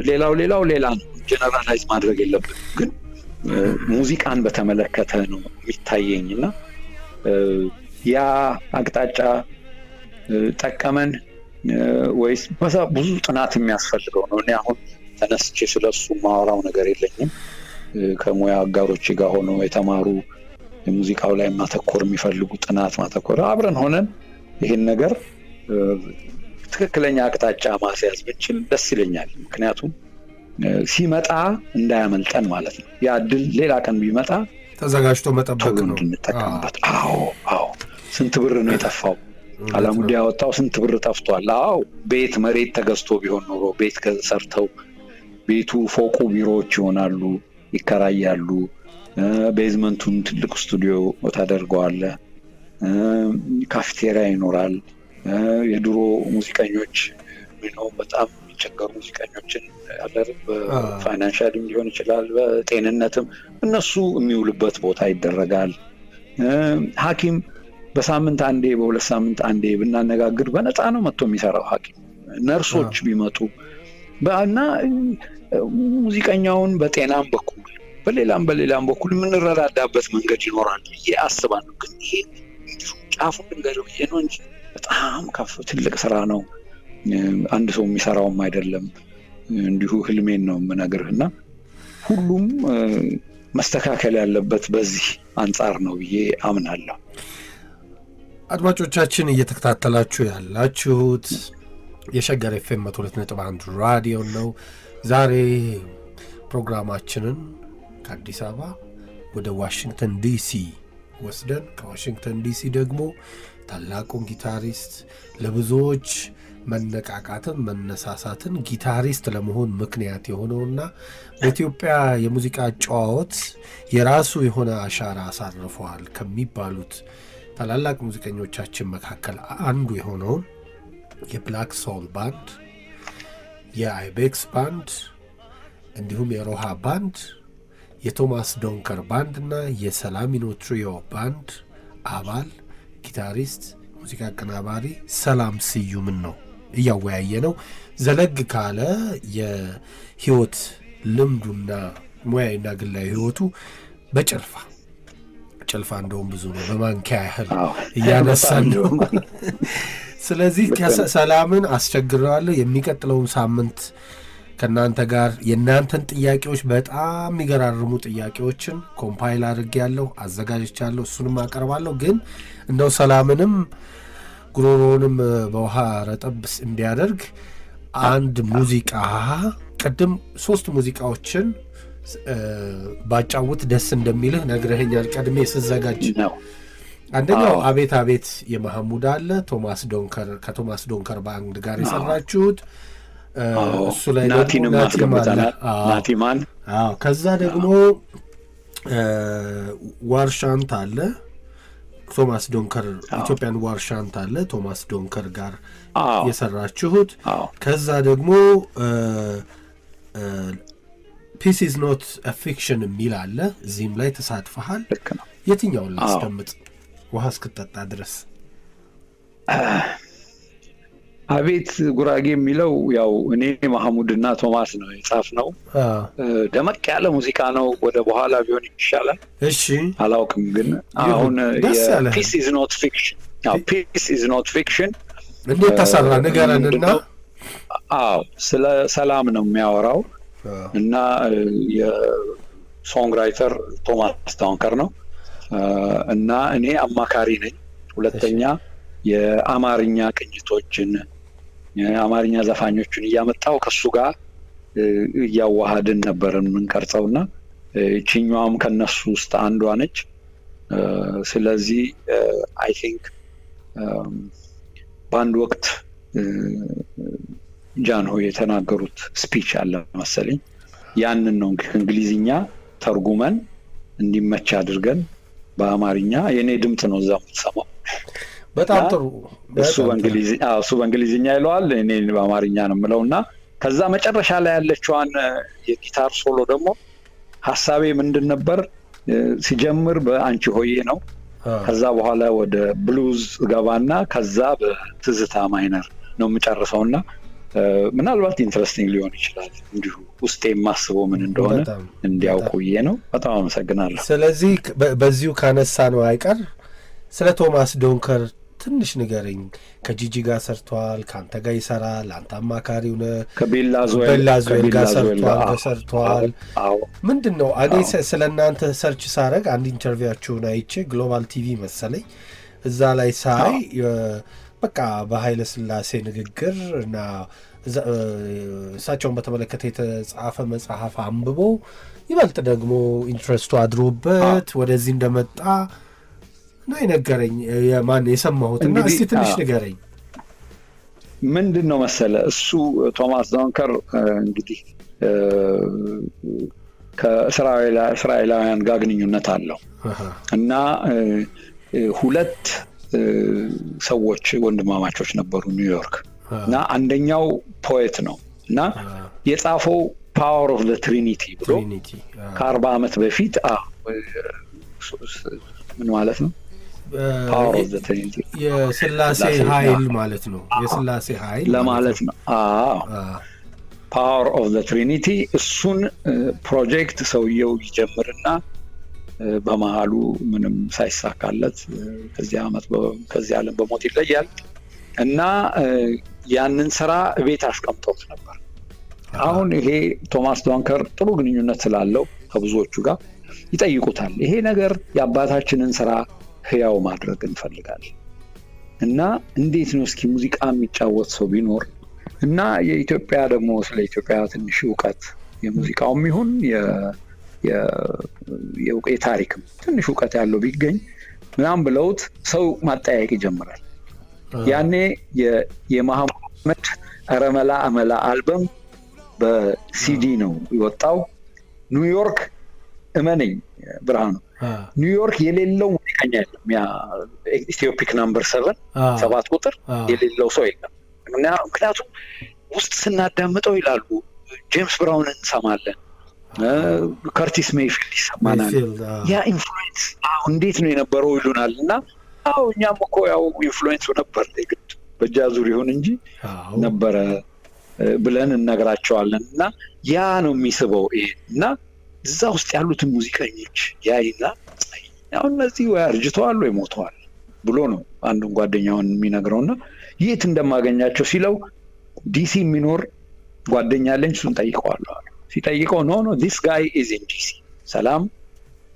ሌላው ሌላ ነው። ጀነራላይዝ ማድረግ የለብንም። ግን ሙዚቃን በተመለከተ ነው የሚታየኝና ያ አቅጣጫ ጠቀመን ወይስ ብዙ ጥናት የሚያስፈልገው ነው? እኔ አሁን ተነስቼ ስለሱ ማወራው ነገር የለኝም። ከሙያ አጋሮች ጋር ሆነው የተማሩ የሙዚቃው ላይ ማተኮር የሚፈልጉ ጥናት ማተኮር አብረን ሆነን ይሄን ነገር ትክክለኛ አቅጣጫ ማስያዝ ብንችል ደስ ይለኛል። ምክንያቱም ሲመጣ እንዳያመልጠን ማለት ነው። ያ ድል ሌላ ቀን ቢመጣ ተዘጋጅቶ መጠበቅ ነው። አዎ ስንት ብር ነው የጠፋው? አላሙዲ ያወጣው ስንት ብር ጠፍቷል? ቤት መሬት ተገዝቶ ቢሆን ኖሮ ቤት ሰርተው ቤቱ ፎቁ ቢሮዎች ይሆናሉ፣ ይከራያሉ። ቤዝመንቱን ትልቅ ስቱዲዮ ታደርገዋለህ። ካፍቴሪያ ይኖራል። የድሮ ሙዚቀኞች ነው በጣም የሚቸገሩ ሙዚቀኞችን ያለ በፋይናንሻልም ሊሆን ይችላል በጤንነትም እነሱ የሚውልበት ቦታ ይደረጋል። ሐኪም በሳምንት አንዴ በሁለት ሳምንት አንዴ ብናነጋግር በነፃ ነው መጥቶ የሚሰራው ሐኪም። ነርሶች ቢመጡ እና ሙዚቀኛውን በጤናም በኩል በሌላም በኩል የምንረዳዳበት መንገድ ይኖራል ብዬ አስባለሁ። ግን ይሄ ጫፉ ድንገር ብዬ ነው እንጂ በጣም ትልቅ ስራ ነው። አንድ ሰው የሚሰራውም አይደለም። እንዲሁ ህልሜን ነው የምነግርህና ሁሉም መስተካከል ያለበት በዚህ አንጻር ነው ብዬ አምናለሁ። አድማጮቻችን እየተከታተላችሁ ያላችሁት የሸገር ኤፍኤም 102.1 ራዲዮ ነው። ዛሬ ፕሮግራማችንን ከአዲስ አበባ ወደ ዋሽንግተን ዲሲ ወስደን ከዋሽንግተን ዲሲ ደግሞ ታላቁን ጊታሪስት ለብዙዎች መነቃቃትን መነሳሳትን ጊታሪስት ለመሆን ምክንያት የሆነውና በኢትዮጵያ የሙዚቃ ጨዋወት የራሱ የሆነ አሻራ አሳርፈዋል ከሚባሉት ታላላቅ ሙዚቀኞቻችን መካከል አንዱ የሆነውን የብላክ ሶል ባንድ፣ የአይቤክስ ባንድ እንዲሁም የሮሃ ባንድ፣ የቶማስ ዶንከር ባንድ እና የሰላሚኖ ትሪዮ ባንድ አባል ጊታሪስት ሙዚቃ አቀናባሪ ሰላም ስዩምን ነው እያወያየ ነው። ዘለግ ካለ የህይወት ልምዱና ሙያዊና ግላዊ ህይወቱ በጭልፋ እንደውም ብዙ ነው በማንኪያ ያህል እያነሳን ነው። ስለዚህ ሰላምን አስቸግረዋለሁ። የሚቀጥለውን ሳምንት ከእናንተ ጋር የእናንተን ጥያቄዎች በጣም የሚገራርሙ ጥያቄዎችን ኮምፓይል አድርጌያለሁ አዘጋጅቻለሁ። እሱንም አቀርባለሁ። ግን እንደው ሰላምንም ጉሮሮንም በውሃ ረጠብ እንዲያደርግ አንድ ሙዚቃ ቅድም 3 ሙዚቃዎችን ባጫውት ደስ እንደሚልህ ነግረኸኛል ቀድሜ ስዘጋጅ ነው። አንደኛው አቤት አቤት የመሐሙድ አለ ከቶማስ ዶንከር ባንድ ጋር የሰራችሁት እሱ ላይ ናቲማን። ከዛ ደግሞ ዋርሻንት አለ ቶማስ ዶንከር ኢትዮጵያን ዋርሻንት አለ ቶማስ ዶንከር ጋር የሰራችሁት። ከዛ ደግሞ ፒስ ኢዝ ኖት አ ፊክሽን የሚል አለ እዚህም ላይ ተሳትፈሃል። የትኛውን ላስቀምጥ ውሃ እስክጠጣ ድረስ? አቤት ጉራጌ የሚለው ያው እኔ መሐሙድና ቶማስ ነው የጻፍነው። ደመቅ ያለ ሙዚቃ ነው። ወደ በኋላ ቢሆን ይሻላል። እሺ አላውቅም። ግን አሁን ፒስ ኢዝ ኖት ፊክሽን ፒስ ኢዝ ኖት ፊክሽን እንዴት ተሰራ ንገረንና። ስለ ሰላም ነው የሚያወራው እና የሶንግ ራይተር ቶማስ ዶንከር ነው እና እኔ አማካሪ ነኝ። ሁለተኛ የአማርኛ ቅኝቶችን የአማርኛ ዘፋኞችን እያመጣው ከሱ ጋር እያዋሃድን ነበር የምንቀርጸውና እቺኛዋም ከነሱ ውስጥ አንዷ ነች። ስለዚህ አይ ቲንክ በአንድ ወቅት ጃንሆይ የተናገሩት ስፒች አለ መሰለኝ። ያንን ነው እንግሊዝኛ ተርጉመን እንዲመች አድርገን በአማርኛ የኔ ድምጽ ነው እዛ የምትሰማው። በጣም ጥሩ። እሱ በእንግሊዝኛ ይለዋል፣ እኔ በአማርኛ ነው የምለውና ከዛ መጨረሻ ላይ ያለችዋን የጊታር ሶሎ ደግሞ ሐሳቤ ምንድን ነበር? ሲጀምር በአንቺ ሆዬ ነው። ከዛ በኋላ ወደ ብሉዝ ገባና ከዛ በትዝታ ማይነር ነው የምጨርሰውና ምናልባት ኢንትረስቲንግ ሊሆን ይችላል። እንዲሁ ውስጤ የማስበው ምን እንደሆነ እንዲያውቁዬ ነው። በጣም አመሰግናለሁ። ስለዚህ በዚሁ ካነሳ ነው አይቀር ስለ ቶማስ ዶንከር ትንሽ ንገረኝ። ከጂጂ ጋር ሰርቷል፣ ከአንተ ጋር ይሰራል፣ አንተ አማካሪው ነህ። ከቤላዙዌል ጋር ሰርቷል። ምንድን ነው እኔ ስለ እናንተ ሰርች ሳረግ አንድ ኢንተርቪዋችሁን አይቼ ግሎባል ቲቪ መሰለኝ እዛ ላይ ሳይ በቃ በኃይለ ሥላሴ ንግግር እና እሳቸውን በተመለከተ የተጻፈ መጽሐፍ አንብቦ ይበልጥ ደግሞ ኢንትረስቱ አድሮበት ወደዚህ እንደመጣ ነው የነገረኝ። የማን የሰማሁት እና እስቲ ትንሽ ንገረኝ። ምንድን ነው መሰለ እሱ ቶማስ ዶንከር እንግዲህ ከእስራኤላውያን ጋር ግንኙነት አለው እና ሁለት ሰዎች ወንድማማቾች ነበሩ ኒውዮርክ እና አንደኛው ፖኤት ነው እና የጻፈው ፓወር ኦፍ ዘ ትሪኒቲ ብሎ ከ40 ዓመት በፊት ምን ማለት ነው ፓወር ኦፍ ዘ ትሪኒቲ የሥላሴ ኃይል ማለት ነው የሥላሴ ኃይል ለማለት ነው ፓወር ኦፍ ዘ ትሪኒቲ እሱን ፕሮጀክት ሰውየው ይጀምርና በመሃሉ ምንም ሳይሳካለት ከዚህ ዓለም በሞት ይለያል እና ያንን ስራ ቤት አስቀምጦት ነበር አሁን ይሄ ቶማስ ዶንከር ጥሩ ግንኙነት ስላለው ከብዙዎቹ ጋር ይጠይቁታል ይሄ ነገር የአባታችንን ስራ ህያው ማድረግ እንፈልጋለን እና እንዴት ነው እስኪ ሙዚቃ የሚጫወት ሰው ቢኖር እና የኢትዮጵያ ደግሞ ስለ ኢትዮጵያ ትንሽ ዕውቀት የሙዚቃውም ይሁን የታሪክም ትንሽ ዕውቀት ያለው ቢገኝ ምናምን ብለውት ሰው ማጠያየቅ ይጀምራል ያኔ የመሐመድ አረመላ አመላ አልበም በሲዲ ነው የወጣው ኒውዮርክ እመነኝ ብርሃኑ ኒውዮርክ የሌለው ሙዚቀኛ የለም ያ ኢትዮፒክ ናምበር 7 ቁጥር የሌለው ሰው የለም ምክንያቱም ውስጥ ስናዳምጠው ይላሉ ጄምስ ብራውን እንሰማለን ከርቲስ ሜይፊልድ ይሰማናል ያ ኢንፍሉዌንስ እንዴት ነው የነበረው ይሉናል እና እኛም እኮ ያው ኢንፍሉዌንሱ ነበር ግድ በጃዙር ይሁን እንጂ ነበረ ብለን እንነግራቸዋለን እና ያ ነው የሚስበው እና እዛ ውስጥ ያሉትን ሙዚቀኞች ያይና አሁን እነዚህ ወይ አርጅተዋል ወይ ሞተዋል ብሎ ነው አንዱን ጓደኛውን የሚነግረውና የት እንደማገኛቸው ሲለው ዲሲ የሚኖር ጓደኛ አለኝ እሱን ጠይቀዋለሁ ሲጠይቀው ኖ this guy is in DC ሰላም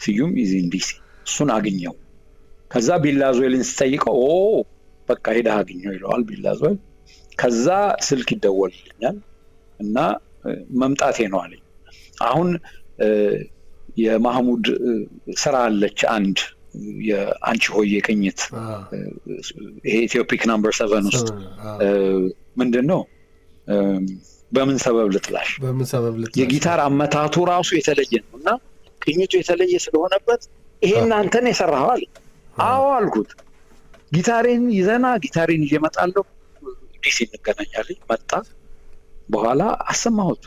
ስዩም is in DC እሱን አግኘው ከዛ ቢላዞልን ሲጠይቀው በቃ ሄዳ አግኘው ይለዋል ቢላዞል ከዛ ስልክ ይደወልልኛል እና መምጣቴ ነው አለኝ አሁን የማህሙድ ስራ አለች አንድ የአንቺ ሆዬ ቅኝት ይሄ ኢትዮፒክ ናምበር 7 ውስጥ ምንድነው በምን ሰበብ ልጥላሽ የጊታር አመታቱ ራሱ የተለየ ነውና ቅኝቱ የተለየ ስለሆነበት ይሄን አንተን የሰራኸው አለ አልኩት ጊታሬን ጊታሬን ይመጣለሁ ዲሲ እንገናኛለን መጣ በኋላ አሰማሁት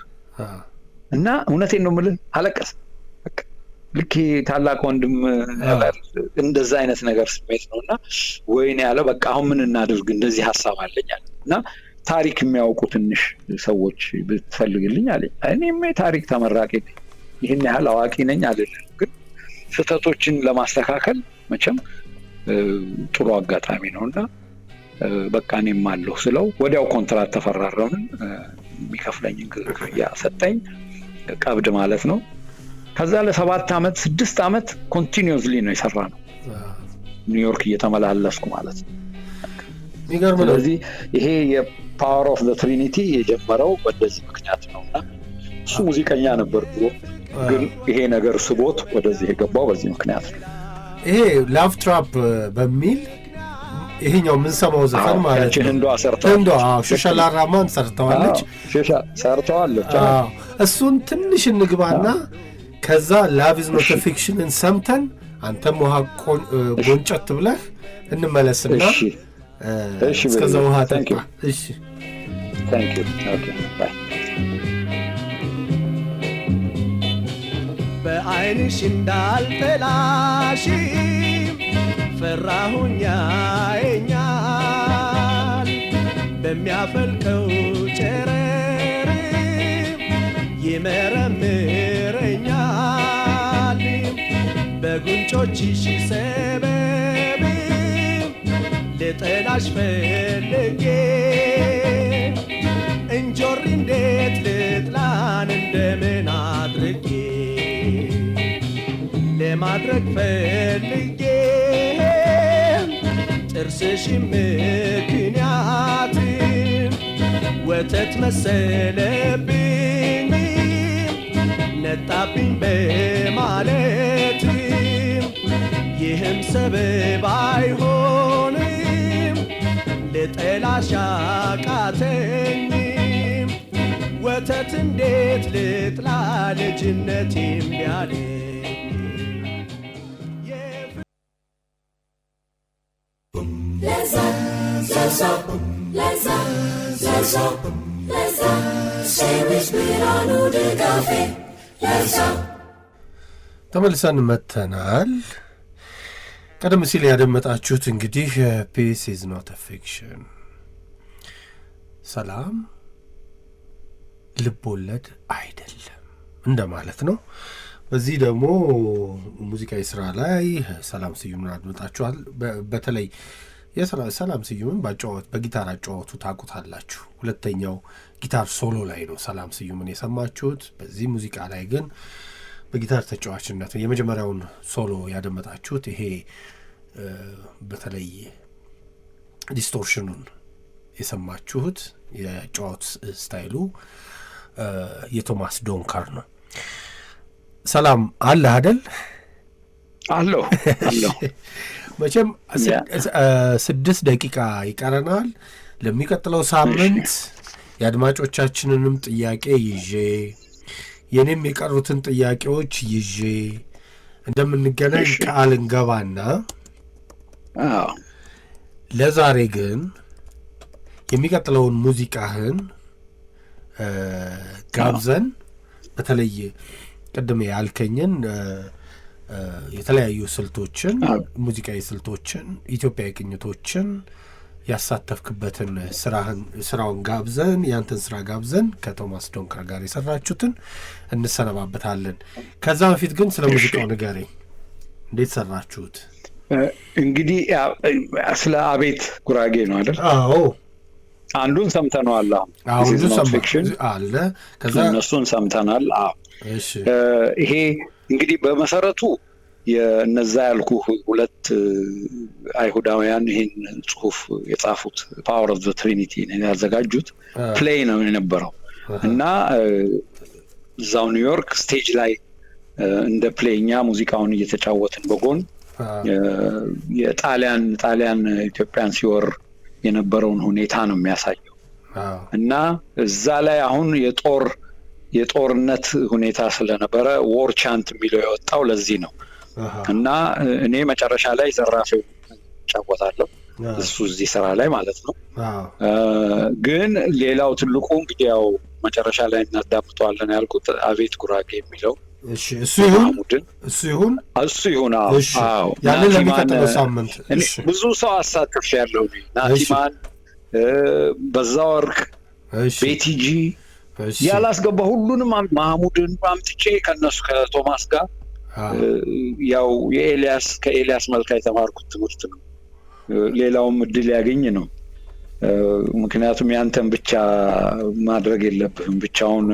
እና እውነቴን ነው የምልህ አለቀሰ በቃ ልክ ታላቅ ወንድም እንደዛ አይነት ነገር ስሜት ነውና ወይኔ ያለ በቃ አሁን ምን እናድርግ እንደዚህ ሐሳብ አለኛል እና ታሪክ የሚያውቁ ትንሽ ሰዎች ብትፈልግልኝ አለኝ እኔም ታሪክ ተመራቂ ነኝ ይሄን ያህል አዋቂ ነኝ አይደለም ግን ስህተቶችን ለማስተካከል መቼም ጥሩ አጋጣሚ ነውና በቃ እኔም አለሁ ስለው ወዲያው ኮንትራት ተፈራረምን የሚከፍለኝን ክፍያ ሰጠኝ ቀብድ ማለት ነው ከዛ ለ7 ዓመት 6 ዓመት ኮንቲኒዩስሊ ነው የሰራነው ኒውዮርክ እየተመላለስኩ ማለት ነው የሚገርም ነው ስለዚህ ይሄ የፓወር ኦፍ ዘ ትሪኒቲ የጀመረው በዚህ ምክንያት ነውና እሱ ሙዚቀኛ ነበር ግን ይሄ ነገር ስቦት ወደዚህ የገባው በዚህ ምክንያት ነው ይሄ ላቭ ትራፕ በሚል ይሄኛው ምን ሰማው ዘፈን ማለት ነው እንዶ ሸሸላራማን ሰርተዋለች እሱን ትንሽ እንግባና ከዛ ላቭ ኢዝ ኖት ፊክሽንን ሰምተን አንተም ውሃ ጎንጨት ብለህ እንመለስና እሺ እስከዛ ውሃ ጠጣ እሺ thank you okay bye በአይንሽ እንዳልጠላሽ ፈራሁኛ የኛል በሚያፈልቀው ጨረር ይመረምረኛል በጉንጮችሽ ሰበብ ልጠላሽ ፈልጌ እንጆሪ እንዴት ልጥላን እንደምን አድርጌ ለማድረግ ፈልጌ ጥርስሽ ምክንያት ወተት መሰለብኝ ነጣብኝ በማለት ይህም ሰበብ አይሆንም ልጠላሽ አቃተኝ ወተት እንዴት ልጥላ ልጅነቴም ያለ ተመልሰን መተናል። ቀደም ሲል ያደመጣችሁት እንግዲህ ፒስ ኢዝ ኖት አ ፊክሽን፣ ሰላም ልቦለድ አይደለም እንደማለት ነው። በዚህ ደግሞ ሙዚቃዊ ስራ ላይ ሰላም ስዩምን አድምጣችኋል። በተለይ ሰላም ስዩምን በጊታር አጫወቱ ታውቁታላችሁ። ሁለተኛው ጊታር ሶሎ ላይ ነው ሰላም ስዩምን የሰማችሁት። በዚህ ሙዚቃ ላይ ግን በጊታር ተጫዋችነት የመጀመሪያውን ሶሎ ያደመጣችሁት። ይሄ በተለይ ዲስቶርሽኑን የሰማችሁት የጫወት ስታይሉ የቶማስ ዶንካር ነው። ሰላም አለ አይደል? አለው መቼም 6 ደቂቃ ይቀረናል። ለሚቀጥለው ሳምንት የአድማጮቻችንንም ጥያቄ ይዤ የኔም የቀሩትን ጥያቄዎች ይዤ እንደምንገናኝ ቃል እንገባና ለዛሬ ግን የሚቀጥለውን ሙዚቃህን ጋብዘን በተለይ ቅድም ያልከኝን የተለያዩ ስልቶችን ሙዚቃዊ ስልቶችን ኢትዮጵያዊ ቅኝቶችን ያሳተፍክበትን ስራውን ጋብዘን ያንተን ስራ ጋብዘን ከቶማስ ዶንካር ጋር የሰራችሁትን እንሰነባበታለን። ከዛ በፊት ግን ስለ ሙዚቃው ንገረኝ፣ እንዴት ሰራችሁት? እንግዲህ ስለ አቤት ጉራጌ ነው አይደል? አዎ አንዱን ሰምተናል። አሁን ፊክሽን አለ፣ ከዛ እነሱን ሰምተናል። አዎ እሺ። ይሄ እንግዲህ በመሰረቱ የነዛ ያልኩ 2 አይሁዳውያን ይሄን ጽሁፍ የጻፉት ፓወር ኦፍ ዘ ትሪኒቲ ያዘጋጁት ፕሌይ ነው የነበረው እና እዛው ኒውዮርክ ስቴጅ ላይ እንደ ፕሌይኛ ሙዚቃውን እየተጫወትን በጎን የጣሊያን ኢትዮጵያን ሲወር የነበረውን ሁኔታ ነው የሚያሳየው እና እዛ ላይ አሁን የጦርነት ሁኔታ ስለነበረ ዎር ቻንት የሚለው የወጣው ለዚህ ነው እና እኔ መጨረሻ ላይ ዘራፊው ጫወታለሁ እሱ እዚህ ስራ ላይ ማለት ነው። ግን ሌላው ትልቁ እንግዲህ ያው መጨረሻ ላይ እናዳምጠዋለን ያልኩት አቤት ጉራጌ የሚለው እሱ ይሁን። አዎ ያንን ለሚቀጥለው ሳምንት ብዙ ሰው አሳትፍ ያለው ናቲማን፣ በዛ ወርቅ፣ ቤቲጂ ያላስገባ ሁሉንም ማህሙድን አምጥቼ ከነሱ ከቶማስ ጋር ያው ከኤልያስ መልካ የተማርኩት ትምህርት ነው። ሌላውም እድል ያገኝ ነው። ምክንያቱም ያንተን ብቻ ማድረግ የለብህም። ብቻህን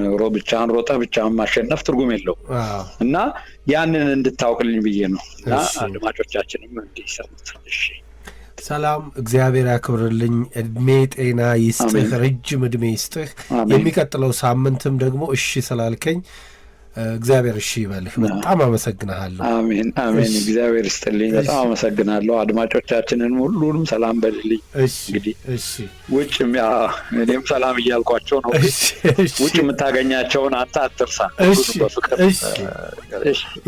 ሮጠህ ብቻህን ማሸነፍ ትርጉም የለው እና ያንን እንድታውቅልኝ ብዬ ነው እና አድማጮቻችንም እንዲሰሙት። እሺ ሰላም፣ እግዚአብሔር ያክብርልኝ፣ እድሜ ጤና ይስጥህ፣ ረጅም እድሜ ይስጥህ። የሚቀጥለው ሳምንትም ደግሞ እሺ ስላልከኝ እግዚአብሔር እሺ ይበልህ። በጣም አመሰግናለሁ። አሜን አሜን። እግዚአብሔር ይስጥልኝ። በጣም አመሰግናለሁ። አድማጮቻችንን ሁሉንም ሰላም በልልኝ። እንግዲህ እሺ ውጭም እኔም ሰላም እያልኳቸው ነው። ውጭ የምታገኛቸውን አንተ አትርሳ። እሺ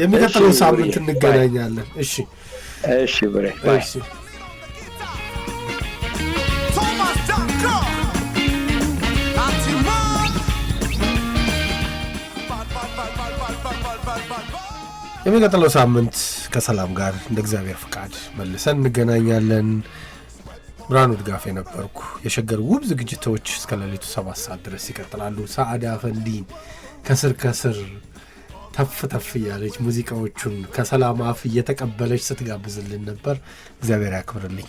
የሚቀጥለው ሳምንት እንገናኛለን። እሺ እሺ ብሬ እሺ የሚቀጥለው ሳምንት ከሰላም ጋር እንደ እግዚአብሔር ፍቃድ መልሰን እንገናኛለን። ብርሃኑ ድጋፍ የነበርኩ። የሸገር ውብ ዝግጅቶች እስከ ሌሊቱ 7 ሰዓት ድረስ ይቀጥላሉ። ሰዓዳ ፈንዲን ከስር ተፍ እያለች ሙዚቃዎቹን ከሰላም አፍ እየተቀበለች ስትጋብዝልን ነበር። እግዚአብሔር ያክብርልኝ።